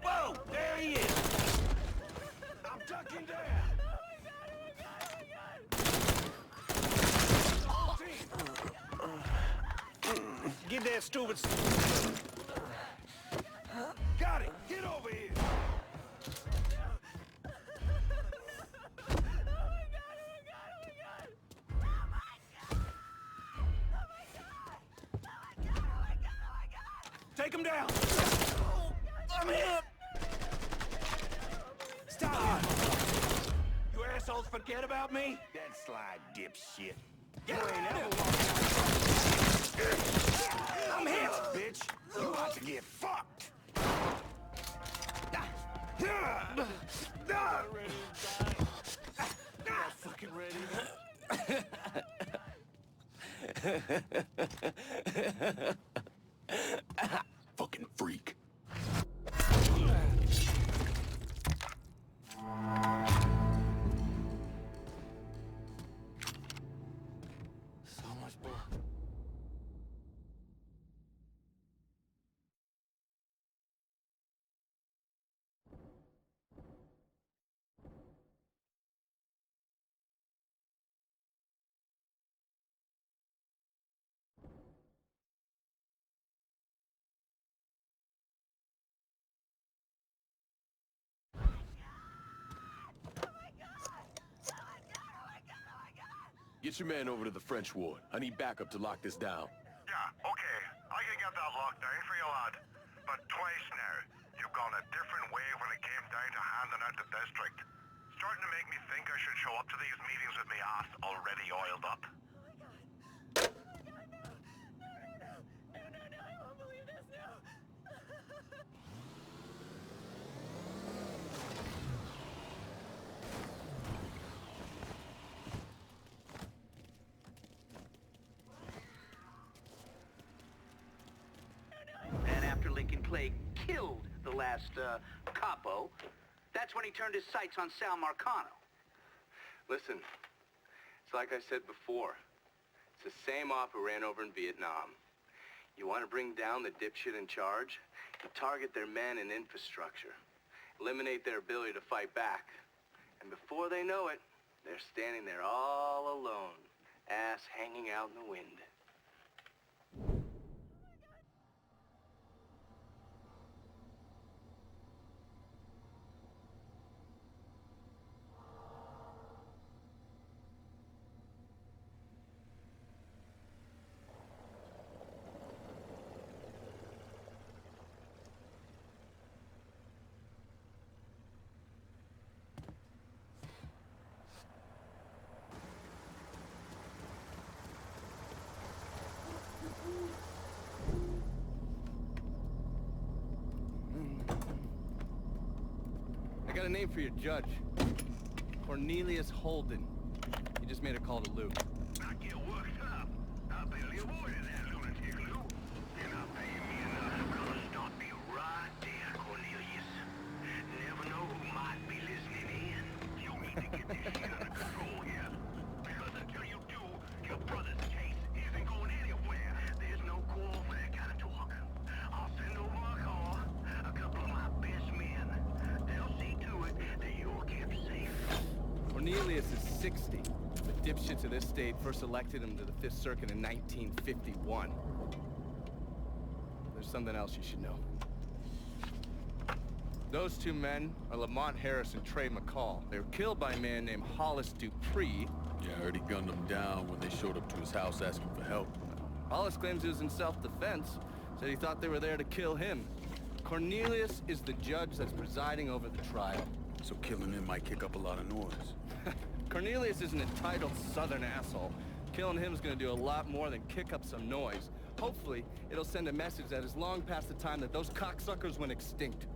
Whoa! There he is! I'm ducking down! Get that stupid... Got it! Get over here! Take him down! I'm hit! Stop! You assholes forget about me? That slide dipshit. You ain't ever I'm hit, bitch! You about to get fucked! Not fucking ready. Fucking freak. So much blood. Get your man over to the French ward. I need backup to lock this down. Yeah, okay. I can get that locked down for you, lad. But twice now, you've gone a different way when it came down to handing out the district. Starting to make me think I should show up to these meetings with my ass already oiled up. And after Lincoln Clay killed the last, capo, that's when he turned his sights on Sal Marcano. Listen, it's like I said before. It's the same op who ran over in Vietnam. You want to bring down the dipshit in charge? You target their men and infrastructure. Eliminate their ability to fight back. And before they know it, they're standing there all alone, ass hanging out in the wind. got a name for your judge. Cornelius Holden. He just made a call to Lou. Not get worked up. I barely avoided that lunatic, Lou. You're not paying me enough. I'm gonna stop you right there, Cornelius. Never know who might be listening in. You need to get this shit under control here. Because until you do, your brother's case isn't going anywhere. There's no call for that kind of talk. I'll send over my car, a couple of my best men. They'll see to it that you're kept safe. Cornelius is 60. The dipshits of this state first elected him to the 5th Circuit in 1951. There's something else you should know. Those two men are Lamont Harris and Trey McCall. They were killed by a man named Hollis Dupree. Yeah, I heard he gunned them down when they showed up to his house asking for help. Hollis claims he was in self-defense. Said he thought they were there to kill him. Cornelius is the judge that's presiding over the trial. So killing him might kick up a lot of noise. Cornelius is an entitled southern asshole. Killing him is gonna do a lot more than kick up some noise. Hopefully, it'll send a message that is long past the time that those cocksuckers went extinct.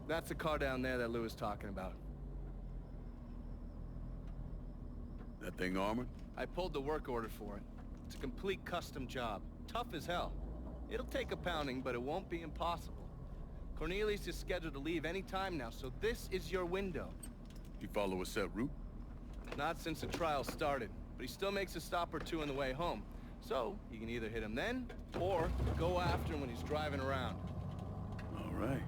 That's the car down there that Lou was talking about. That thing armored? I pulled the work order for it. It's a complete custom job. Tough as hell. It'll take a pounding, but it won't be impossible. Cornelius is scheduled to leave any time now, so this is your window. You follow a set route? Not since the trial started, but he still makes a stop or two on the way home. So, you can either hit him then, or go after him when he's driving around. All right.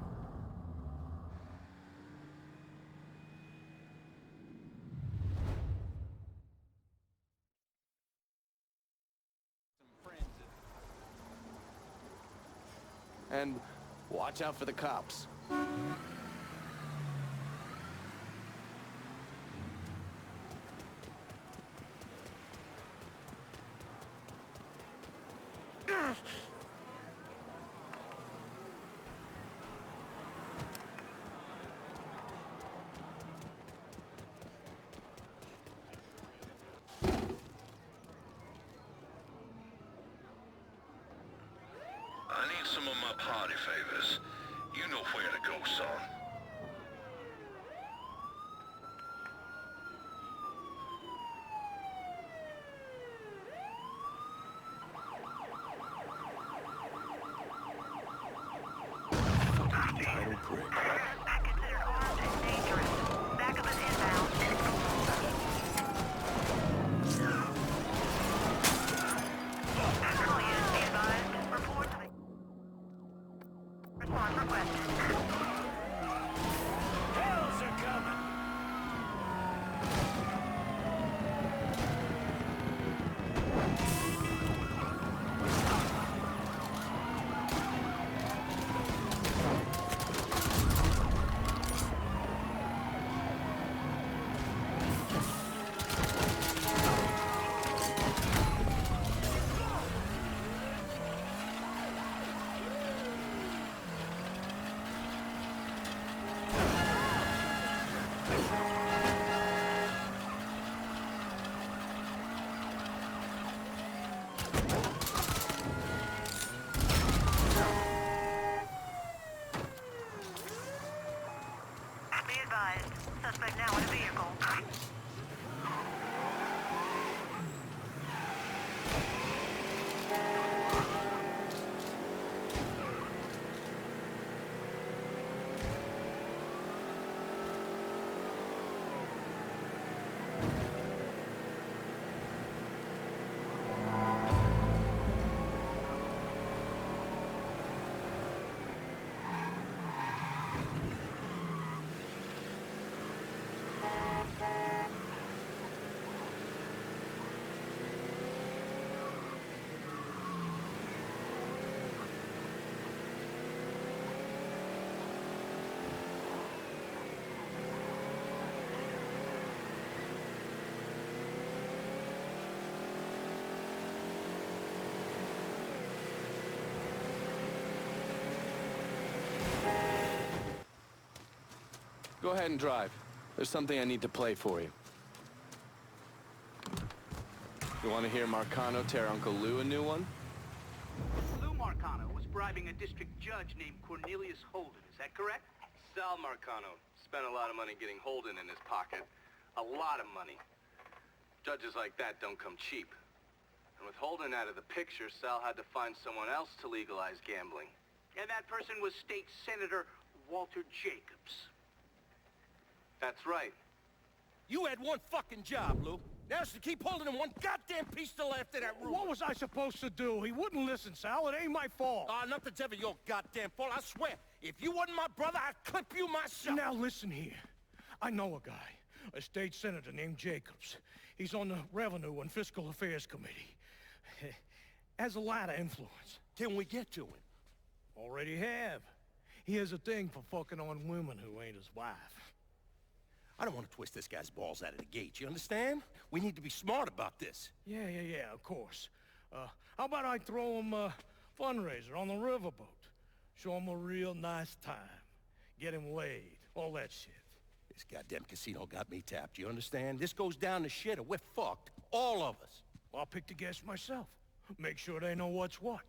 And watch out for the cops. I need some of my party favors. You know where to go, son. Title prick. Considered armed and dangerous. Backup is inbound. All units be advised. Report to the... Response requested. Hells are coming! Be advised. Suspect now in a vehicle. Go ahead and drive. There's something I need to play for you. You want to hear Marcano tear Uncle Lou a new one? Lou Marcano was brought bribing a district judge named Cornelius Holden. Is that correct? Sal Marcano spent a lot of money getting Holden in his pocket. A lot of money. Judges like that don't come cheap. And with Holden out of the picture, Sal had to find someone else to legalize gambling. And that person was State Senator Walter Jacobs. That's right. You had one fucking job, Lou. Now it's to keep holding him one goddamn piece to left of that room. What was I supposed to do? He wouldn't listen, Sal. It ain't my fault. Nothing's ever your goddamn fault, I swear. If you wasn't my brother, I'd clip you myself. Now listen here. I know a guy, a state senator named Jacobs. He's on the Revenue and Fiscal Affairs Committee. Has a lot of influence. Can we get to him? Already have. He has a thing for fucking on women who ain't his wife. I don't want to twist this guy's balls out of the gate, you understand? We need to be smart about this. Yeah, of course. How about I throw him a fundraiser on the riverboat? Show him a real nice time. Get him laid. All that shit. This goddamn casino got me tapped, you understand? This goes down the shitter. We're fucked. All of us. Well, I'll pick the guests myself. Make sure they know what's what.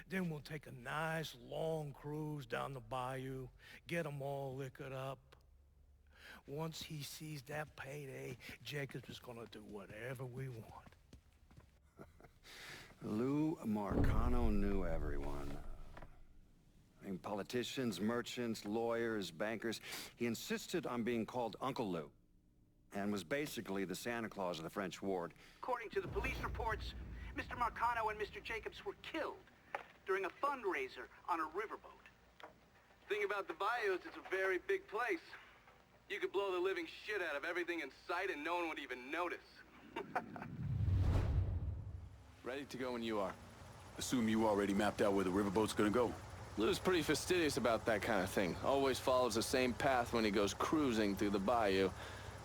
Then we'll take a nice long cruise down the bayou. Get them all liquored up. Once he sees that payday, Jacobs is gonna do whatever we want. Lou Marcano knew everyone. I mean, politicians, merchants, lawyers, bankers. He insisted on being called Uncle Lou, and was basically the Santa Claus of the French ward. According to the police reports, Mr. Marcano and Mr. Jacobs were killed during a fundraiser on a riverboat. Thing about the bayous, it's a very big place. You could blow the living shit out of everything in sight and no one would even notice. Ready to go when you are. Assume you already mapped out where the riverboat's gonna go. Lou's pretty fastidious about that kind of thing. Always follows the same path when he goes cruising through the bayou.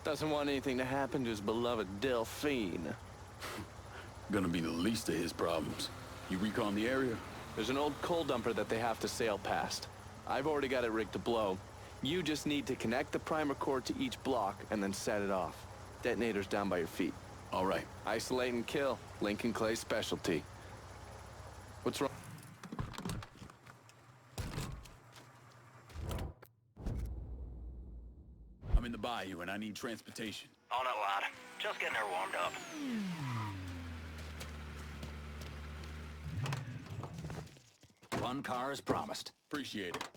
Doesn't want anything to happen to his beloved Delphine. Gonna be the least of his problems. You recon the area? There's an old coal dumper that they have to sail past. I've already got it rigged to blow. You just need to connect the primer cord to each block and then set it off. Detonator's down by your feet. All right. Isolate and kill. Lincoln Clay's specialty. What's wrong? I'm in the bayou and I need transportation. On it, lad. Just getting her warmed up. One car as promised. Appreciate it.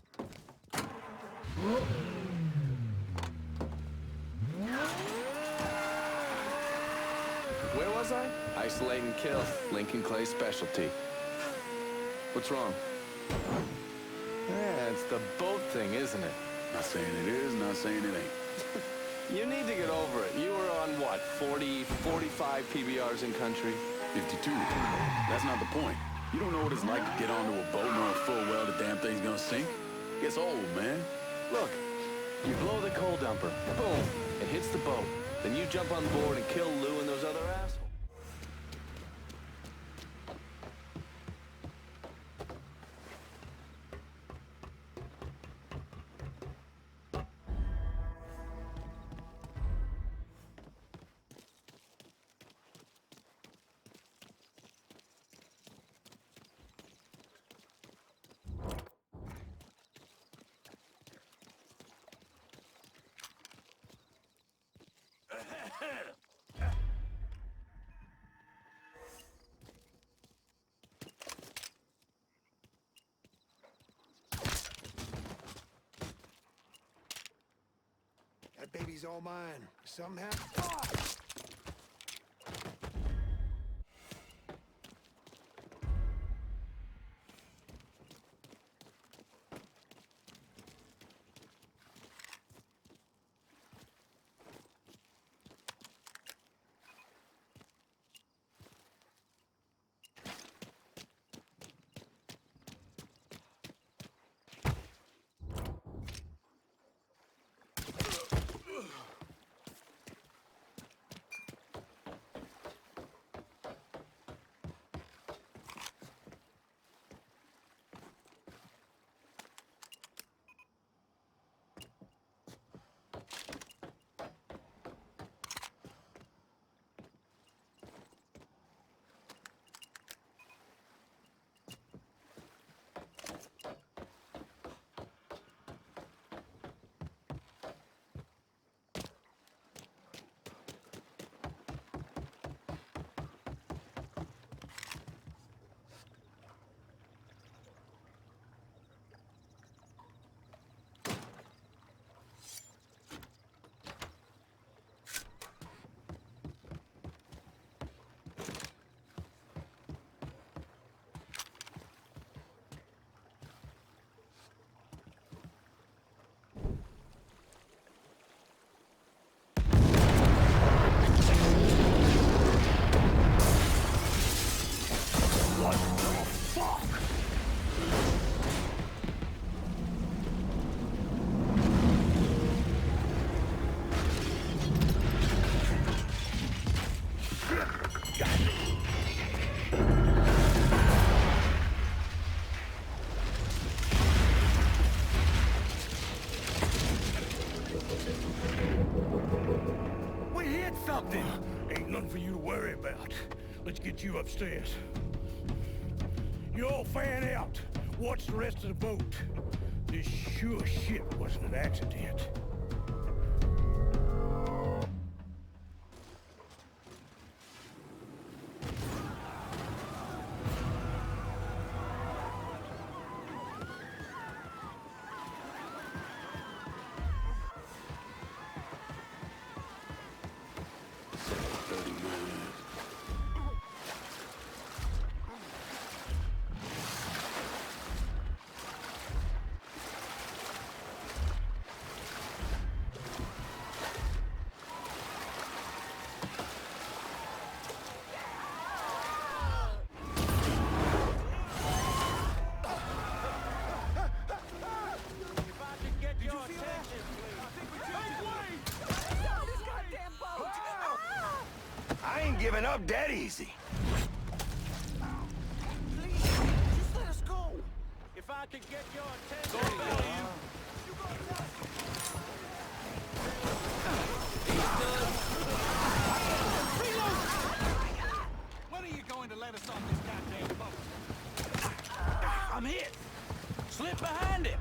Where was I? Isolate and kill. Lincoln Clay's specialty. What's wrong? Yeah, it's the boat thing, isn't it? Not saying it is, not saying it ain't. You need to get over it. You were on, what, 40, 45 PBRs in country? 52. That's not the point. You don't know what it's like to get onto a boat knowing full well the damn thing's gonna sink. Gets old, man. Look, you blow the coal dumper. Boom. It hits the boat. Then you jump on board and kill Lou and those other assholes. That baby's all mine. Something happened. Get something! Ain't nothing for you to worry about. Let's get you upstairs. You all fan out. Watch the rest of the boat. This sure shit wasn't an accident. I ain't giving up that easy. Please, just let us go. If I could get your attention, When are you going to let us on this goddamn boat? I'm hit. Slip behind him.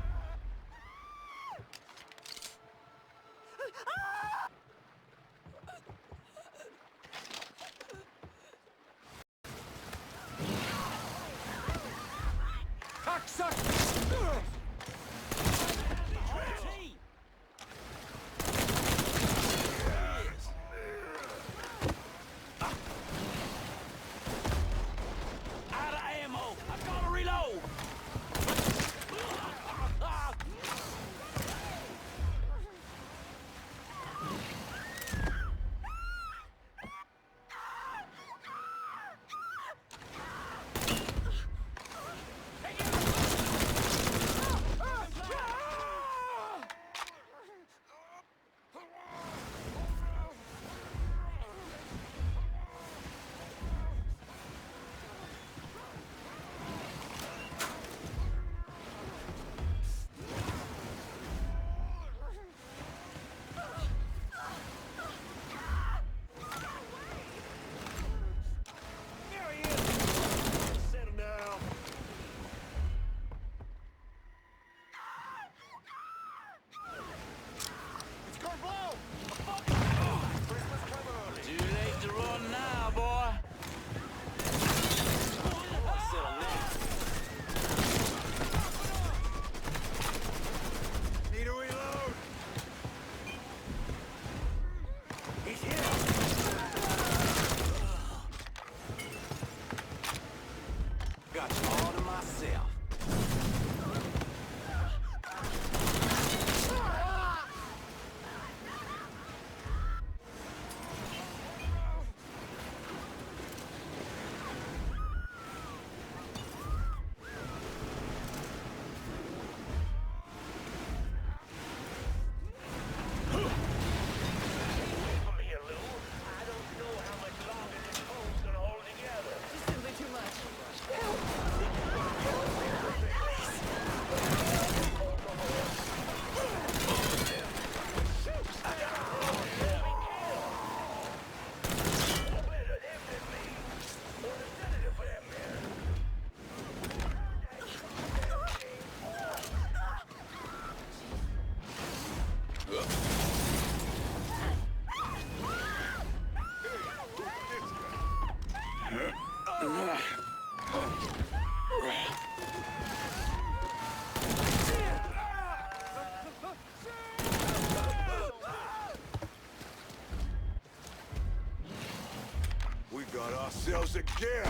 We got ourselves a gift.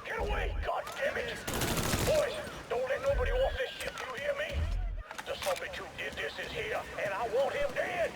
Get away, goddammit! Boys, don't let nobody off this ship, you hear me? The zombie who did this is here, and I want him dead!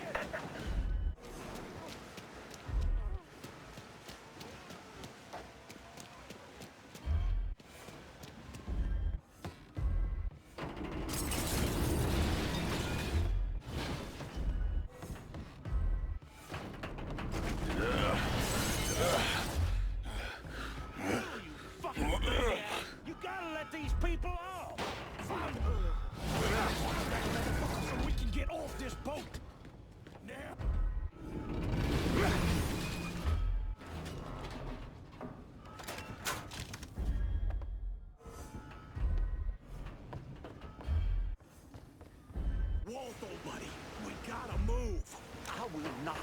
gotta move. I will not.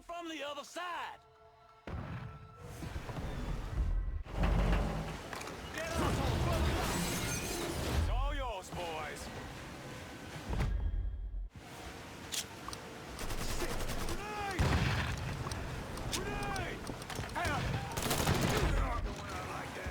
From the other side. Get up, it's all yours, boys. Grenade! Grenade! Hey, like that.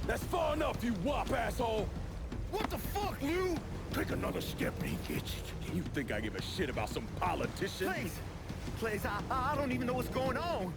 That's far enough, you wop asshole! What the fuck, Lou? Take another step and he gets it. You think I give a shit about some politician? Please, I don't even know what's going on.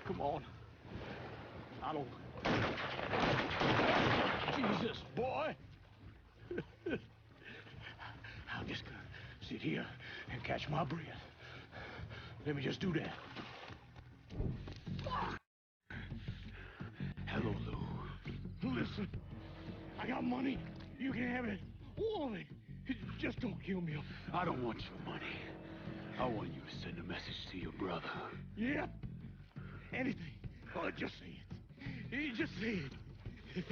Come on. I don't... Jesus, boy! catch my breath. Let me just do that. Hello, Lou. Listen, I got money. You can have it. All of it. Just don't kill me. I don't want your money. I want you to send a message to your brother. Yep. Anything. Oh, just say it. Just say it.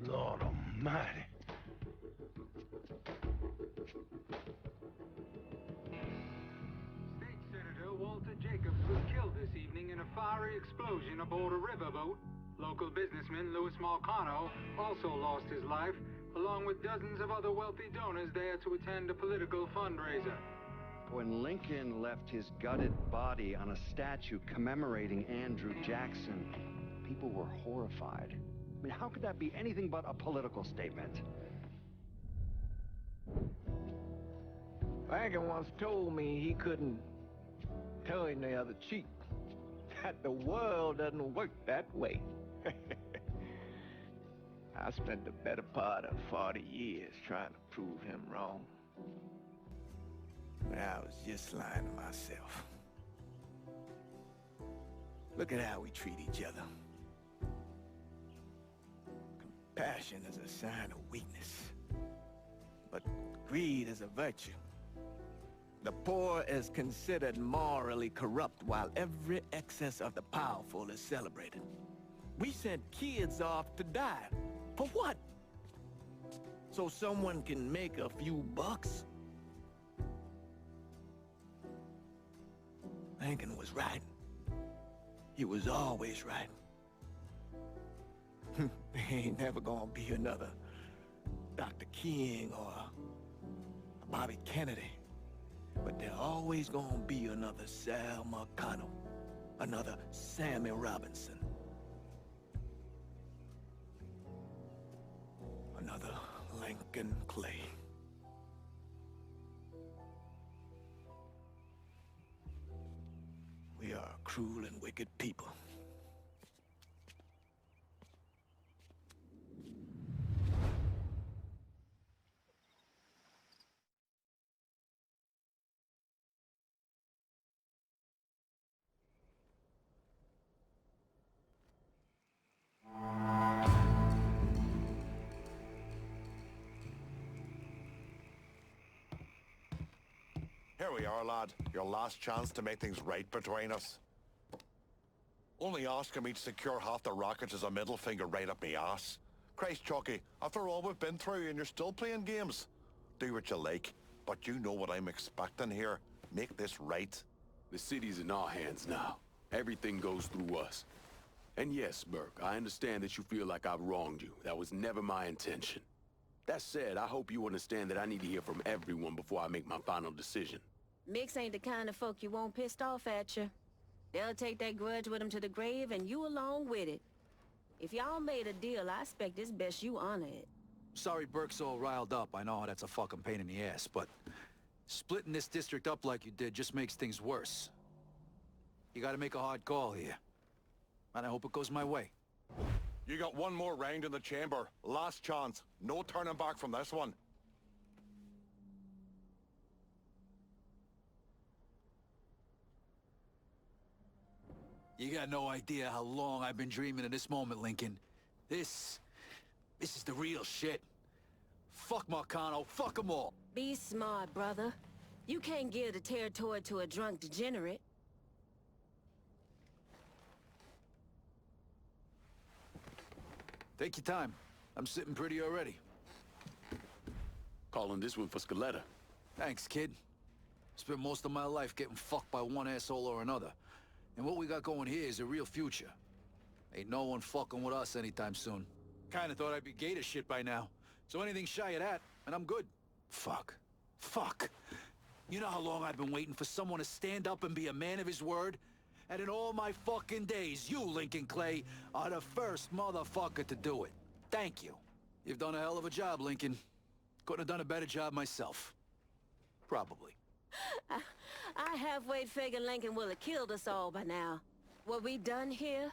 Lord Almighty. State Senator Walter Jacobs was killed this evening in a fiery explosion aboard a riverboat. Local businessman Louis Marcano also lost his life, along with dozens of other wealthy donors there to attend a political fundraiser. When Lincoln left his gutted body on a statue commemorating Andrew Jackson, people were horrified. I mean, how could that be anything but a political statement? Lincoln once told me he couldn't turn the other cheek. That the world doesn't work that way. I spent the better part of 40 years trying to prove him wrong. But I was just lying to myself. Look at how we treat each other. Compassion is a sign of weakness, but greed is a virtue. The poor is considered morally corrupt, while every excess of the powerful is celebrated. We sent kids off to die. For what? So someone can make a few bucks? Lincoln was right. He was always right. There ain't never gonna be another Dr. King or Bobby Kennedy. But there always gonna be another Sal Marcano, another Sammy Robinson, another Lincoln Clay. We are a cruel and wicked people. Here we are, lad. Your last chance to make things right between us. Only asking me to secure half the rockets is a middle finger right up me ass. Christ, Chucky, after all we've been through and you're still playing games. Do what you like, but you know what I'm expecting here. Make this right. The city's in our hands now. Everything goes through us. And yes, Burke, I understand that you feel like I've wronged you. That was never my intention. That said, I hope you understand that I need to hear from everyone before I make my final decision. Mix ain't the kind of folk you want pissed off at you. They'll take that grudge with them to the grave and you along with it. If y'all made a deal, I expect it's best you honor it. Sorry Burke's all riled up. I know that's a fucking pain in the ass, but splitting this district up like you did just makes things worse. You gotta make a hard call here. And I hope it goes my way. You got one more round in the chamber. Last chance. No turning back from this one. You got no idea how long I've been dreaming of this moment, Lincoln. This is the real shit. Fuck Marcano, fuck them all. Be smart, brother. You can't give the territory to a drunk degenerate. Take your time. I'm sitting pretty already. Calling this one for Scaletta. Thanks, kid. Spent most of my life getting fucked by one asshole or another. And what we got going here is a real future. Ain't no one fucking with us anytime soon. Kinda thought I'd be gay to shit by now. So anything shy of that, and I'm good. Fuck. Fuck. You know how long I've been waiting for someone to stand up and be a man of his word? And in all my fucking days, you, Lincoln Clay, are the first motherfucker to do it. Thank you. You've done a hell of a job, Lincoln. Couldn't have done a better job myself. Probably. I halfway figured Lincoln will have killed us all by now. What we done here,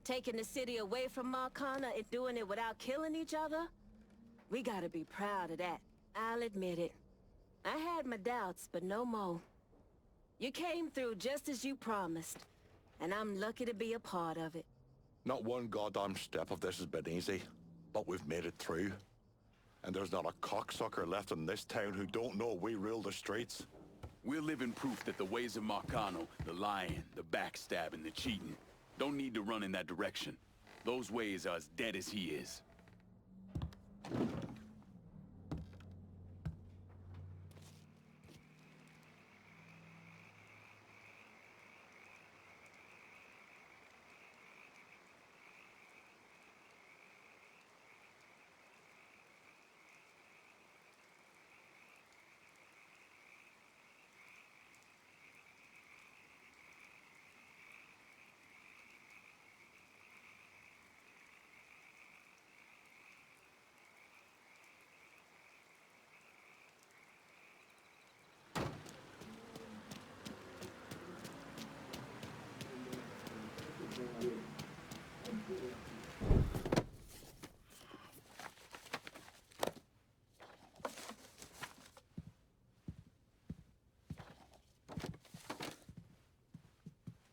Taking the city away from Marcano and doing it without killing each other? We gotta be proud of that. I'll admit it. I had my doubts, but no more. You came through just as you promised, and I'm lucky to be a part of it. Not one goddamn step of this has been easy, but we've made it through. And there's not a cocksucker left in this town who don't know we rule the streets. We're living proof that the ways of Marcano, the lying, the backstabbing, the cheating, don't need to run in that direction. Those ways are as dead as he is.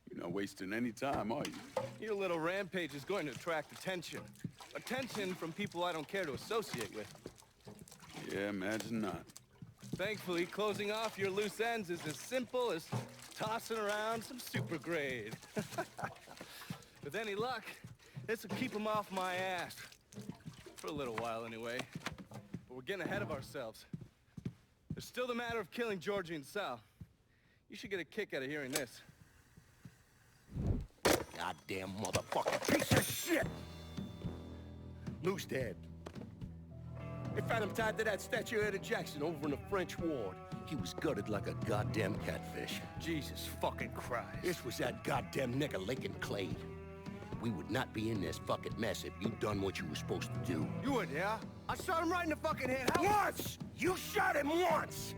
You're not wasting any time, are you? Your little rampage is going to attract attention. Attention from people I don't care to associate with. Yeah, imagine not. Thankfully, closing off your loose ends is as simple as tossing around some super grade. With any luck, this will keep them off my ass. For a little while, anyway. But we're getting ahead of ourselves. There's still the matter of killing Georgie and Sal. You should get a kick out of hearing this. Goddamn motherfucking piece of shit! Lou's dead. They found him tied to that statue of Eddie Jackson over in the French ward. He was gutted like a goddamn catfish. Jesus fucking Christ. This was that goddamn nigger Lincoln Clay. We would not be in this fucking mess if you'd done what you were supposed to do. You would, yeah? I shot him right in the fucking head. Once! You shot him once!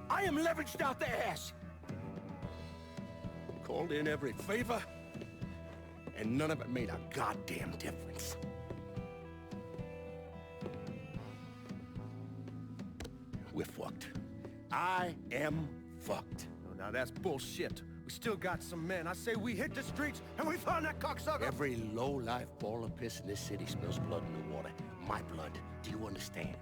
I am leveraged out the ass. Called in every favor, and none of it made a goddamn difference. We're fucked. I am fucked. Oh, now that's bullshit. We still got some men. I say we hit the streets and we found that cocksucker. Every low-life ball of piss in this city smells blood in the water. My blood. Do you understand?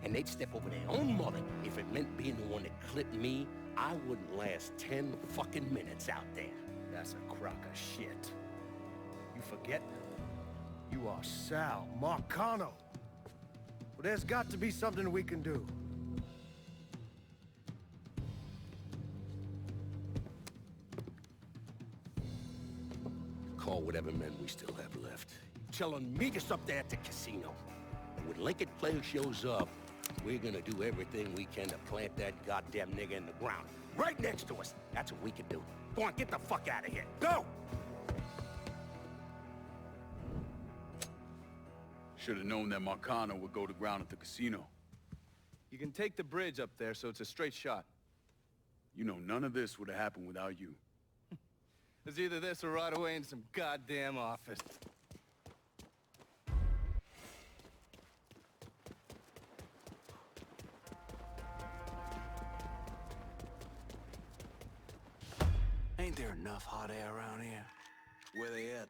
And they'd step over their own mother if it meant being the one that clipped me. I wouldn't last 10 fucking minutes out there. That's a crock of shit. You forget? You are Sal Marcano. Well, there's got to be something we can do. Call whatever men we still have left. Tell them meet us up there at the casino. And when Lincoln Clay shows up, we're gonna do everything we can to plant that goddamn nigga in the ground. Right next to us. That's what we can do. Go on, get the fuck out of here. Go! Should have known that Marcano would go to ground at the casino. You can take the bridge up there, so it's a straight shot. You know, none of this would have happened without you. It's either this or right away in some goddamn office. Ain't there enough hot air around here? Where they at?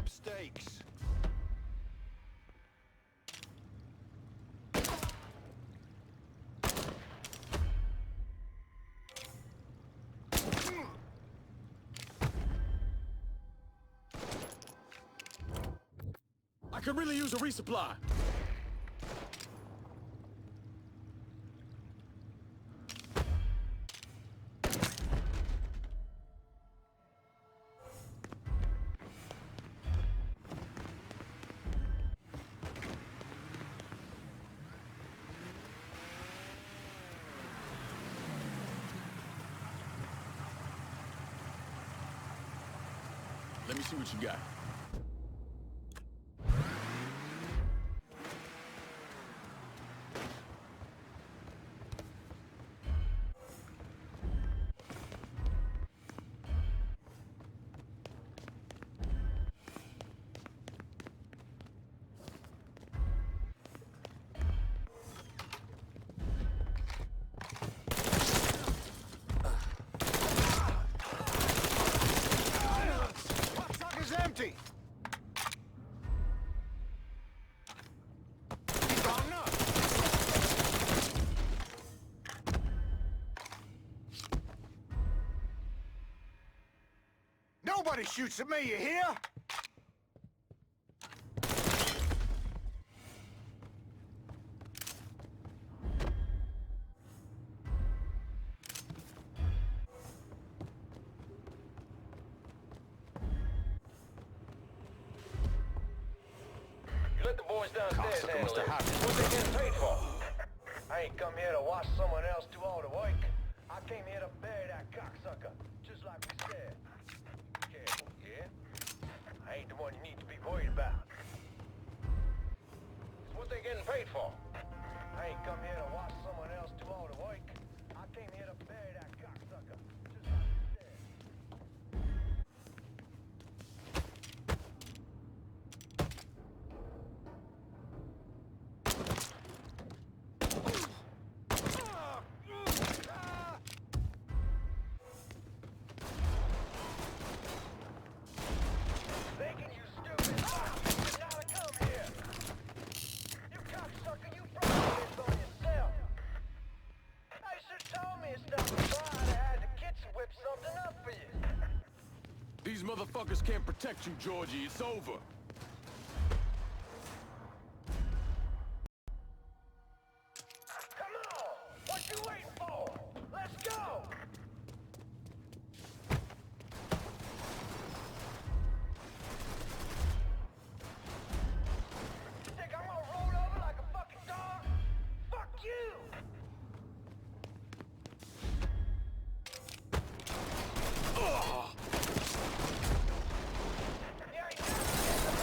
up stakes. I could really use a resupply. Let me see what you got. Empty. Nobody shoots at me, you hear? Let the boys downstairs handle it. What they getting paid for? I ain't come here to watch someone else do all the work. I came here to bury that cocksucker, just like we said. Careful, yeah? I ain't the one you need to be worried about. What they getting paid for? I ain't come here to watch someone else do all the work. I came here to bury that cocksucker, just like we said. These motherfuckers can't protect you, Georgie. It's over. Come on! What you waiting for? Let's go! You think I'm gonna roll over like a fucking dog? Fuck you! Ugh. You ain't never get the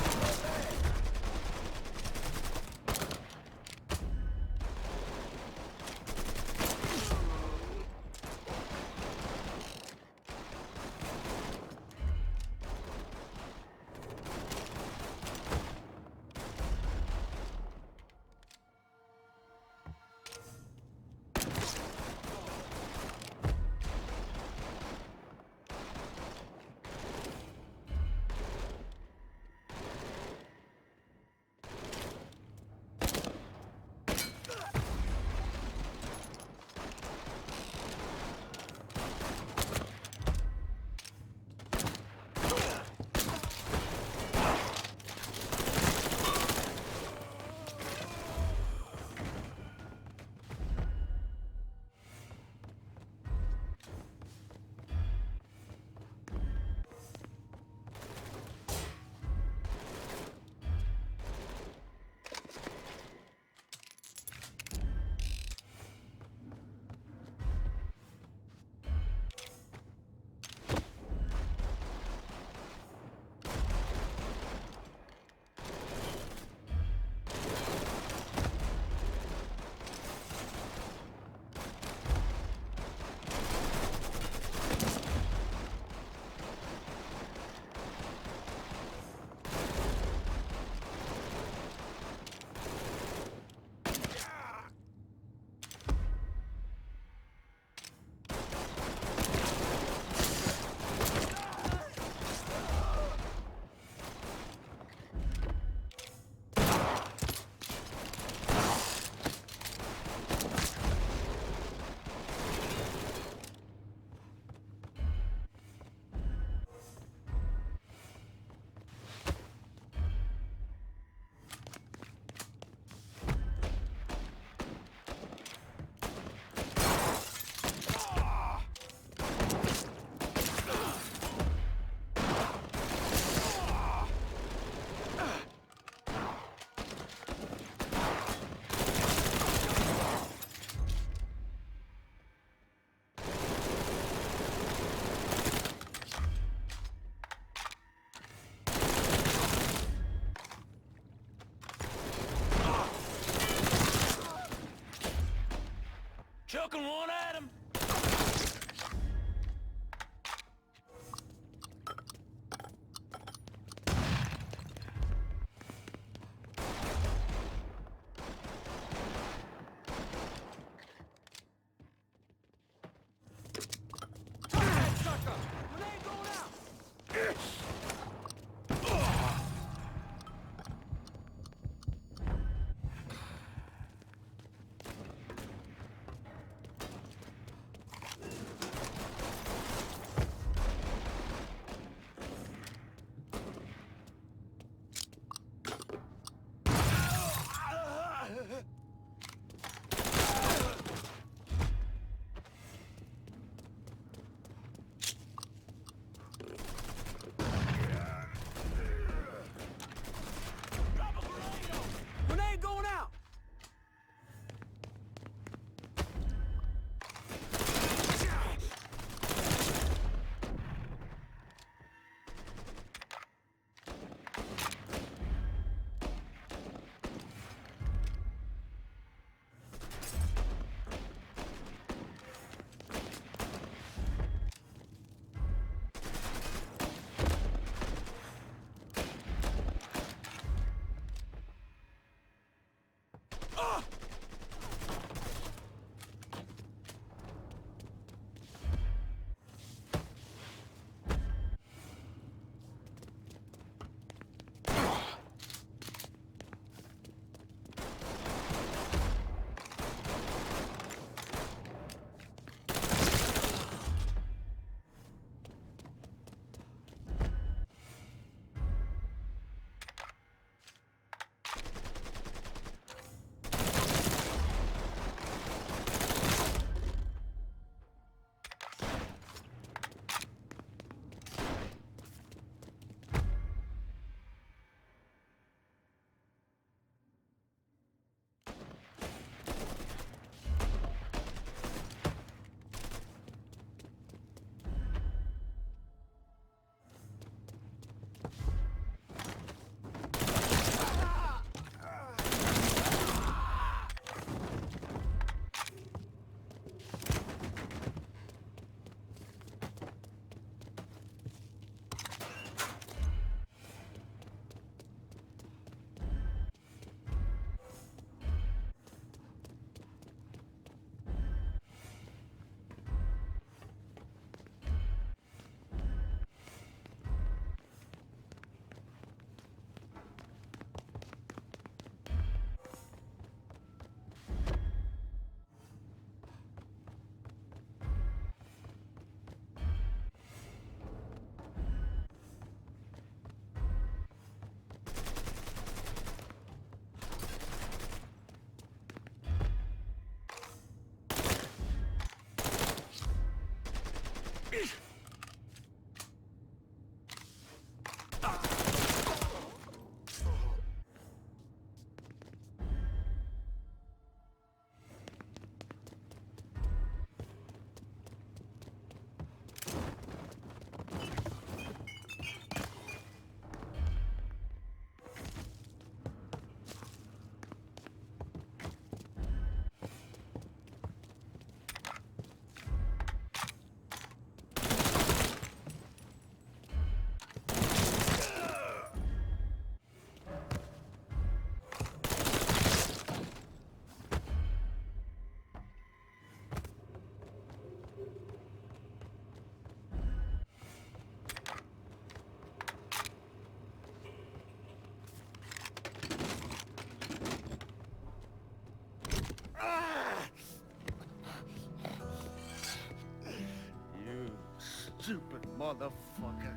motherfucker.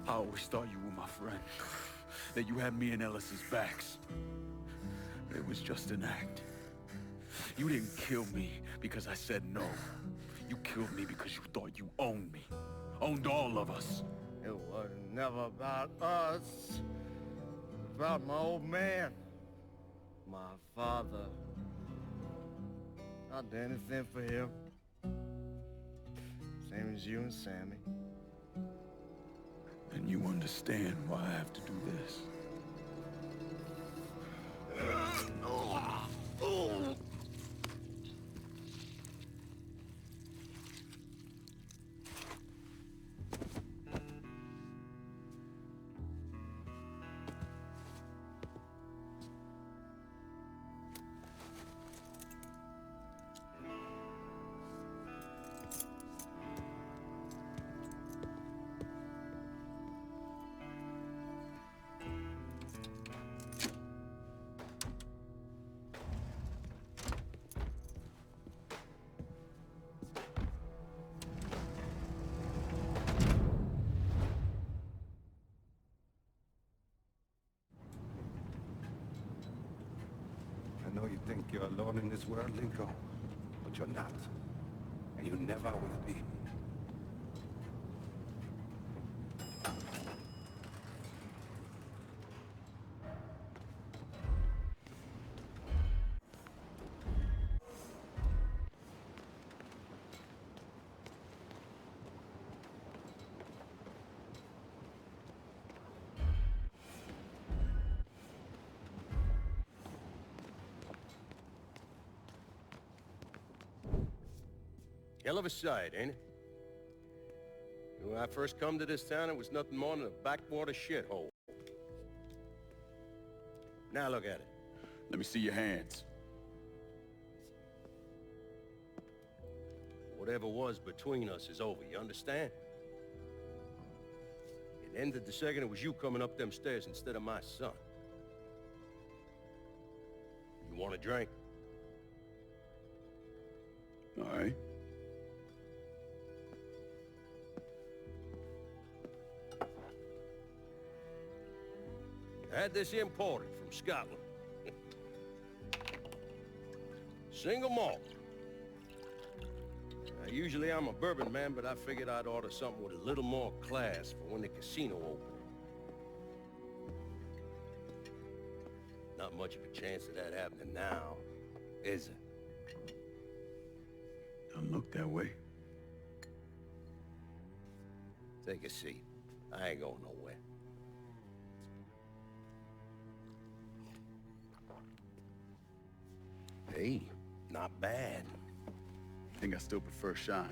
I always thought you were my friend. That you had me and Ellis's backs. But it was just an act. You didn't kill me because I said no. You killed me because you thought you owned me. Owned all of us. It was never about us. It was about my old man. My father. I'd do anything for him. Same as you and Sammy. And you understand why I have to do this. I know you think you're alone in this world, Linko, but you're not. And you never will be. Hell of a sight, ain't it? When I first come to this town, it was nothing more than a backwater shithole. Now look at it. Let me see your hands. Whatever was between us is over, you understand? It ended the second it was you coming up them stairs instead of my son. You want a drink? All right. I had this imported from Scotland. Single malt. Now, usually I'm a bourbon man, but I figured I'd order something with a little more class for when the casino opened. Not much of a chance of that happening now, is it? Don't look that way. Take a seat. I ain't going nowhere. Hey, not bad. I think I still prefer Shine.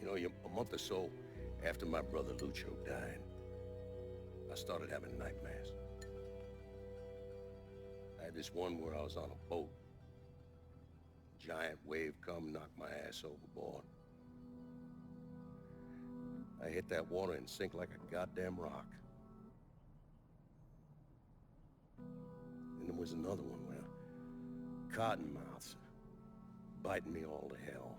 You know, a month or so after my brother Lucho died, I started having nightmares. I had this one where I was on a boat. Giant wave come, knocked my ass overboard. I hit that water and sink like a goddamn rock. And there was another one where cottonmouths biting me all to hell.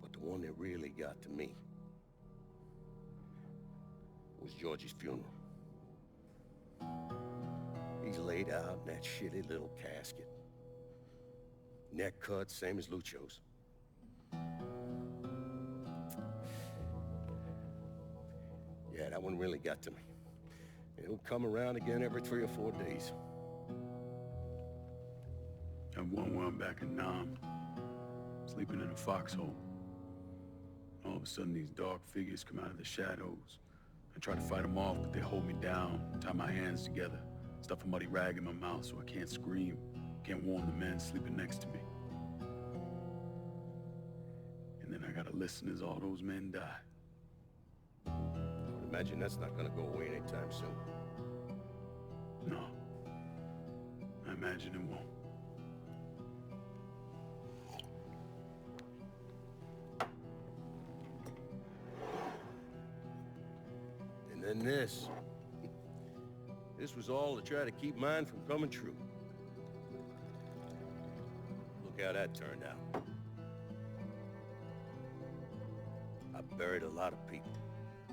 But the one that really got to me was Georgie's funeral. He's laid out in that shitty little casket. Neck cut, same as Lucho's. Yeah, that one really got to me. It would come around again every 3 or 4 days. And one where I'm back in Nam, sleeping in a foxhole. All of a sudden, these dark figures come out of the shadows. I try to fight them off, but they hold me down, tie my hands together, stuff a muddy rag in my mouth so I can't scream, can't warn the men sleeping next to me. And then I gotta listen as all those men die. I would imagine that's not gonna go away anytime soon. No. I imagine it won't. And then this. This was all to try to keep mine from coming true. Look how that turned out. I buried a lot of people.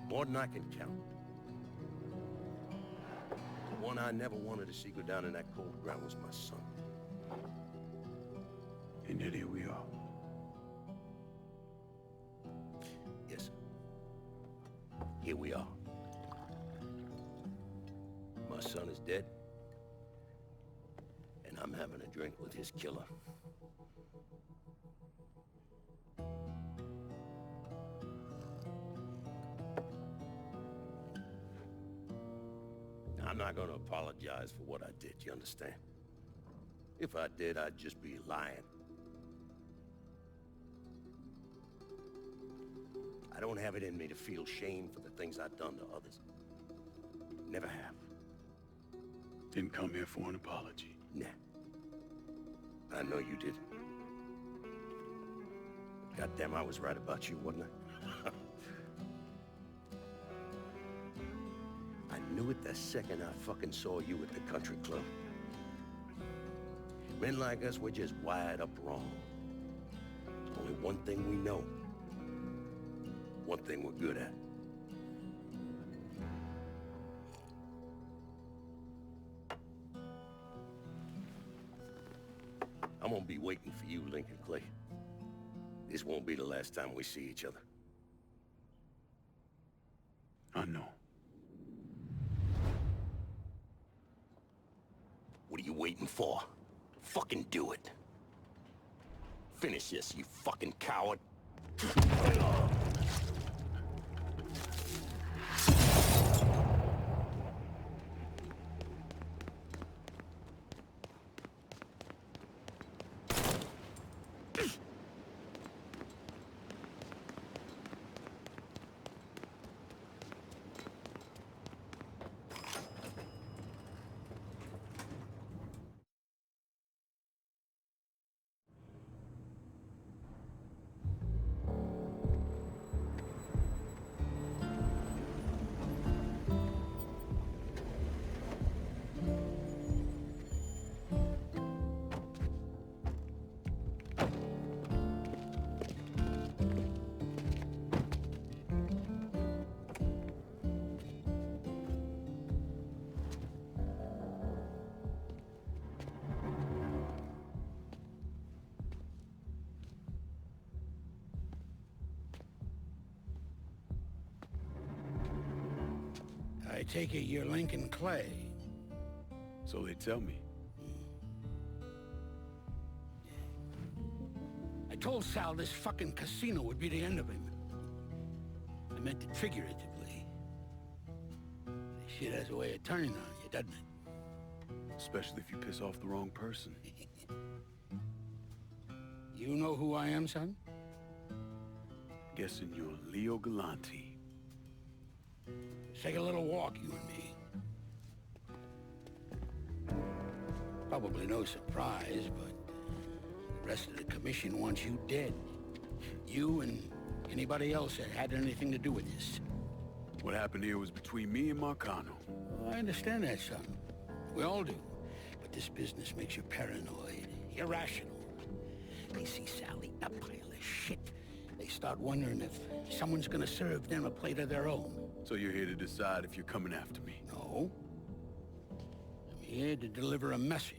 More than I can count. The one I never wanted to see go down in that cold ground was my son. And yet here we are. Yes, sir. Here we are. My son is dead. And I'm having a drink with his killer. I'm not gonna apologize for what I did, you understand? If I did, I'd just be lying. I don't have it in me to feel shame for the things I've done to others. Never have. Didn't come here for an apology. Nah. I know you did. Goddamn, I was right about you, wasn't I? I knew it the second I fucking saw you at the country club. Men like us, we're just wired up wrong. There's only one thing we know. One thing we're good at. I'm gonna be waiting for you, Lincoln Clay. This won't be the last time we see each other. I know. What are you waiting for? Fucking do it. Finish this, you fucking coward. I take it you're Lincoln Clay. So they tell me. I told Sal this fucking casino would be the end of him. I meant it figuratively. This shit has a way of turning on you, doesn't it? Especially if you piss off the wrong person. You know who I am, son? Guessing you're Leo Galante. Let's take a little walk, you and me. Probably no surprise, but the rest of the commission wants you dead. You and anybody else that had anything to do with this. What happened here was between me and Marcano. Well, I understand that, son. We all do. But this business makes you paranoid, irrational. They see Sally a pile of shit. They start wondering if someone's gonna serve them a plate of their own. So you're here to decide if you're coming after me? No. I'm here to deliver a message.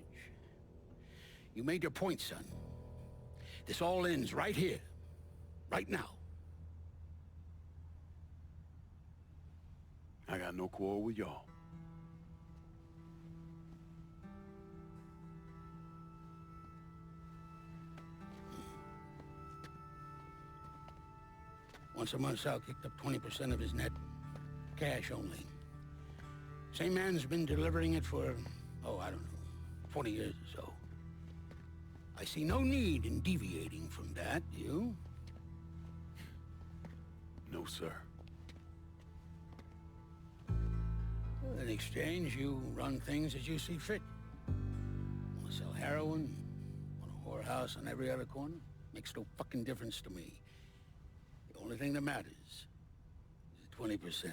You made your point, son. This all ends right here. Right now. I got no quarrel with y'all. Once a month, Sal kicked up 20% of his net. Cash only. Same man's been delivering it for, oh, I don't know, 20 years or so. I see no need in deviating from that, you? No, sir. Well, in exchange, you run things as you see fit. Want to sell heroin? Want a whorehouse on every other corner? Makes no fucking difference to me. The only thing that matters is the 20%.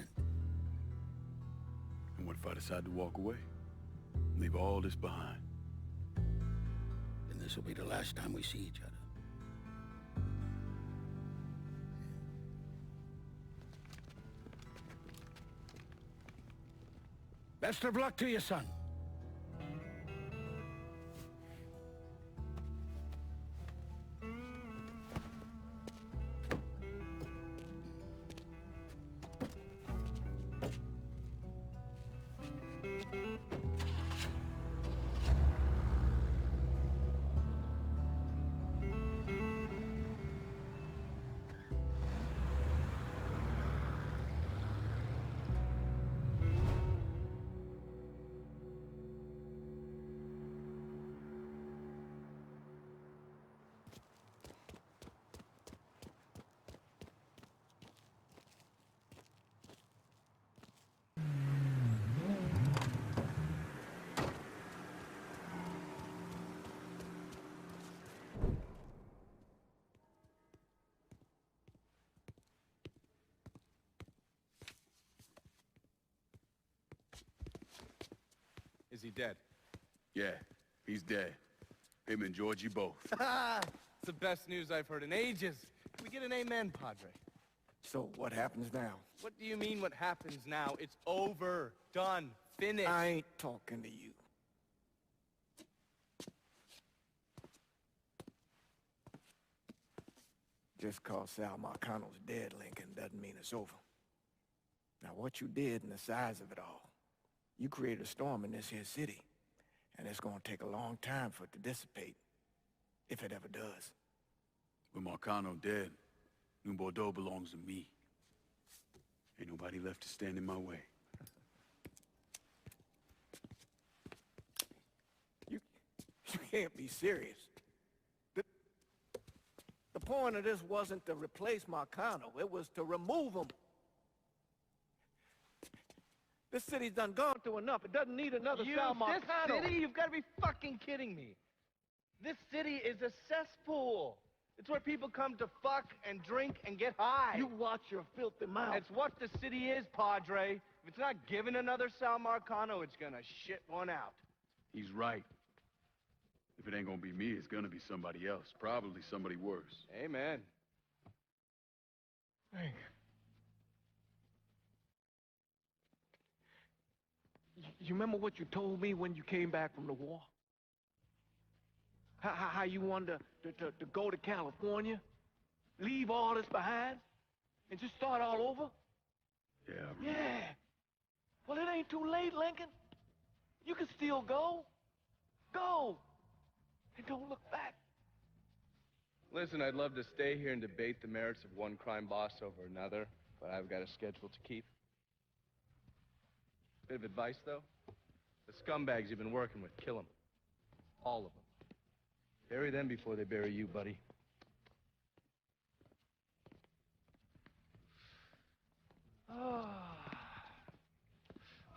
And what if I decide to walk away? Leave all this behind? Then And this will be the last time we see each other. Best of luck to you, son. Is he dead? Yeah, he's dead. Him and Georgie both. It's the best news I've heard in ages. Can we get an amen, Padre? So what happens now? What do you mean what happens now? It's over. Done. Finished. I ain't talking to you. Just cause Sal Marcano's dead, Lincoln, doesn't mean it's over. Now, what you did and the size of it all, you created a storm in this here city, and it's gonna take a long time for it to dissipate, if it ever does. With Marcano dead, New Bordeaux belongs to me. Ain't nobody left to stand in my way. You can't be serious. The point of this wasn't to replace Marcano, it was to remove him. This city's done gone through enough. It doesn't need another Sal Marcano. This city? You've got to be fucking kidding me. This city is a cesspool. It's where people come to fuck and drink and get high. You watch your filthy mouth. It's what the city is, Padre. If it's not giving another Sal Marcano, it's gonna shit one out. He's right. If it ain't gonna be me, it's gonna be somebody else. Probably somebody worse. Amen. Hey. You remember what you told me when you came back from the war? How you wanted to go to California, leave all this behind, and just start all over? Yeah. Yeah. Well, it ain't too late, Lincoln. You can still go. Go. And don't look back. Listen, I'd love to stay here and debate the merits of one crime boss over another, but I've got a schedule to keep. Bit of advice, though. The scumbags you've been working with, kill them. All of them. Bury them before they bury you, buddy.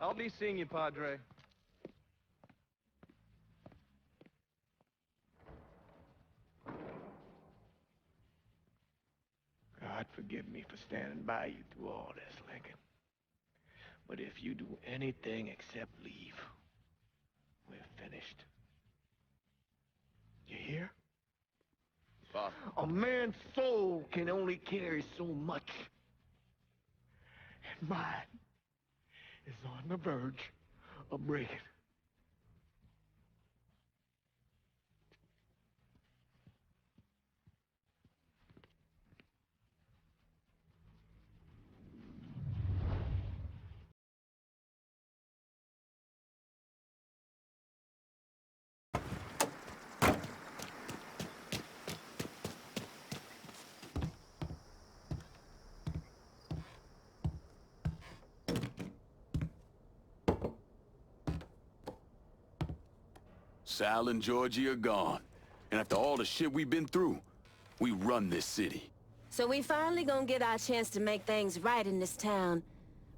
I'll be seeing you, Padre. God forgive me for standing by you through all this, Lincoln. But if you do anything except leave, we're finished. You hear? Father. A man's soul can only carry so much. And mine is on the verge of breaking. Sal and Georgie are gone. And after all the shit we've been through, we run this city. So we finally gonna get our chance to make things right in this town.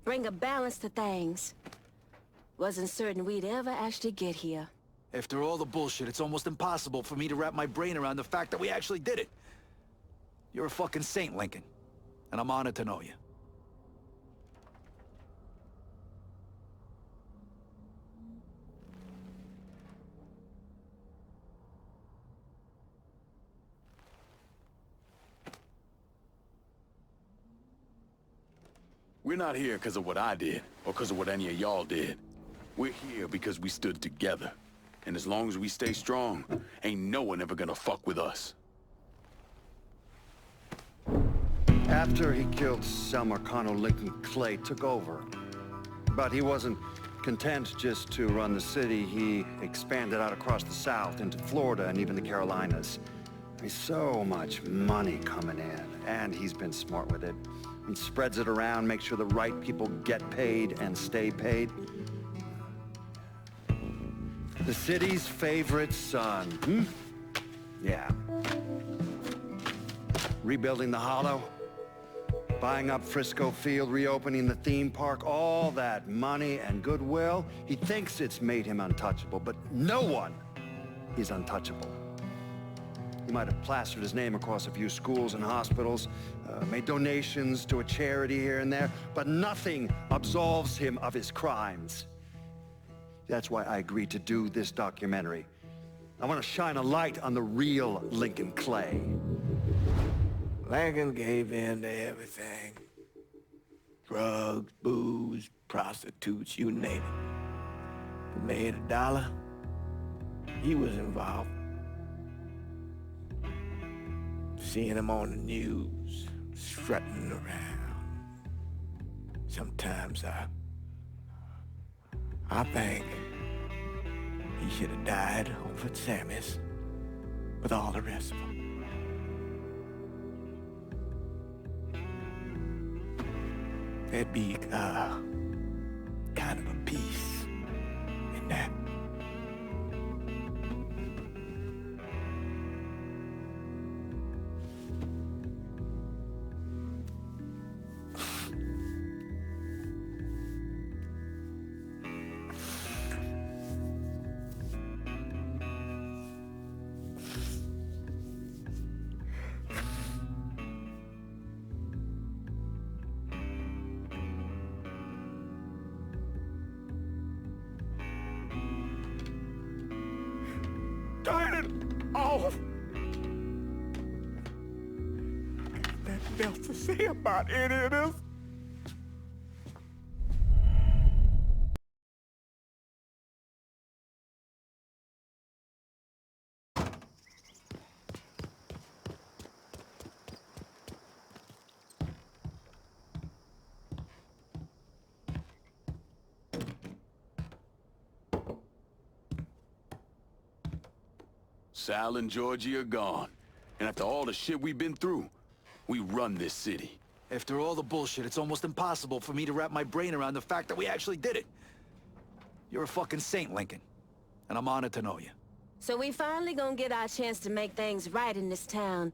Bring a balance to things. Wasn't certain we'd ever actually get here. After all the bullshit, it's almost impossible for me to wrap my brain around the fact that we actually did it. You're a fucking saint, Lincoln. And I'm honored to know you. We're not here because of what I did, or because of what any of y'all did. We're here because we stood together. And as long as we stay strong, ain't no one ever gonna fuck with us. After he killed Sal Marcano, Lincoln Clay took over. But he wasn't content just to run the city. He expanded out across the South into Florida and even the Carolinas. There's so much money coming in, and he's been smart with it. He spreads it around, makes sure the right people get paid and stay paid. The city's favorite son, Yeah. Rebuilding the Hollow, buying up Frisco Field, reopening the theme park, all that money and goodwill. He thinks it's made him untouchable, but no one is untouchable. He might have plastered his name across a few schools and hospitals, made donations to a charity here and there, but nothing absolves him of his crimes. That's why I agreed to do this documentary. I want to shine a light on the real Lincoln Clay. Lincoln gave in to everything. Drugs, booze, prostitutes, you name it. If he made $1, he was involved. Seeing him on the news, strutting around. Sometimes I think he should have died over at Sammy's with all the rest of them. There'd be kind of a peace in that. Turn it off! Nothing else to say about any of this. Sal and Georgie are gone. And after all the shit we've been through, we run this city. After all the bullshit, it's almost impossible for me to wrap my brain around the fact that we actually did it. You're a fucking saint, Lincoln. And I'm honored to know you. So we finally gonna get our chance to make things right in this town.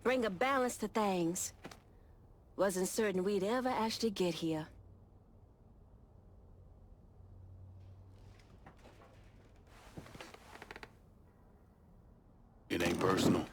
Bring a balance to things. Wasn't certain we'd ever actually get here. It ain't personal.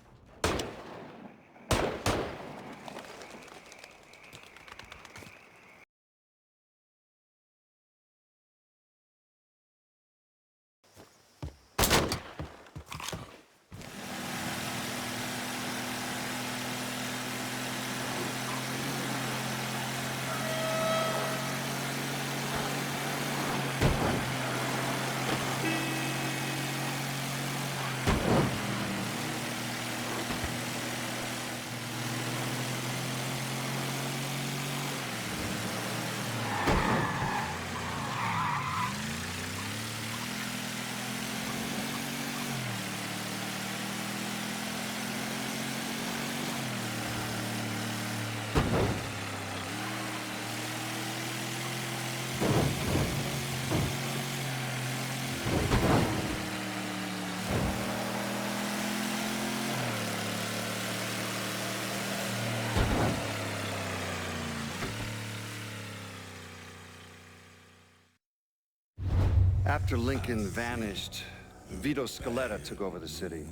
After Lincoln vanished, Vito Scaletta took over the city.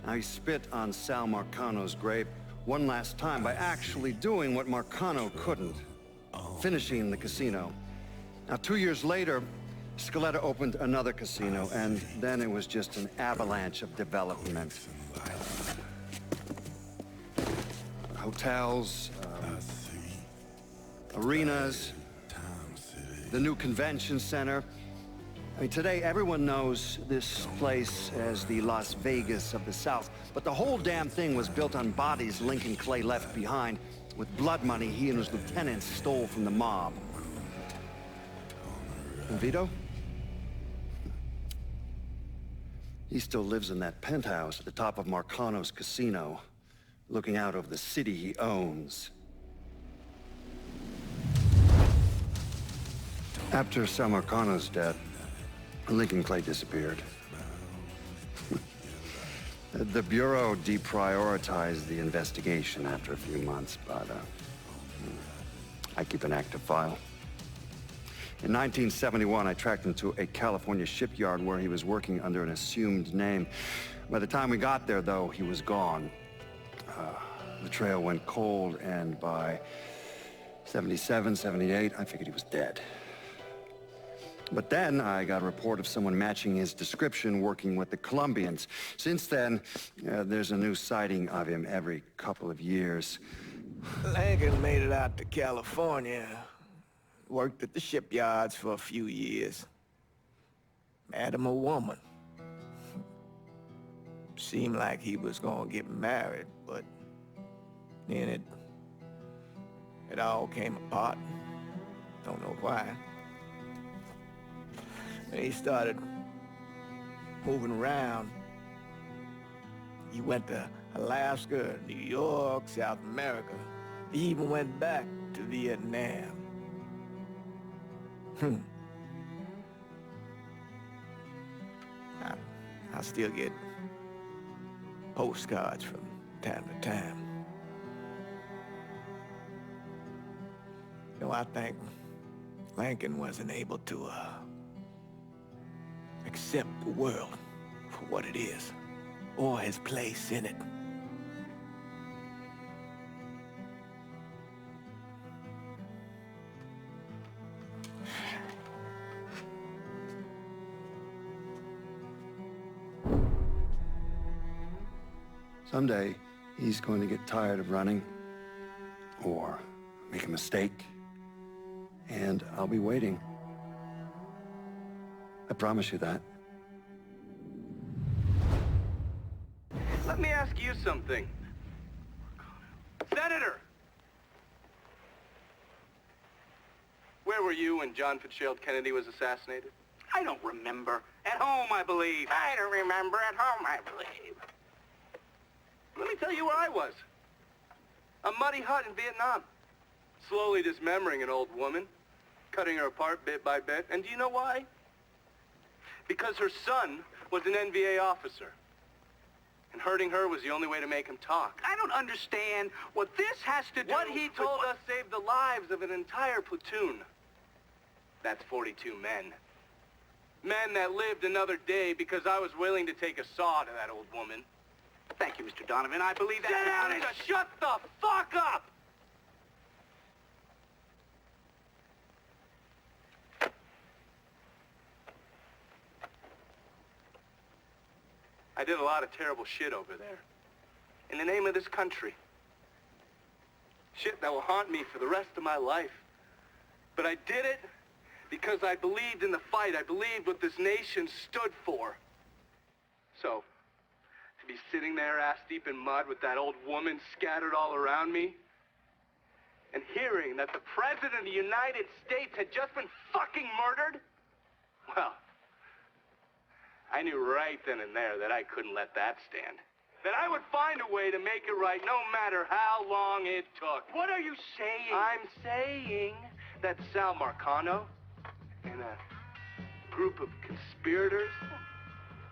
Now he spit on Sal Marcano's grave one last time by actually doing what Marcano couldn't, finishing the casino. Now 2 years later, Scaletta opened another casino, and then it was just an avalanche of development. Hotels, arenas, the new convention center. I mean, today everyone knows this place as the Las Vegas of the South, but the whole damn thing was built on bodies Lincoln Clay left behind with blood money he and his lieutenants stole from the mob. And Vito? He still lives in that penthouse at the top of Marcano's casino, looking out over the city he owns. After Sal Marcano's death, Lincoln Clay disappeared. The Bureau deprioritized the investigation after a few months, but I keep an active file. In 1971, I tracked him to a California shipyard where he was working under an assumed name. By the time we got there, though, he was gone. The trail went cold, and by 77, 78, I figured he was dead. But then I got a report of someone matching his description working with the Colombians. Since then, there's a new sighting of him every couple of years. Lincoln made it out to California. Worked at the shipyards for a few years. Met him a woman. Seemed like he was gonna get married, but then it all came apart. Don't know why. And he started moving around. He went to Alaska, New York, South America. He even went back to Vietnam. I still get postcards from time to time. You know, I think Lincoln wasn't able to accept the world for what it is, or his place in it. Someday, he's going to get tired of running, or make a mistake, and I'll be waiting. I promise you that. Let me ask you something. Senator! Where were you when John Fitzgerald Kennedy was assassinated? I don't remember. At home, I believe. I don't remember. At home, I believe. Let me tell you where I was. A muddy hut in Vietnam. Slowly dismembering an old woman, cutting her apart bit by bit. And do you know why? Because her son was an NVA officer. And hurting her was the only way to make him talk. I don't understand what this has to do... What he told us saved the lives of an entire platoon. That's 42 men. Men that lived another day because I was willing to take a saw to that old woman. Thank you, Mr. Donovan. I believe that... Sit down and shut the fuck up! I did a lot of terrible shit over there. In the name of this country. Shit that will haunt me for the rest of my life. But I did it because I believed in the fight. I believed what this nation stood for. So, to be sitting there ass-deep in mud with that old woman scattered all around me, and hearing that the President of the United States had just been fucking murdered, well, I knew right then and there that I couldn't let that stand. That I would find a way to make it right no matter how long it took. What are you saying? I'm saying that Sal Marcano and a group of conspirators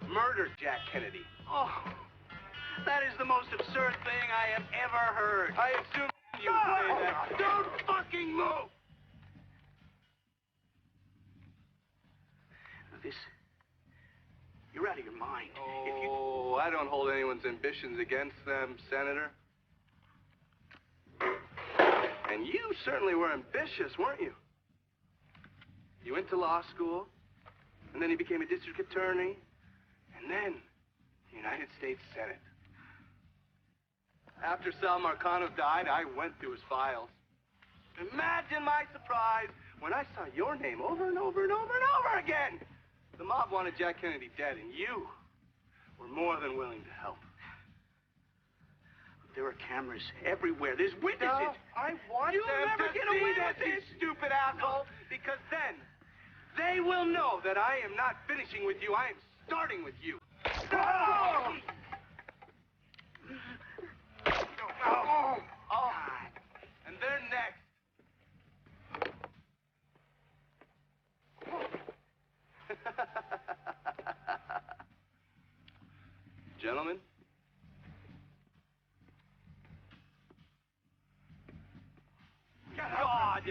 murdered Jack Kennedy. Oh, that is the most absurd thing I have ever heard. I assume you say that. Don't fucking move! This... You're out of your mind. Oh, I don't hold anyone's ambitions against them, Senator. And you certainly were ambitious, weren't you? You went to law school, and then you became a district attorney, and then the United States Senate. After Sal Marcano died, I went through his files. Imagine my surprise when I saw your name over and over and over and over again. The mob wanted Jack Kennedy dead, and you were more than willing to help. There are cameras everywhere. There's witnesses. No, I want You'll them never to get see away this, with you this. stupid asshole, because then they will know that I am not finishing with you. I am starting with you. Oh! Oh. And they're next. Gentlemen. God!